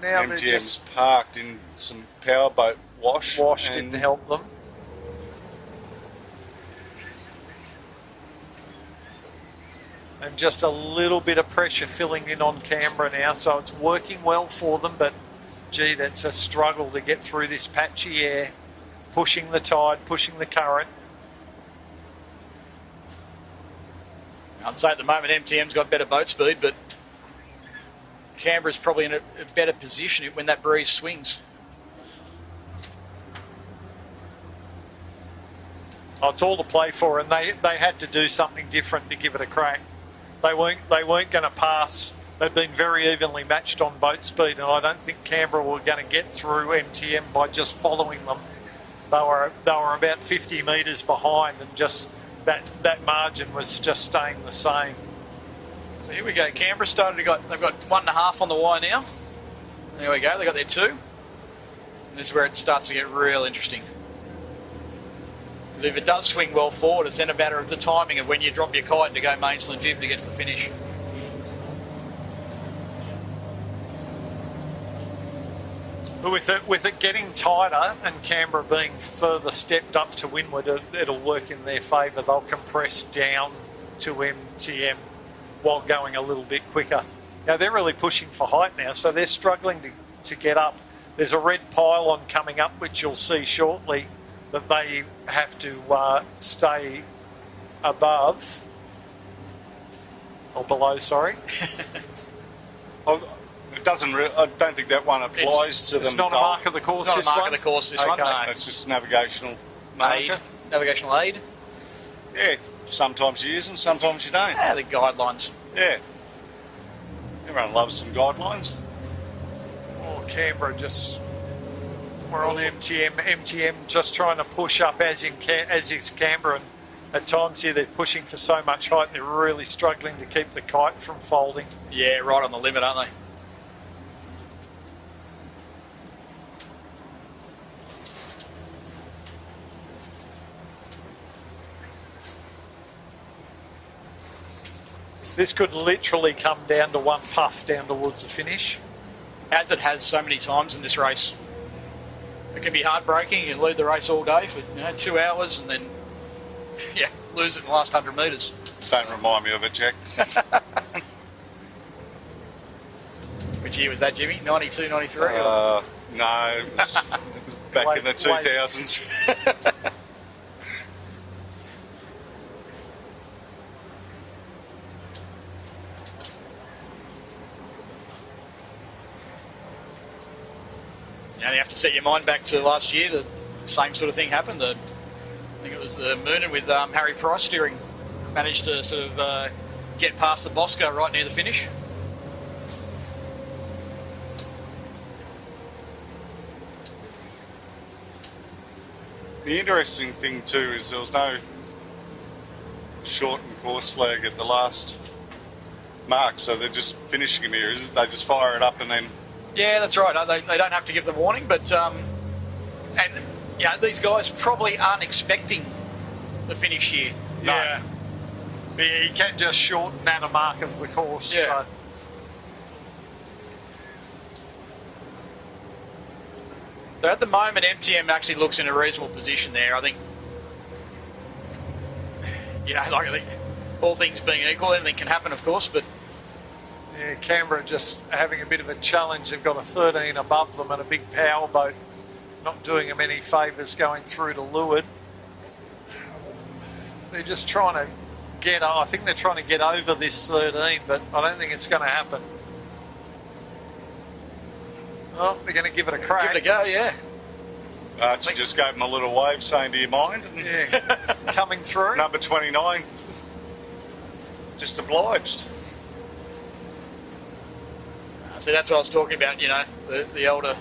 now MGM's they're just parked in some powerboat wash. Didn't help them. And just a little bit of pressure filling in on Canberra now, so it's working well for them, but gee, that's a struggle to get through this patchy air, pushing the tide, pushing the current. I'd say at the moment MTM's got better boat speed, but Canberra's probably in a better position when that breeze swings. Oh, it's all to play for, and they had to do something different to give it a crack. They weren't going to pass. They've been very evenly matched on boat speed, and I don't think Canberra were going to get through MTM by just following them. They were about 50 metres behind, and just that margin was just staying the same. So here we go. Canberra they've got 1.5 on the wire now. There we go. They got their 2. And this is where it starts to get real interesting. If it does swing well forward, it's then a matter of the timing of when you drop your kite to go mainland jib to get to the finish. But with it getting tighter and Canberra being further stepped up to windward, it'll work in their favour. They'll compress down to MTM while going a little bit quicker. Now they're really pushing for height now, so they're struggling to get up. There's a red pylon coming up, which you'll see shortly, that they have to stay above, or below, sorry. It doesn't. I don't think that one applies to them. It's not a mark of the course. It's not a mark of the course. This one. No. It's just navigational aid. Navigational aid. Yeah. Sometimes you use them, sometimes you don't. Yeah, the guidelines. Yeah. Everyone loves some guidelines. Oh, Canberra just. We're on MTM. MTM just trying to push up as is Canberra. And at times here they're pushing for so much height they're really struggling to keep the kite from folding. Yeah, right on the limit, aren't they? This could literally come down to one puff down towards the finish. As it has so many times in this race. It can be heartbreaking. You lead the race all day for 2 hours and then lose it in the last 100 metres. Don't remind me of it, Jack. Which year was that, Jimmy? 92, 93? No, it was back in the 2000s. you have to set your mind back to last year. The same sort of thing happened. I think it was the Moonin with Harry Price steering. Managed to sort of get past the Bosco right near the finish. The interesting thing too is there was no short and course flag at the last mark, so they're just finishing them here. They just fire it up and then... Yeah, that's right. They don't have to give the warning, but and these guys probably aren't expecting the finish here. No. Yeah. You can just shorten that a mark of the course. Yeah. So at the moment, MTM actually looks in a reasonable position there. I think, I think all things being equal, anything can happen, of course, but... Yeah, Canberra just having a bit of a challenge. They've got a 13 above them and a big power boat, not doing them any favours going through to leeward. They're just trying to I think they're trying to get over this 13, but I don't think it's going to happen. Oh, they're going to give it a crack. Give it a go, yeah. Archie just gave him a little wave saying, do you mind? Yeah, coming through. Number 29, just obliged. See, that's what I was talking about, the older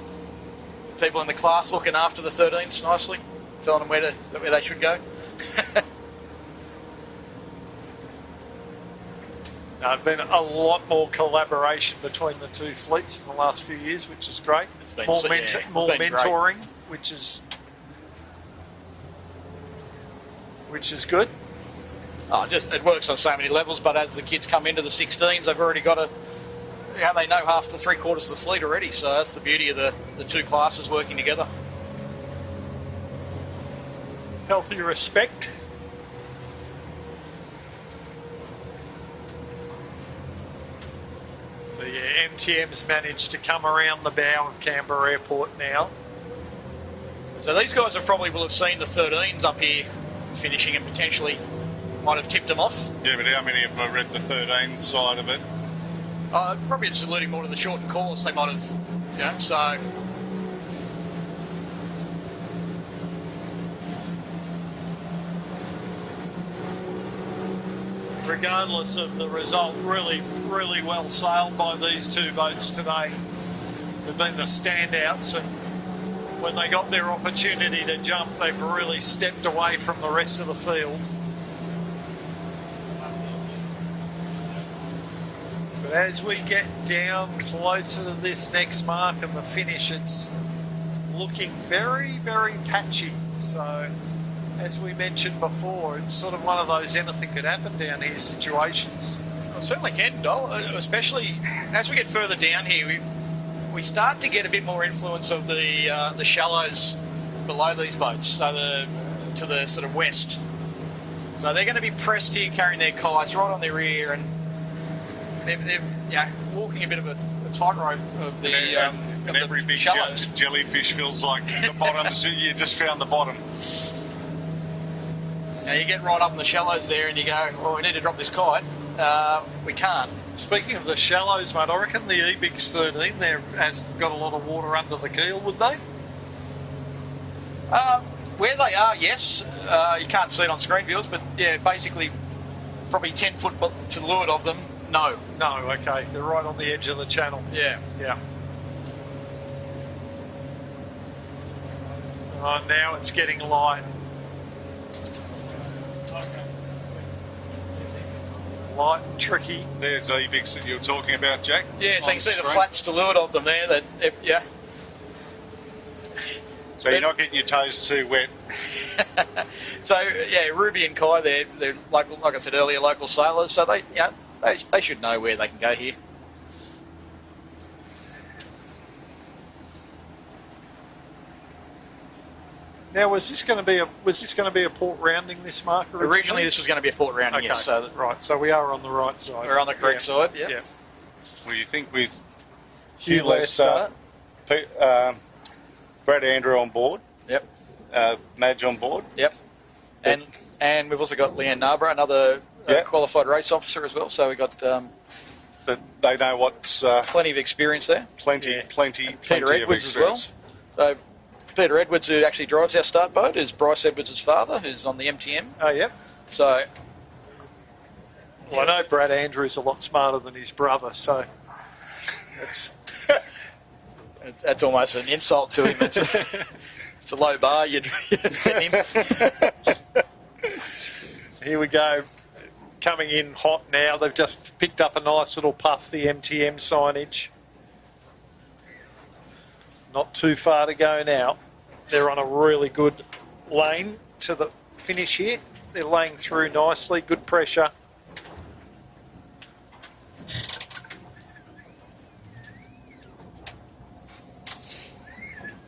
people in the class looking after the 13s nicely, telling them where they should go. There's been a lot more collaboration between the two fleets in the last few years, which is great. More mentoring, which is good. It works on so many levels, but as the kids come into the 16s, they've already got they know half to 3/4 of the fleet already, so that's the beauty of the two classes working together. Healthy respect. So yeah, MTM's managed to come around the bow of Canberra Airport now. So these guys will have seen the 13s up here finishing and potentially might have tipped them off. Yeah, but how many of them have read the 13 side of it? Probably just alluding more to the shortened course. They might have, so... Regardless of the result, really, really well sailed by these two boats today. They've been the standouts, and when they got their opportunity to jump, they've really stepped away from the rest of the field. But as we get down closer to this next mark and the finish, it's looking very, very patchy. So, as we mentioned before, it's sort of one of those anything could happen down here situations. Well, it certainly can, Dol, especially as we get further down here. We start to get a bit more influence of the shallows below these boats, so to the sort of west. So they're going to be pressed here, carrying their kites right on their rear, and they're walking a bit of a tightrope of the and every big jellyfish feels like the bottom. So you just found the bottom. Now you get right up in the shallows there, and you go, "Well, we need to drop this kite." We can't. Speaking of the shallows, mate, I reckon the Ebix 13 there has got a lot of water under the keel, would they? Where they are, yes. You can't see it on screen viewers, but yeah, basically probably 10 foot to leeward of them, no. No, okay. They're right on the edge of the channel. Yeah. Yeah. Now it's getting light. Light and tricky. There's Ebix that you were talking about, Jack. Yeah, so you can see the flats to leeward of them there. Yeah. So you're not getting your toes too wet. So yeah, Ruby and Kai, they're like I said earlier, local sailors. So they should know where they can go here. Now, was this going to be a port rounding this mark originally? Originally, this was going to be a port rounding. Okay. Yes. So right. So we are on the right side. We're on the correct side. Yeah. Yeah. Well, you think with Hugh Lester, Brad Andrew on board. Yep. Madge on board. Yep. And we've also got Leanne Narborough, another qualified race officer as well. So we got. That they know what's plenty of experience there. Plenty Peter of Edwards experience. as well. So Peter Edwards, who actually drives our start boat, is Bryce Edwards' father, who's on the MTM. Oh, yep. So, well, I know Brad Andrews a lot smarter than his brother, so that's almost an insult to him. It's a low bar you'd set him. Here we go. Coming in hot now. They've just picked up a nice little puff, the MTM signage. Not too far to go now. They're on a really good lane to the finish here. They're laying through nicely, good pressure.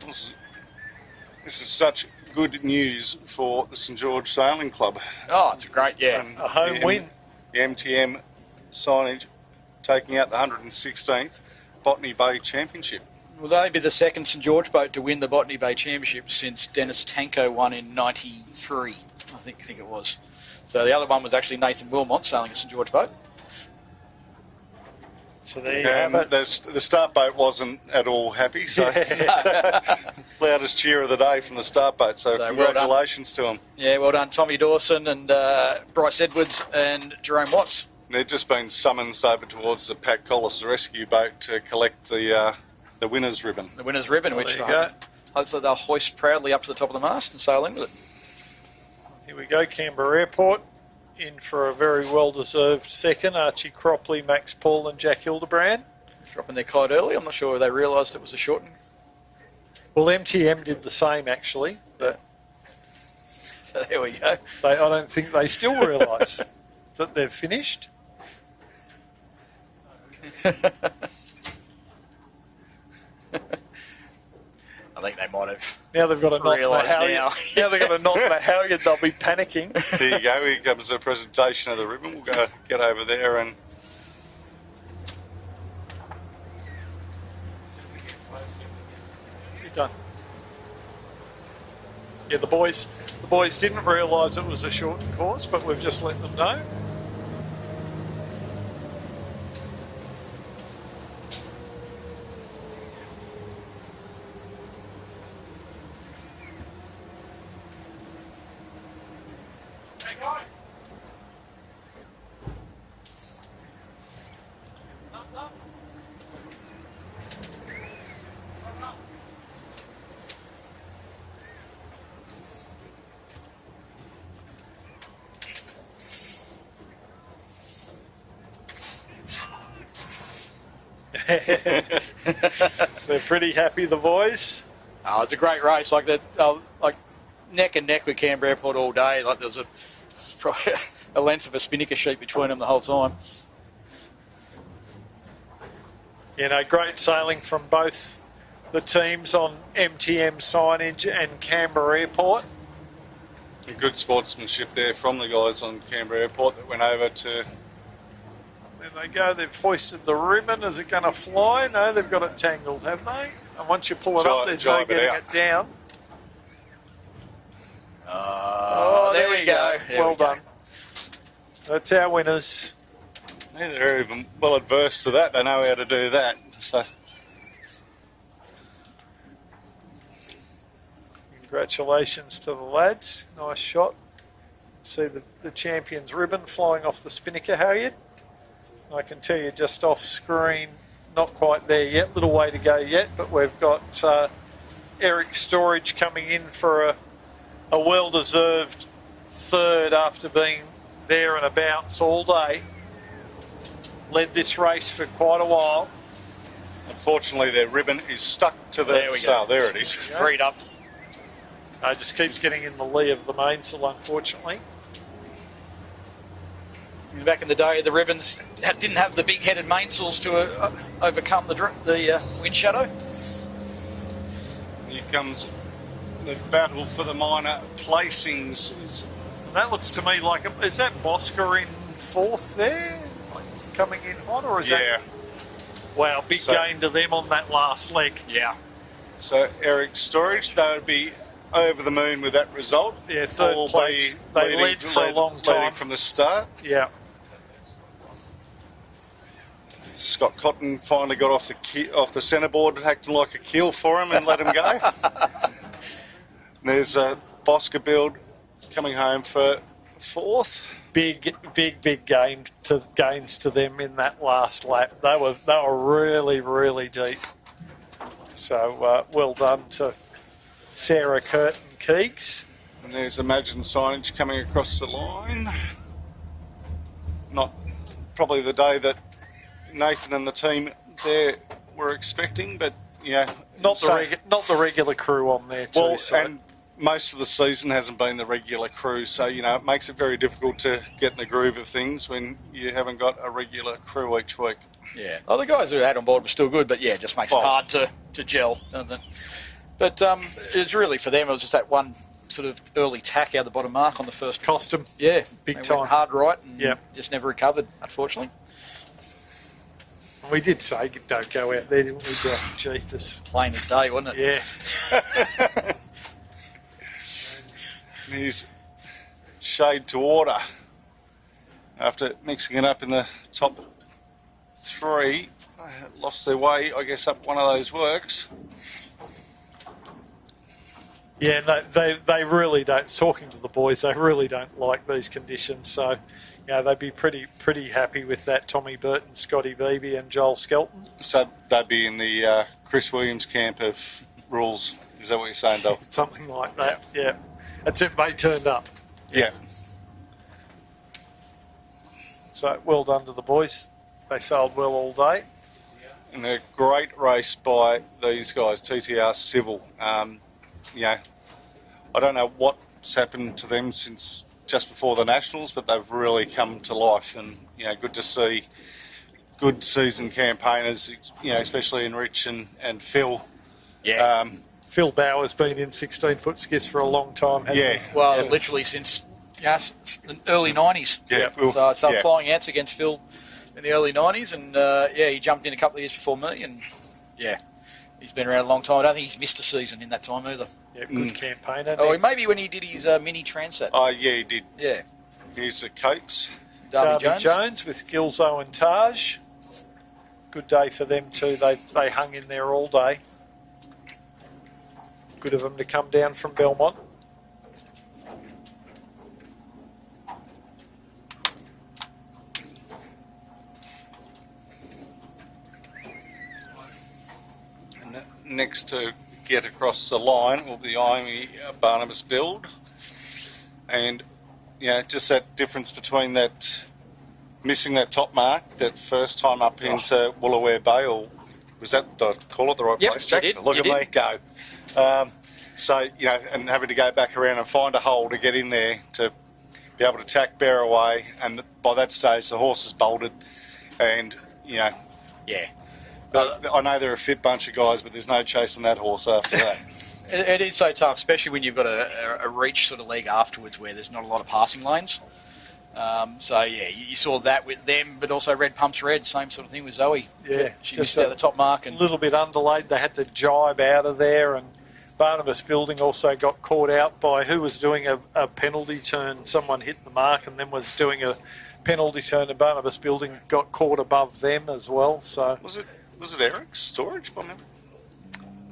This is such good news for the St George Sailing Club. Oh, it's a great, yeah. A home win. The MTM signage taking out the 116th Botany Bay Championship. Will only be the second St George boat to win the Botany Bay Championship since Dennis Tanko won in '93, I think it was. So the other one was actually Nathan Wilmot sailing a St George boat. So there you have it. The start boat wasn't at all happy, so loudest cheer of the day from the start boat. So congratulations to them. Yeah, well done, Tommy Dawson and Bryce Edwards and Jerome Watts. They've just been summoned over towards the Pat Collis rescue boat to collect the winner's ribbon. The winner's ribbon, which hopefully they'll hoist proudly up to the top of the mast and sail in with it. Here we go, Canberra Airport. In for a very well-deserved second. Archie Cropley, Max Paul and Jack Hildebrand. Dropping their kite early. I'm not sure if they realised it was a short one. Well, MTM did the same, actually. But so there we go. I don't think they still realise that they've finished. I think they might have. Now they've got to knock realised the halyard. Now they've got to knock the halyard. They'll be panicking. There you go. Here comes a presentation of the ribbon. We'll go get over there and. You're done. Yeah, the boys didn't realise it was a shortened course, but we've just let them know. They're pretty happy, the boys. Oh, it's a great race. Like that, like neck and neck with Canberra Airport all day. Like there was probably a length of a spinnaker sheet between them the whole time. You know, great sailing from both the teams on MTM signage and Canberra Airport. Good sportsmanship there from the guys on Canberra Airport that went over to. There they go. They've hoisted the ribbon. Is it going to fly? No, they've got it tangled, have they? And once you pull it up, there's no getting it down. Oh, there we go. Well done. That's our winners. Yeah, they're even well adverse to that. They know how to do that. So. Congratulations to the lads. Nice shot. See the champion's ribbon flying off the spinnaker halyard. I can tell you just off screen, not quite there yet, little way to go yet, but we've got Eric Storage coming in for a well-deserved third after being there and abouts all day. Led this race for quite a while. Unfortunately, their ribbon is stuck to the sail. There it is. Freed up. It just keeps getting in the lee of the mainsail, unfortunately. Back in the day, the ribbons didn't have the big-headed mainsails to overcome the wind shadow. Here comes the battle for the minor placings. And that looks to me like, is that Bosca in fourth there? Like coming in hot, or is that? Wow, big gain to them on that last leg. Yeah. So Eric Storage, they would be over the moon with that result. Yeah, third place. They led for a long time. Leading from the start. Yeah. Scott Cotton finally got off the centreboard, acting like a keel for him, and let him go. And there's Boscabild coming home for fourth. Big gains to them in that last lap. They were really, really deep. So well done to Sarah Curtin Keeks. And there's Imagine signage coming across the line. Not probably the day that Nathan and the team there were expecting, but yeah, not the regular crew on there too. Well, so. and most of the season hasn't been the regular crew, so it makes it very difficult to get in the groove of things when you haven't got a regular crew each week. Yeah, well, the guys who had on board were still good, but yeah, it just makes it hard to gel, doesn't it? But it's really for them. It was just that one sort of early tack out the bottom mark on the first. Cost them. Yeah, big they time. went hard right and just never recovered, unfortunately. We did say don't go out there, didn't we, Jeff? Jeepers. Plain as day, wasn't it? Yeah. He's shade to order after mixing it up in the top three. Lost their way, I guess, up one of those works. Yeah, no, they really don't. Talking to the boys, they really don't like these conditions. So, they'd be pretty happy with that. Tommy Burton, Scotty Beebe, and Joel Skelton. So they'd be in the Chris Williams camp of rules. Is that what you're saying, Dol? Something like that. Yeah. That's it. They turned up. Yeah. So well done to the boys. They sailed well all day. And a great race by these guys, TTR Civil. I don't know what's happened to them since just before the Nationals, but they've really come to life. And, good to see good seasoned campaigners, especially in Rich and Phil. Yeah. Phil Bauer's been in 16-foot skiffs for a long time, hasn't he? Well, literally since the early 90s. Yeah. So I started flying outs against Phil in the early 90s, and he jumped in a couple of years before me, and he's been around a long time. I don't think he's missed a season in that time either. Yeah, good campaigner. Oh, maybe when he did his mini Transat. Oh, yeah, he did. Yeah. Here's the Coates. Darby Jones with Gilzo and Taj. Good day for them too. They hung in there all day. Good of them to come down from Belmont. And next to get across the line will be Amy Barnabas Build. And, just that difference between that missing that top mark, that first time up into Woolaware Bay, or was that, did I call it the right place, Jack? You did. Look at me, go. And having to go back around and find a hole to get in there to be able to tack bear away, and by that stage the horse is bolted, and Yeah. I know they're a fit bunch of guys, but there's no chasing that horse after that. It is so tough, especially when you've got a reach sort of leg afterwards where there's not a lot of passing lanes. You saw that with them, but also Red Pumps Red, same sort of thing with Zoe. Yeah, she missed out the top mark. And a little bit underlaid. They had to jibe out of there, and Barnabas Building also got caught out by who was doing a penalty turn. Someone hit the mark and then was doing a penalty turn, and Barnabas Building got caught above them as well. So Was it Eric's storage by memory?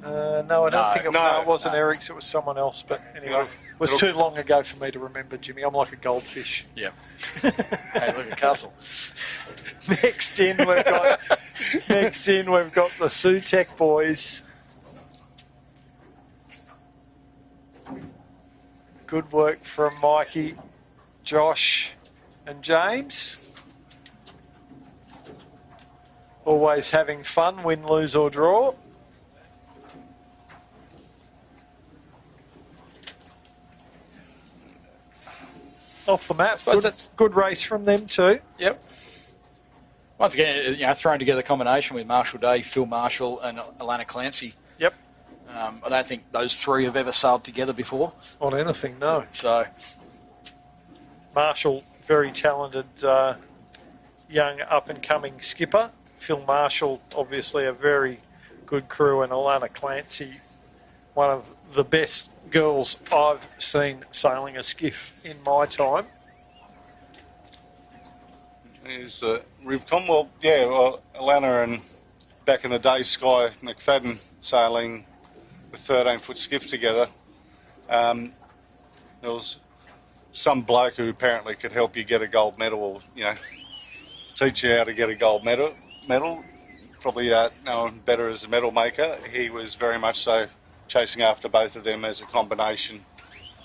No, I don't think it wasn't Eric's, it was someone else. But anyway, it was too long ago for me to remember, Jimmy. I'm like a goldfish. Yeah. Hey, look at Castle. Next in, we've got the Sutek boys. Good work from Mikey, Josh, and James. Always having fun, win, lose, or draw. Off the map. Good race from them too. Yep. Once again, thrown together a combination with Marshall Day, Phil Marshall, and Alana Clancy. Yep. I don't think those three have ever sailed together before. On anything, no. So, Marshall, very talented young up-and-coming skipper. Phil Marshall, obviously a very good crew, and Alana Clancy, one of the best girls I've seen sailing a skiff in my time. is Rivcon. Well, yeah, Alana and back in the day, Sky McFadden sailing the 13-foot skiff together. There was some bloke who apparently could help you get a gold medal, or, teach you how to get a gold medal. Probably known better as a medal maker. He was very much so chasing after both of them as a combination.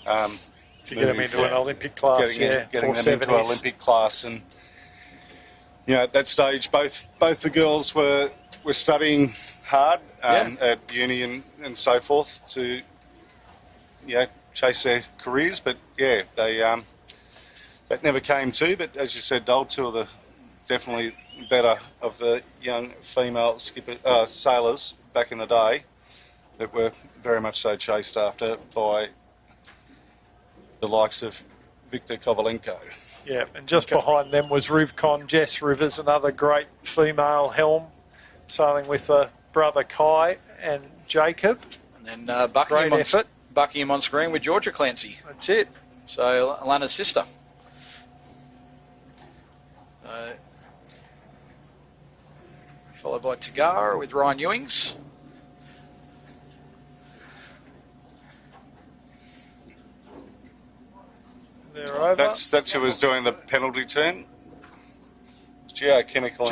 To get them into an Olympic class, getting them into an Olympic class. And, at that stage, both the girls were studying hard at uni and so forth to, chase their careers. But, they that never came to. But as you said, Dole, two of the definitely better of the young female sailors back in the day that were very much so chased after by the likes of Victor Kovalenko. Yeah, and just behind them was Rivcon. Jess Rivers, another great female helm, sailing with brother Kai and Jacob. And then Buckingham on screen with Georgia Clancy. That's it. So Alana's sister. Followed by Tagara with Ryan Ewings. They're over. That's who was doing the penalty turn. Geochemical.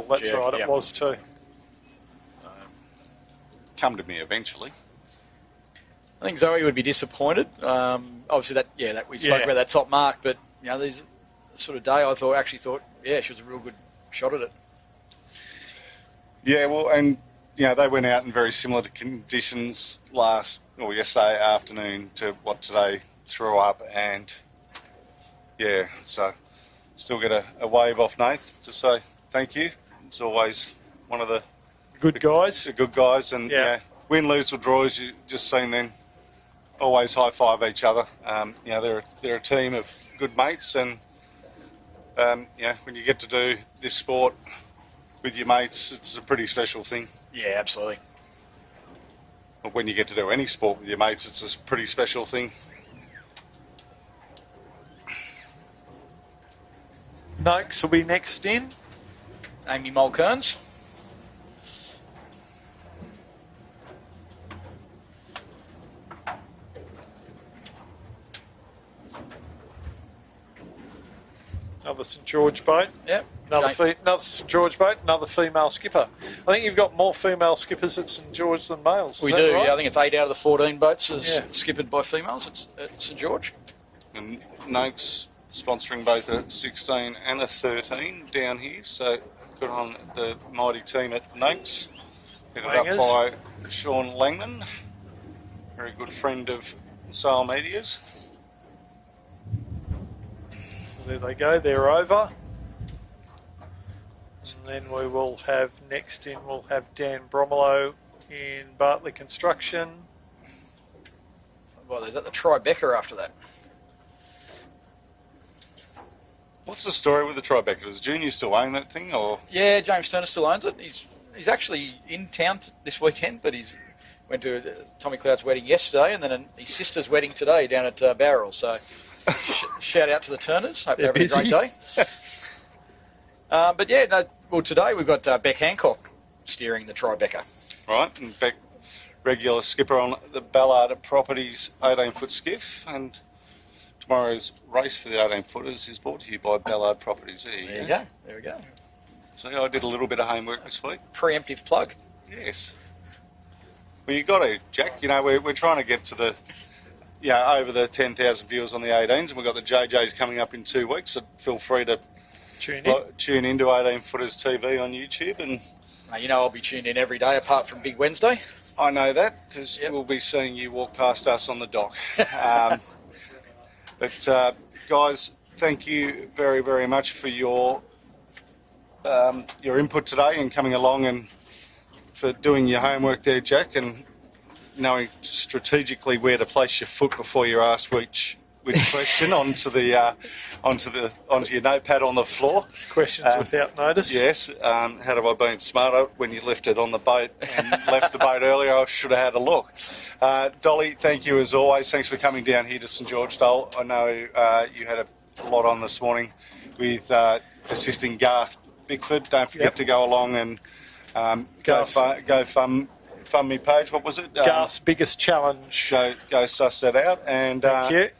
That's right, it was too. Come to me eventually. I think Zoe would be disappointed. Obviously, that we spoke about that top mark, but these sort of day, I actually thought, she was a real good shot at it. Yeah, well, and they went out in very similar conditions yesterday afternoon to what today threw up, and so still get a wave off Nath to say thank you. It's always one of the good guys. The good guys, and win, lose or draw, as you just seen then. Always high five each other. They're a team of good mates, and when you get to do this sport with your mates, it's a pretty special thing. Yeah, absolutely. When you get to do any sport with your mates, it's a pretty special thing. Noakes will be next in. Amy Mulkerns. Another St George boat. Yep. Another St George boat, another female skipper. I think you've got more female skippers at St George than males. We do, right? I think it's 8 out of the 14 boats skippered by females at St George. And Noakes sponsoring both a 16 and a 13 down here, so good on the mighty team at Noakes. Headed up by Sean Langman, very good friend of Sail Media's. There they go, they're over. And then we will have next in, we'll have Dan Bromelo in Bartley Construction. Well, there's the Tribeca after that. What's the story with the Tribeca? Does Junior still own that thing, or? Yeah, James Turner still owns it. He's actually in town this weekend, but he's went to Tommy Cloud's wedding yesterday, and then his sister's wedding today down at Barrel. So shout out to the Turners. Hope they're having a great day. Today we've got Beck Hancock steering the Tribeca. Right, and Beck, regular skipper on the Ballard Properties 18-foot skiff, and tomorrow's race for the 18-footers is brought to you by Ballard Properties. There we go. So I did a little bit of homework this week. Preemptive plug. Yes. Well, you got to, Jack. We're trying to get to the, over the 10,000 viewers on the 18s, and we've got the JJs coming up in 2 weeks. So feel free to tune into 18-footers TV on YouTube, and I'll be tuned in every day apart from Big Wednesday. I know that because we'll be seeing you walk past us on the dock. But guys, thank you very, very much for your input today and coming along, and for doing your homework there, Jack, and knowing strategically where to place your foot before you're asked which question onto your notepad on the floor. Questions without notice. Yes. Had I been smarter when you left it on the boat and left the boat earlier, I should have had a look. Dolly, thank you as always. Thanks for coming down here to St George, Dole. I know you had a lot on this morning with assisting Garth Bickford. Don't forget to go along and go fund me page. What was it? Garth's biggest challenge. Go suss that out. And Thank you.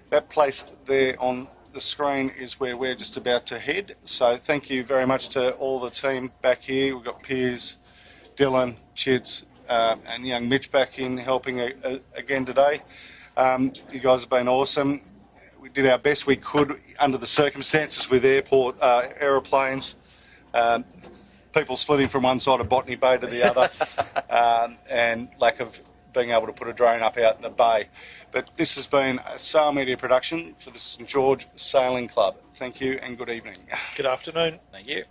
that place there on the screen is where we're just about to head. So thank you very much to all the team back here. We've got Piers, Dylan, Chits, and young Mitch back in helping again today. You guys have been awesome. We did our best we could under the circumstances with aeroplanes, people splitting from one side of Botany Bay to the other, and lack of being able to put a drone up out in the bay. But this has been a Sail Media production for the St George Sailing Club. Thank you and good evening. Good afternoon. Thank you.